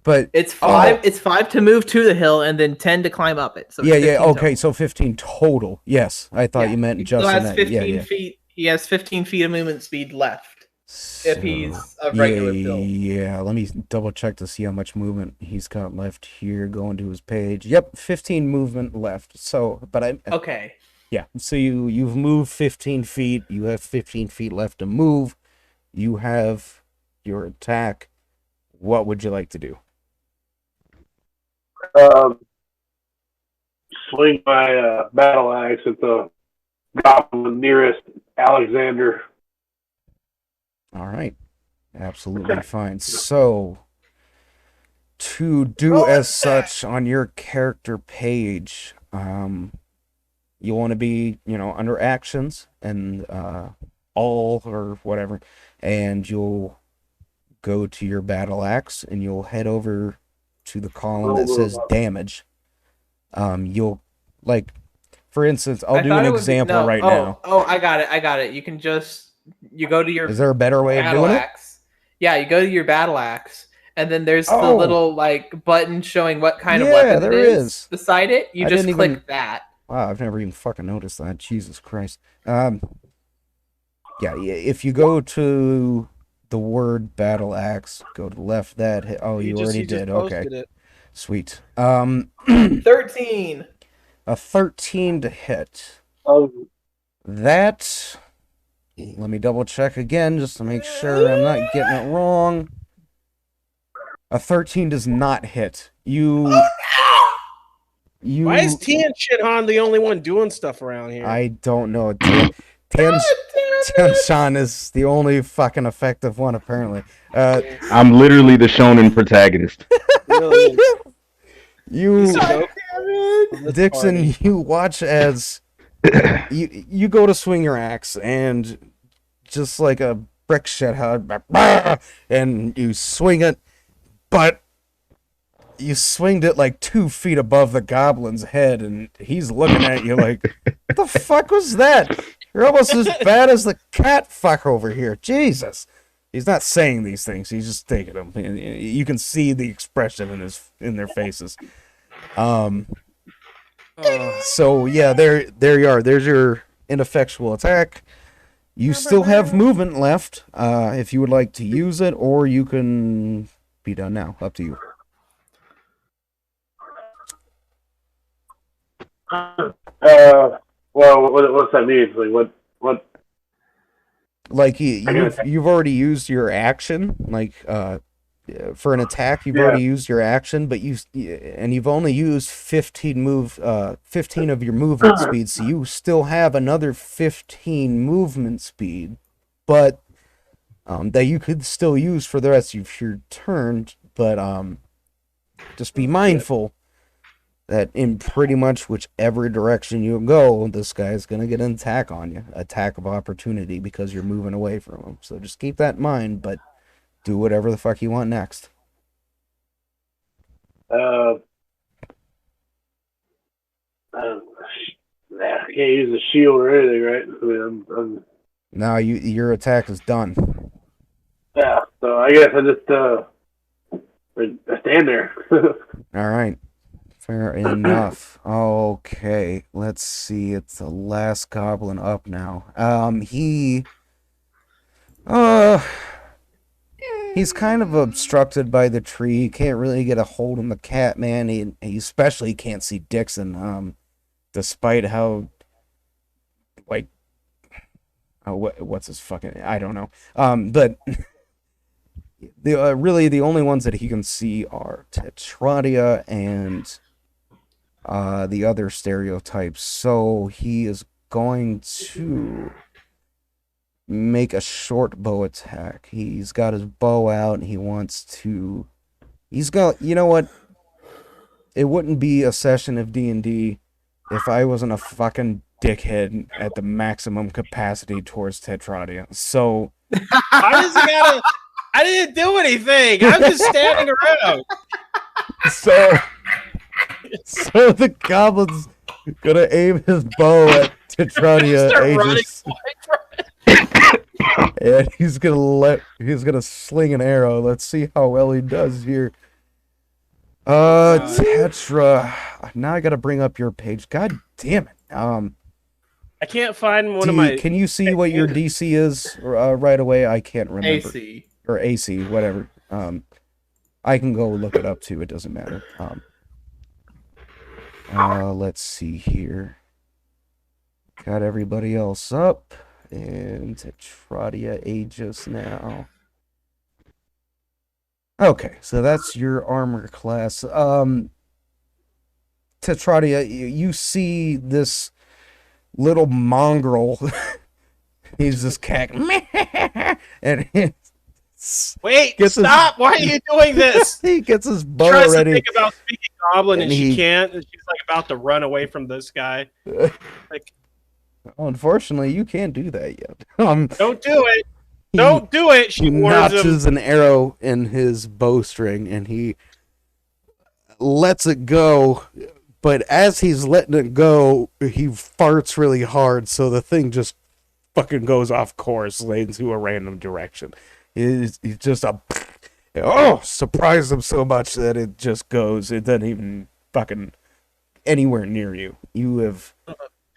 But It's 5. It's 5 to move to the hill, and then 10 to climb up it. So it's yeah, 15 okay. total. So 15 total. Yes, I thought Yeah, you meant he just still in has that. 15 Yeah. feet. He has 15 feet of movement speed left So, if he's a regular build. Yeah, let me double check to see how much movement he's got left here. Going to his page. Yep, 15 movement left. So, but Okay. yeah. So you've moved 15 feet. You have 15 feet left to move. You have your attack. What would you like to do? Swing my battle axe at the goblin nearest Alexander. All right. Absolutely fine. So, to do as such on your character page, you want to be, under actions and all or whatever, and you'll go to your battle axe and you'll head over to the column that says damage. You'll, like, for instance, I'll do an example right now. Oh, I got it. You can just You go to your Is there a better way of battle doing it? axe. Yeah, you go to your battle axe, and then there's the Oh. little like button showing what kind of Yeah, weapon there it is. beside it. You I just didn't click even- that. Wow, I've never even fucking noticed that. Jesus Christ. Yeah, if you go to the word battle axe, go to left that hit. Oh, you already did. Okay. Posted it. Sweet. 13. A 13 to hit. Oh, That, let me double check again just to make sure I'm not getting it wrong. A 13 does not hit. You. Why is Tian Shinhan the only one doing stuff around here? I don't know. Tian-chan is the only fucking effective one, apparently. I'm literally the shonen protagonist. Really is. You, Dope. Dixon, you watch as you go to swing your axe, and just like a brick shit hut, and you swing it, but you swinged it like 2 feet above the goblin's head, and he's looking at you like, what the fuck was that? You're almost as bad as the cat fuck over here. Jesus. He's not saying these things. He's just taking them. You can see the expression in their faces. So yeah, there you are. There's your ineffectual attack. You still have movement left, if you would like to use it, or you can be done now. Up to you. Well, what's that mean? Like, what? Like you've already used your action, like for an attack, you've already used your action, but you've only used 15 of your movement speed, so you still have another 15 movement speed, but that you could still use for the rest of your turn. But just be mindful that in pretty much whichever direction you go, this guy's gonna get an attack on you, attack of opportunity, because you're moving away from him. So just keep that in mind, but do whatever the fuck you want next. I can't use the shield or anything, right? I mean, I'm Now your attack is done. yeah. So I guess I just I stand there. All right. Fair enough. Okay, let's see. It's the last goblin up now. He's kind of obstructed by the tree. He can't really get a hold on the cat, man. He especially can't see Dixon. Despite how, like, what's his fucking? I don't know. But really the only ones that he can see are Tetradia and the other stereotypes. So he is going to make a short bow attack. He's got his bow out and he wants to... You know what? It wouldn't be a session of D&D if I wasn't a fucking dickhead at the maximum capacity towards Tetradia. So... Why does he gotta... I didn't do anything. I'm just standing around. So the goblin's gonna aim his bow at Tetradia Aegis, and he's gonna sling an arrow. Let's see how well he does here. Tetra. Now I gotta bring up your page. God damn it. I can't find one of my... Can you see what your DC is right away? I can't remember. AC. Or AC, whatever. I can go look it up too. It doesn't matter. Let's see here. Got everybody else up. And Tetradia Aegis now. Okay, so that's your armor class. Tetradia, you see this little mongrel. He's this cat. And Wait, gets stop! Why are you doing this? he gets his bow She tries ready. to think about speaking goblin and And she can't. And she's like about to run away from this guy. Like, Unfortunately, you can't do that yet. don't do it! Don't do it! She He warns him. notches an arrow in his bowstring and he lets it go. But as he's letting it go, he farts really hard, so the thing just fucking goes off course into a random direction. It's just a surprised him so much that it just goes. It doesn't even fucking anywhere near you. You have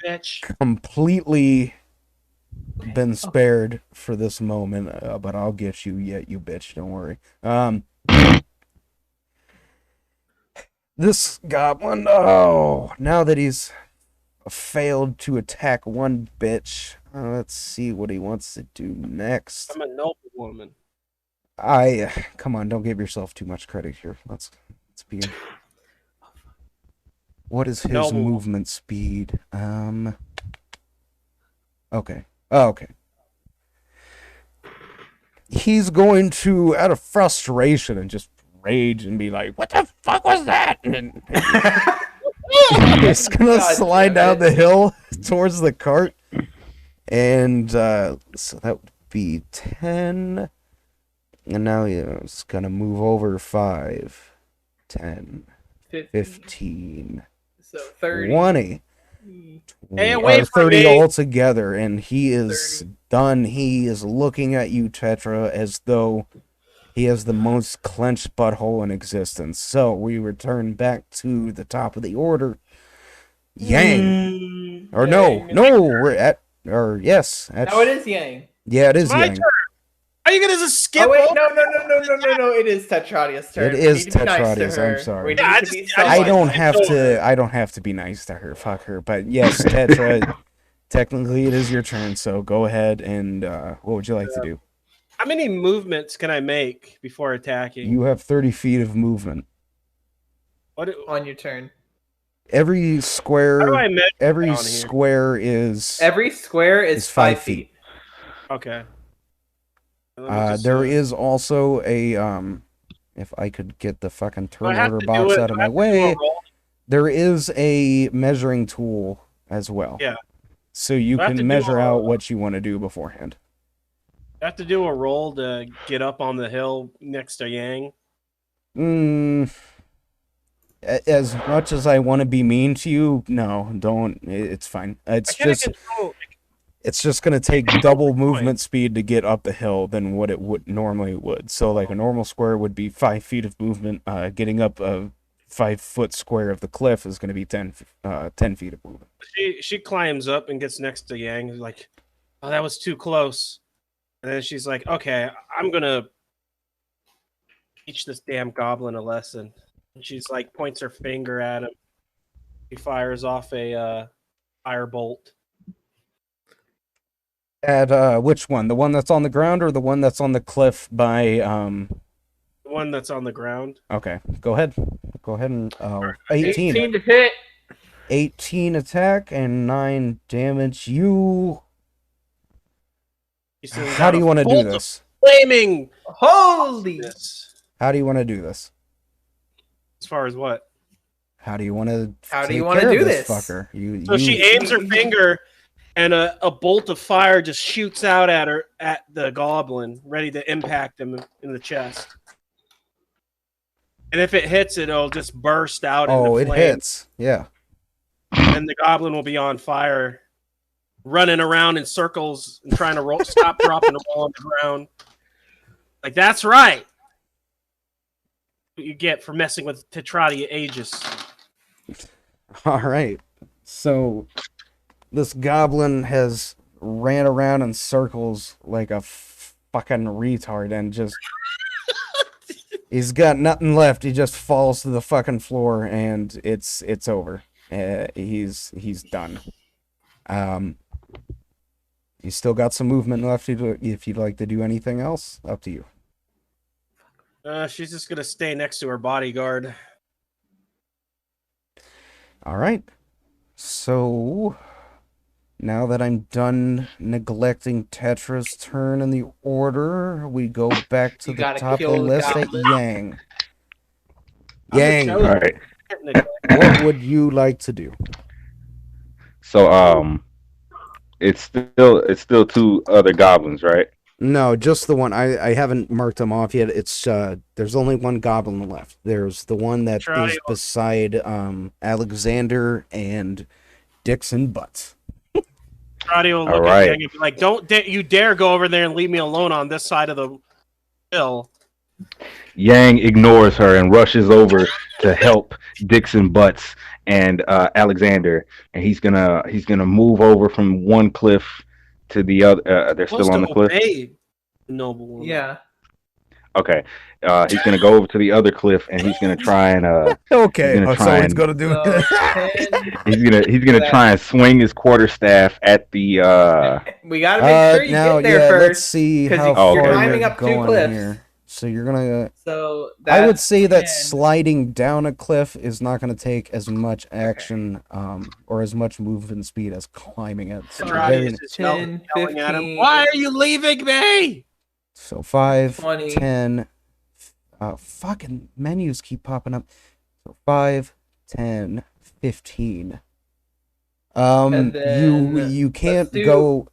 Bitch. completely been spared for this moment, but I'll get you yet, you bitch. Don't worry. This goblin, now that he's failed to attack one bitch, let's see what he wants to do next. I'm a noble woman. Come on, don't give yourself too much credit here. Let's begin. What is his Noble. movement speed? Okay. Oh, okay. He's going to, out of frustration and just rage and be like, "What the fuck was that?" And he's gonna slide down the hill towards the cart, and so that would be 10. And now he's gonna move over 5, 10, 15, So 30. 20. Hey, away Or from 30 me. altogether, and he is 30. done. He is looking at you, Tetra, as though he has the most clenched butthole in existence. So we return back to the top of the order. Yang. Or Yang. no, we're at, or yes. No, it is Yang. Yeah, it is My Yang. turn. Are you gonna just skip? Oh wait, over? no! It is Tetradia's turn. It is We need to be nice to Tetradia's, her. I'm sorry. We need Yeah, to be so I nice. don't have to be nice to her. Fuck her. But yes, Tetra, technically it is your turn, so go ahead and what would you like to do? How many movements can I make before attacking? You have 30 feet of movement. What? On your turn. Every How do square I measure every down here? square is Every square is It's 5 5 feet. Okay. Let me just, there is also a if I could get the fucking do I turn have order to box do it? out Do of I my have to do a way, roll? there is a measuring tool as well. Yeah. So you Do I have to can do measure a- out what you want to do beforehand. I have to do a roll to get up on the hill next to Yang. As much as I want to be mean to you, no, don't. It's fine. I can't control. It's just gonna take double movement speed to get up the hill than what it would normally would. So like a normal square would be 5 feet of movement. Getting up a 5-foot square of the cliff is gonna be 10 feet of movement. She climbs up and gets next to Yang. Like, oh, that was too close. And then she's like, okay, I'm gonna teach this damn goblin a lesson. And she's like, points her finger at him. He fires off a fire bolt. At which one? The one that's on the ground or the one that's on the cliff by The one that's on the ground. Okay, go ahead. Go ahead and 18. 18 to hit. 18 attack and 9 damage. You He sends How out do you a want to do bolt of this? Flaming. Holy! How do you want to do this? As far as what? How do you want to How do you wanna do this? fucker? So she aims her finger, and a bolt of fire just shoots out at her at the goblin, ready to impact him in the chest. And if it hits it, it'll just burst out. Oh, into it flames, hits. Yeah. and the goblin will be on fire, running around in circles and trying to stop, drop, and roll on the ground. Like, that's right. What you get for messing with Tetradia Aegis. All right. So this goblin has ran around in circles like a fucking retard and just he's got nothing left. He just falls to the fucking floor and it's over. He's done. You still got some movement left if you'd like to do anything else. Up to you. She's just gonna stay next to her bodyguard. All right. So now that I'm done neglecting Tetra's turn in the order, we go back to You the gotta top of the kill the list at goblin. Yang. I'm the Yang, chosen- All right. what would you like to do? So it's still two other goblins, right? No, just the one. I haven't marked them off yet. It's there's only one goblin left. There's the one that is beside Alexander and Dixon Butts. Tetrati will All look right. at Yang and be like, "Don't you dare go over there and leave me alone on this side of the hill." Yang ignores her and rushes over to help Dixon Butts and Alexander, and he's gonna move over from one cliff to the other. They're still Supposed on to the cliff. obey the noble woman. Yeah. Okay, he's gonna go over to the other cliff, and he's gonna try and Okay, he's gonna so try he's and gonna do. So 10. he's gonna try and swing his quarterstaff at the. We gotta make sure you now, get there yeah, let's first. see 'cause how you're far climbing you're up 2 going cliffs. here. So you're gonna. So I would that's say that 10. sliding down a cliff is not going to take as much action or as much movement speed as climbing it. So, Tetrati is just 10, yelling at him. 15. Why are you leaving me? so 5, 20. 10. Fucking menus keep popping up. So 5, 10, 15. And then You can't let's do- go.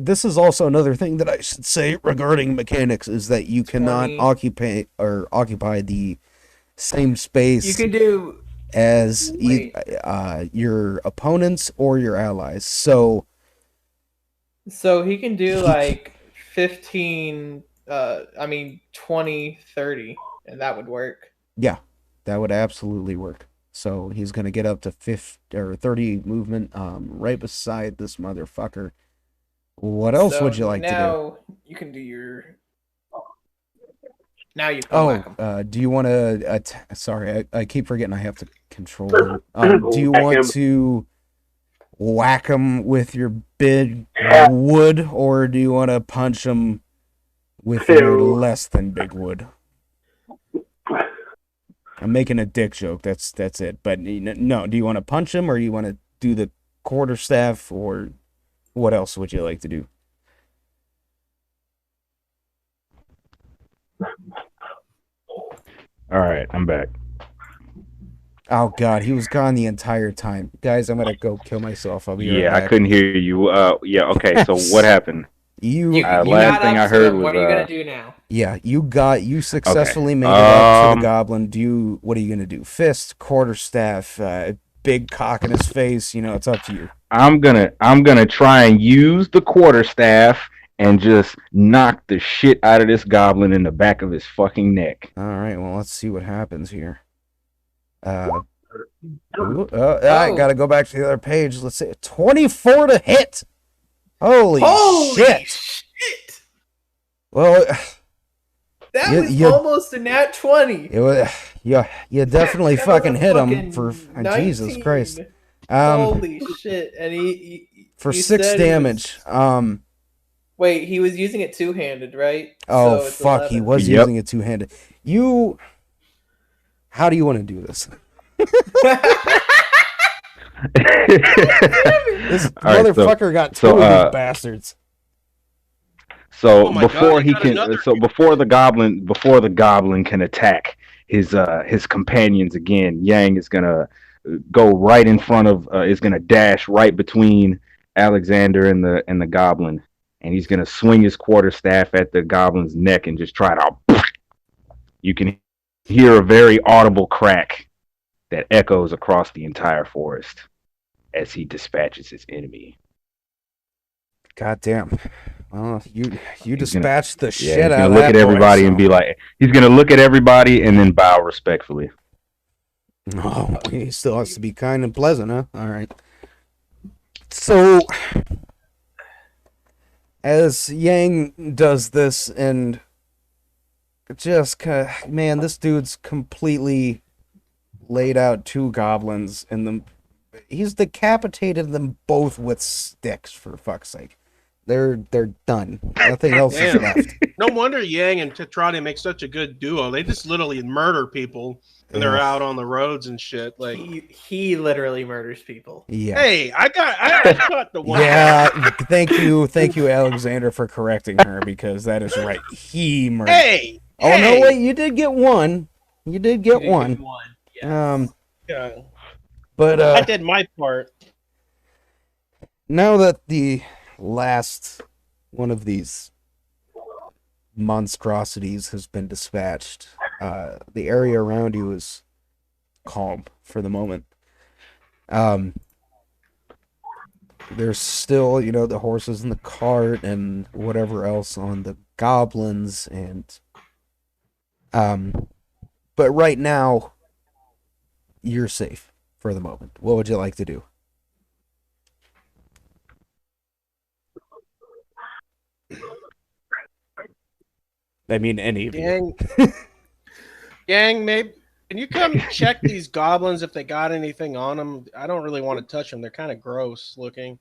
This is also another thing that I should say regarding mechanics is that you cannot 20. occupy the same space You can do as Wait. your opponents or your allies. So so he can do like 15 20, 30, and that would work. yeah, that would absolutely work. So he's gonna get up to 50 or 30 movement, right beside this motherfucker. What else So would you like to do? now you can do your. Now you can whack him. Do you want to? Sorry, I keep forgetting I have to control him. Do you Whack want him. to whack him with your big wood, or do you want to punch him with your Ew. less than big wood? I'm making a dick joke. That's it. But no, do you want to punch him, or you want to do the quarterstaff, or what else would you like to do? All right, I'm back. Oh God, he was gone the entire time. Guys, I'm gonna go kill myself. I'll be right Yeah, back. I couldn't hear you. Yeah, okay. So what happened? You last got thing up I heard to him. What was, are you gonna do now? Yeah, you successfully made it up to the goblin. What are you gonna do? Fist, quarterstaff, big cock in his face. It's up to you. I'm gonna try and use the quarterstaff and just knock the shit out of this goblin in the back of his fucking neck. All right, well, let's see what happens here. I Oh. gotta go back to the other page. Let's see, 24 to hit. Holy shit! Well, That You- was you- almost a nat 20. it was, you definitely That was fucking a hit him fucking for 19. Jesus Christ. Holy shit! And he For you 6 said he was- damage. Wait, he was using it two-handed, right? Oh So it's fuck, he 11. was Yep. using it two-handed. How do you want to do this? This All right, motherfucker got 2 so, of these bastards. So Oh my God, before I he got can, another- before the goblin can attack his companions again, Yang is gonna go right in front of, is gonna dash right between Alexander and the goblin, and he's gonna swing his quarterstaff at the goblin's neck and just try to. You can hear a very audible crack that echoes across the entire forest as he dispatches his enemy. God damn. Well, you He's dispatched the Yeah, shit he's out gonna of look that at boy, everybody and so- be like, he's gonna look at everybody and then bow respectfully. Oh, he still has to be kind and pleasant, huh? All right. So, as Yang does this, and just, man, this dude's completely laid out 2 goblins, and he's decapitated them both with sticks, for fuck's sake. They're done. Nothing else is Damn. left. No wonder Yang and Tetrati make such a good duo. They just literally murder people when they're Yeah. out on the roads and shit. Like, He literally murders people. Yeah. hey, I got the one. Yeah, thank you, Alexander, for correcting her, because that is right. He murdered. Hey. Oh hey. no, wait! You did get one. You did get one. Yes. Yeah, But I did my part. now that the last one of these monstrosities has been dispatched, the area around you is calm for the moment. there's still, the horses in the cart and whatever else on the goblins but right now you're safe for the moment. What would you like to do? I mean, any of you. Gang, maybe can you come check these goblins if they got anything on them? I don't really want to touch them. They're kind of gross looking.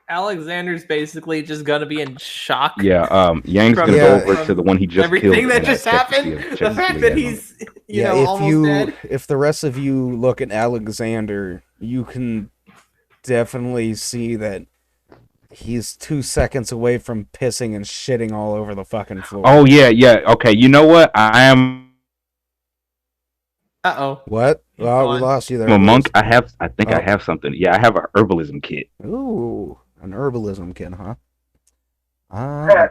Alexander's basically just gonna be in shock. Yeah, Yang's From- gonna Yeah. go over to the one he just Everything killed. that and, just check to see happened, if- check the to see fact if that he has he's Yeah, almost dead. if the rest of you look at Alexander, you can definitely see that he's 2 seconds away from pissing and shitting all over the fucking floor. Oh yeah. Okay, you know what? I am Uh-oh. What? He's Well, we gone. lost you there. a monk. Bruce. I think I Oh. have something. Yeah, I have a herbalism kit. Ooh, an herbalism kit, huh?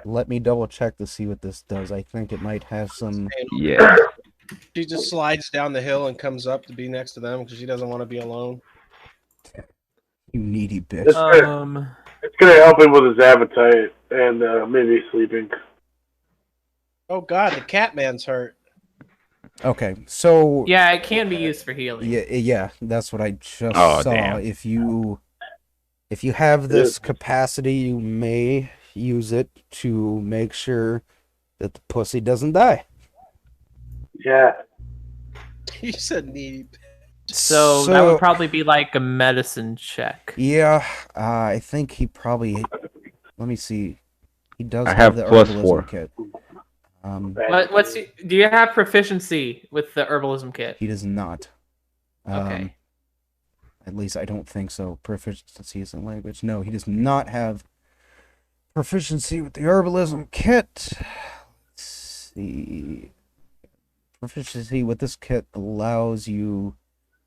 Let me double check to see what this does. I think it might have some. Yeah. She just slides down the hill and comes up to be next to them because she doesn't want to be alone. You needy bitch. It's gonna help him with his appetite and maybe sleeping. Oh God, the Catman's hurt. Okay, so Yeah, it can be used for healing. yeah, that's what I just Oh, saw. damn. If you have this capacity, you may use it to make sure that the pussy doesn't die. Yeah. You said needy. So that would probably be like a medicine check. Yeah, I think he probably. Let me see. He does I have have the plus herbalism 4. kit. Do you have proficiency with the herbalism kit? He does not. Okay. At least I don't think so. Proficiency is in language. No, he does not have proficiency with the herbalism kit. Let's see. Proficiency with this kit allows you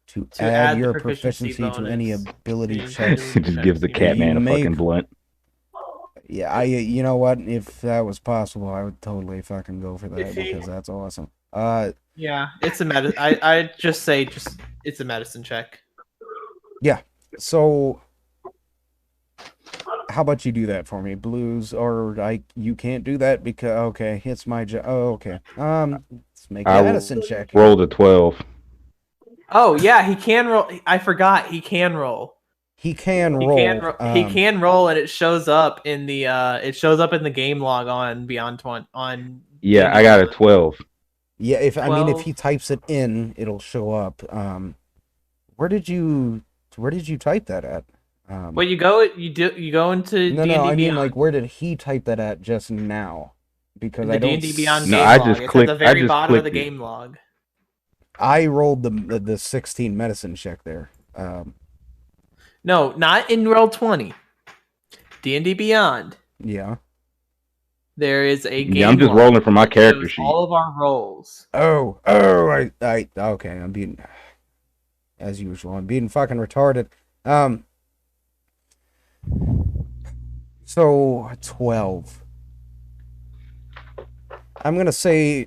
to add the your proficiency proficiency to any bonus. ability Yeah. checks. It just gives the cat man a Make- fucking blunt. Yeah, you know what? If that was possible, I would totally fucking go for that If he- because that's awesome. Yeah, it's a medicine. I just say it's a medicine check. So how about you do that for me, Blues? Or you can't do that because okay, it's my job. Oh, okay. Let's make a I medicine check. Rolled a 12. Oh yeah, he can roll. I forgot he can roll. He can He roll. can roll, and it shows up in the game log on Beyond 20 on. Yeah, I got a 12. Yeah, if 12. he types it in, it'll show up. Where did you type that at? Well, you go into No, D&D I mean Beyond. like where did he type that at just now? Because The I don't. D&D Beyond No, game I log. just It's clicked- at the I very just bottom of the clicked it. game log. I rolled the 16 medicine check there. No, not in roll 20. D&D Beyond. Yeah. There is a game. Yeah, I'm just log rolling from my that character shows sheet. all of our rolls. Oh, I okay. I'm being, as usual. I'm being fucking retarded. So 12. I'm gonna say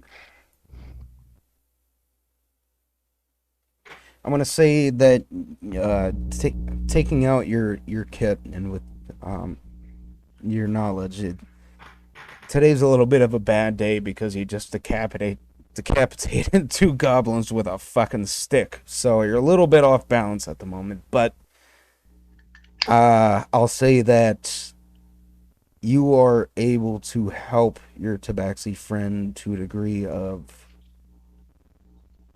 that taking out your kit and with your knowledge, today's a little bit of a bad day because you just decapitated 2 goblins with a fucking stick. So you're a little bit off balance at the moment, but I'll say that you are able to help your Tabaxi friend to a degree of.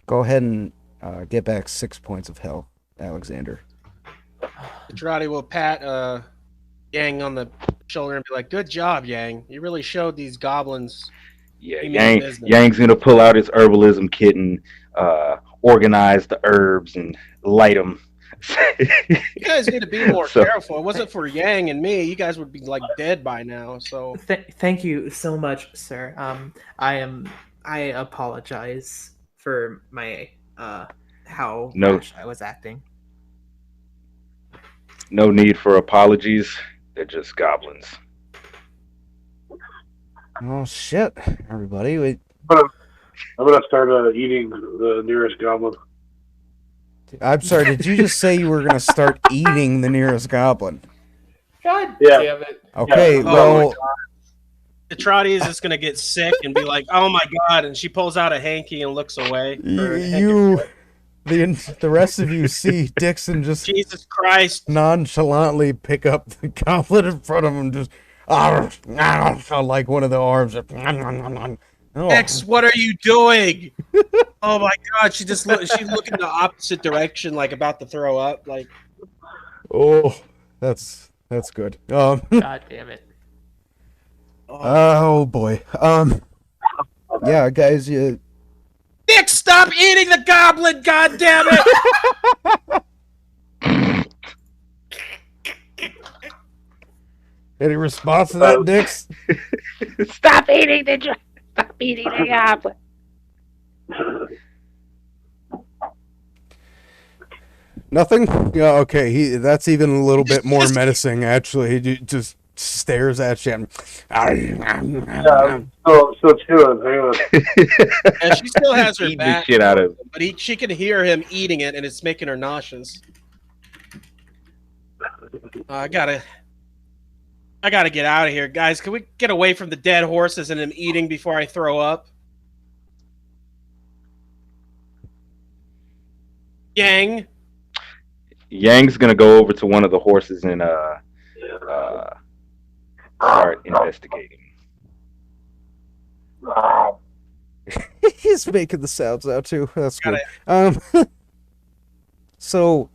Go ahead and get back 6 points of health, Alexander. Petrati will pat Yang on the shoulder and be like, "Good job, Yang. You really showed these goblins." Yeah, He means business. Yang's gonna pull out his herbalism kit and organize the herbs and light them. You guys need to be more So- careful. It wasn't for Yang and me. You guys would be like dead by now. So Thank you so much, sir. I apologize for my how No. rash I was acting. No need for apologies. They're just goblins. Oh shit, everybody! I'm gonna start eating the nearest goblin. I'm sorry. Did you just say you were gonna start eating the nearest goblin? God Yeah. damn it. Okay, Yeah. well, Tetrati is just gonna get sick and be like, "Oh my god!" And she pulls out a hanky and looks away. the rest of you see Dixon just Jesus Christ! nonchalantly pick up the goblet in front of him, just like one of the arms. Oh. X, what are you doing? Oh my god! She's looking the opposite direction, like about to throw up. Like, Oh, that's good. God damn it. Oh boy. Yeah, guys, you. Nick, stop eating the goblin! God damn it! Any response to that, Dix? Stop eating the goblin. Nothing? Yeah, okay. That's even a little bit more menacing, actually. He just stares at you. Yeah, so too. And she still has her Eat the back, shit out of it. but she can hear him eating it, and it's making her nauseous. I gotta get out of here, guys. Can we get away from the dead horses and him eating before I throw up? Yang. Yang's gonna go over to one of the horses and start investigating. He's making the sounds out too. That's good. So,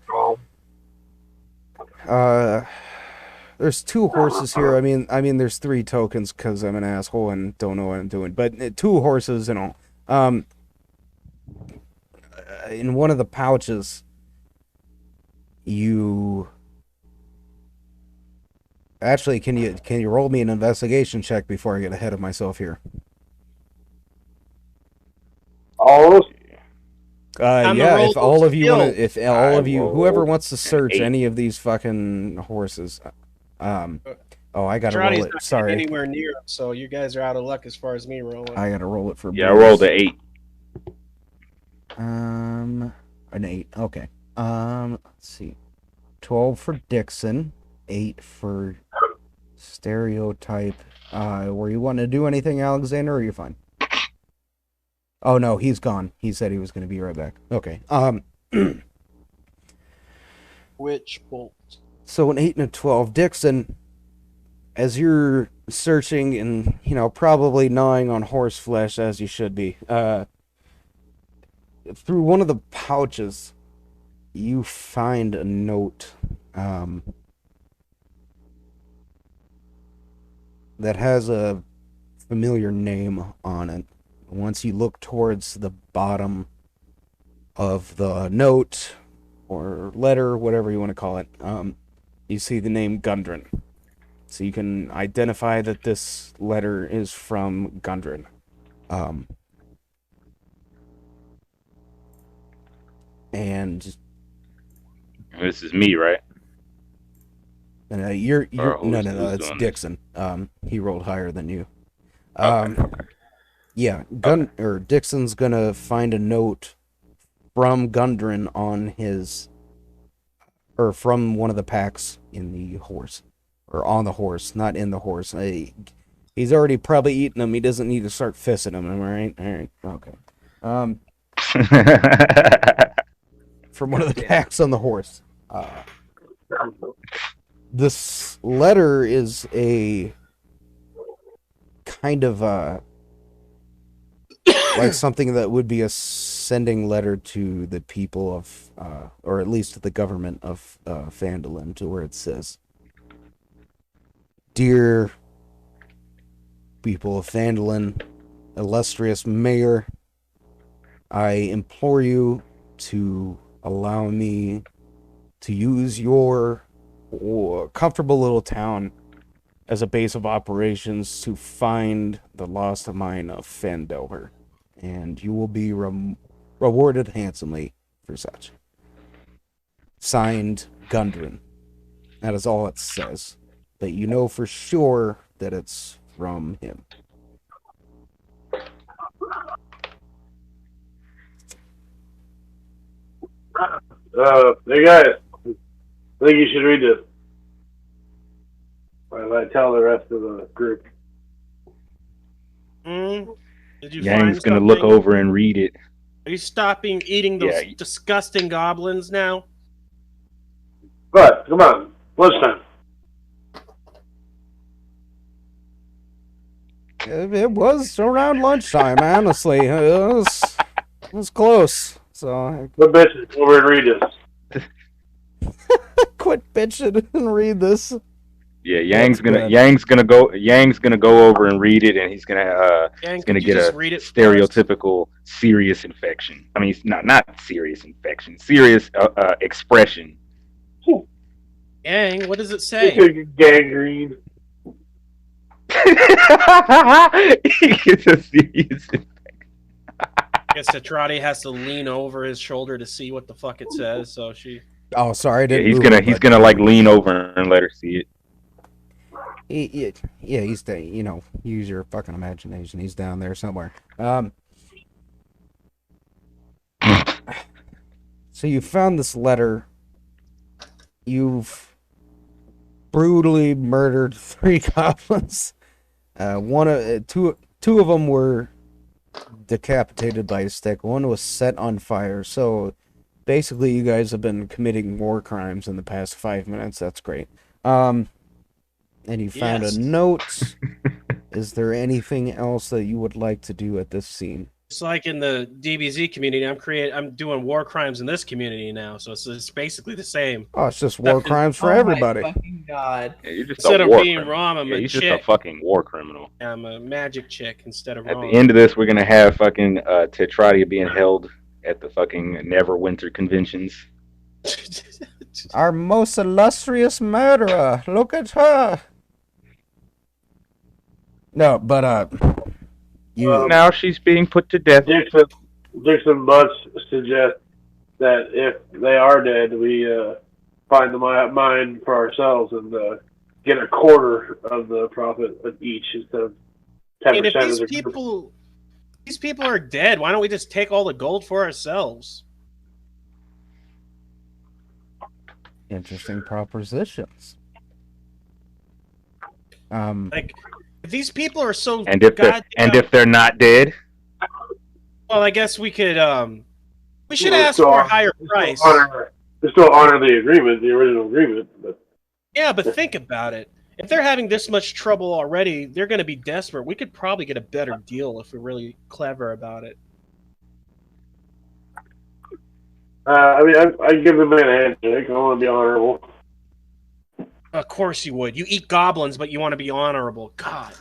there's 2 horses here. I mean, there's 3 tokens because I'm an asshole and don't know what I'm doing. But 2 horses and all. In one of the pouches, you actually can you roll me an investigation check before I get ahead of myself here? All Yeah, if all of you want to, if all of you, rolled whoever wants to an search 8. any of these fucking horses, oh, I gotta Tetrati's roll it. not Sorry, anywhere near him, so you guys are out of luck as far as me rolling. I gotta roll it for. Yeah, I rolled an 8. An 8. Okay. Let's see. 12 for Dixon, 8 for Stereotype. Were you wanting to do anything, Alexander, or are you fine? Oh no, he's gone. He said he was going to be right back. Okay. Witch bolt. So an 8 and a 12. Dixon, as you're searching and, probably gnawing on horse flesh as you should be, through one of the pouches, you find a note that has a familiar name on it. Once you look towards the bottom of the note or letter, whatever you want to call it, you see the name Gundren. So you can identify that this letter is from Gundren. And This is me, right? you're no, who's it's doing Dixon. He rolled higher than you. Okay. Yeah, Dixon's gonna find a note from Gundren on his, or from one of the packs in the horse, or on the horse, not in the horse. He's already probably eaten them. He doesn't need to start fisting them. Am I right? All right. Okay. From one of the packs on the horse. This letter is a kind of like something that would be a sending letter to the people of, or at least to the government of Phandelver, to where it says, "Dear people of Phandelver, illustrious mayor, I implore you to allow me to use your comfortable little town as a base of operations to find the lost mine of Phandelver, and you will be rewarded handsomely for such. Signed, Gundren." That is all it says, but you know for sure that it's from him. Hey guys, I think you should read this. as I tell the rest of the group. Did you Yang's find gonna something? look over and read it. Are you stopping eating those Yeah. disgusting goblins now? But come on, lunchtime. It was around lunchtime, honestly. It was close. So What bitches over and read this? quit bitching and read this. Yeah, That's good. Yang's gonna go over and read it, and he's gonna Yang, get could you just a read it for us? stereotypical serious infection. I mean, not serious infection, serious expression. Yang, what does it say? Gangrene. He gets a serious. I guess Tetrati has to lean over his shoulder to see what the fuck it says. So she. Oh, sorry, I Yeah, didn't. he's gonna like lean over and let her see it. Yeah, he's use your fucking imagination. He's down there somewhere. So you found this letter. You've brutally murdered 3 goblins. Two of them were decapitated by a stick. One was set on fire. So basically, you guys have been committing war crimes in the past 5 minutes. That's great. And you found Yes. a note. Is there anything else that you would like to do at this scene? It's like in the DBZ community. I'm doing war crimes in this community now, so it's basically the same. Oh, it's just war crimes for everybody. My fucking God. Yeah, you're just Instead a of war being criminal. Rom, I'm Yeah, a he's just chick. a fucking war criminal. I'm a magic chick instead of At Rom. the end of this, we're gonna have fucking Tetradia being held at the fucking Neverwinter conventions. Our most illustrious murderer. Look at her. No, but you. Now she's being put to death. Dixon Butts suggests that if they are dead, we find the mine for ourselves and get a quarter of the profit of each instead of 10% And if of the these people are dead, why don't we just take all the gold for ourselves? Interesting propositions. Like, if these people are so And if they're not dead, well, I guess we could we should ask for a higher price. We still honor the agreement, the original agreement. But Yeah, but think about it. If they're having this much trouble already, they're going to be desperate. We could probably get a better deal if we're really clever about it. I mean, I give the man a handshake. I want to be honorable. Of course you would. You eat goblins, but you want to be honorable. God.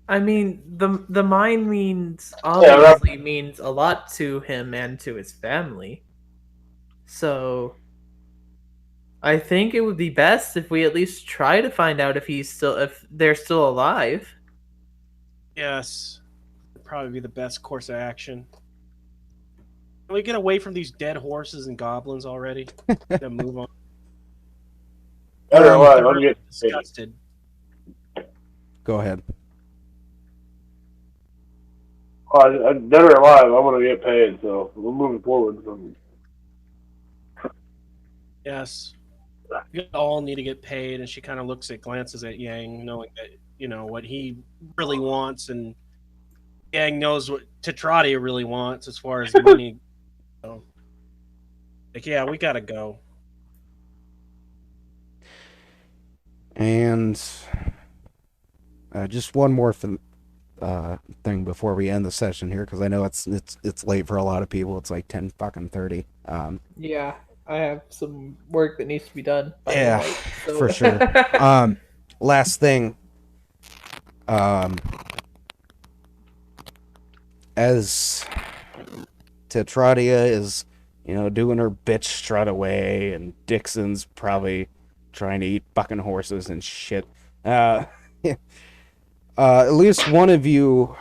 I mean, the mine obviously means a lot to him and to his family. So I think it would be best if we at least try to find out if they're still alive. Yes. That'd probably be the best course of action. Can we get away from these dead horses and goblins already? Then move on. Better alive. They're I'm really getting disgusted. Go ahead. Dead or alive, I want to get paid, so we're moving forward. Yes. We all need to get paid, and she kind of glances at Yang, knowing that, what he really wants, and Yang knows what Tetradia really wants as far as money. So, yeah, we gotta go. And just one more thing before we end the session here, because I know it's late for a lot of people. It's like 10:30. Yeah, I have some work that needs to be done. Yeah, for sure. Last thing. As Tetradia is, doing her bitch strut away, and Dixon's probably trying to eat fucking horses and shit. At least one of you,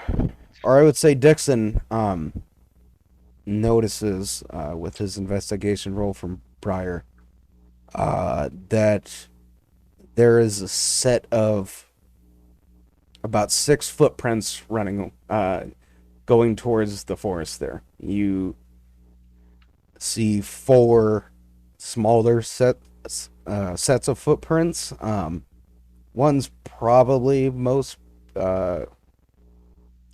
or I would say Dixon, notices with his investigation roll from Briar that there is a set of about 6 footprints running, going towards the forest there. You see 4 smaller sets of footprints, One's probably most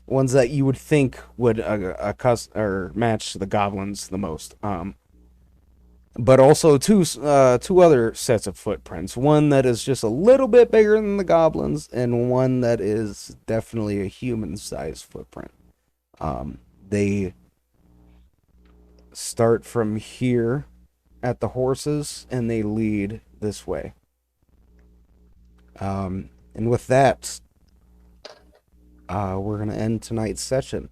ones that you would think would or match the goblins the most. But also two other sets of footprints. One that is just a little bit bigger than the goblins, and one that is definitely a human-sized footprint. They start from here at the horses, and they lead this way. And with that, we're gonna end tonight's session.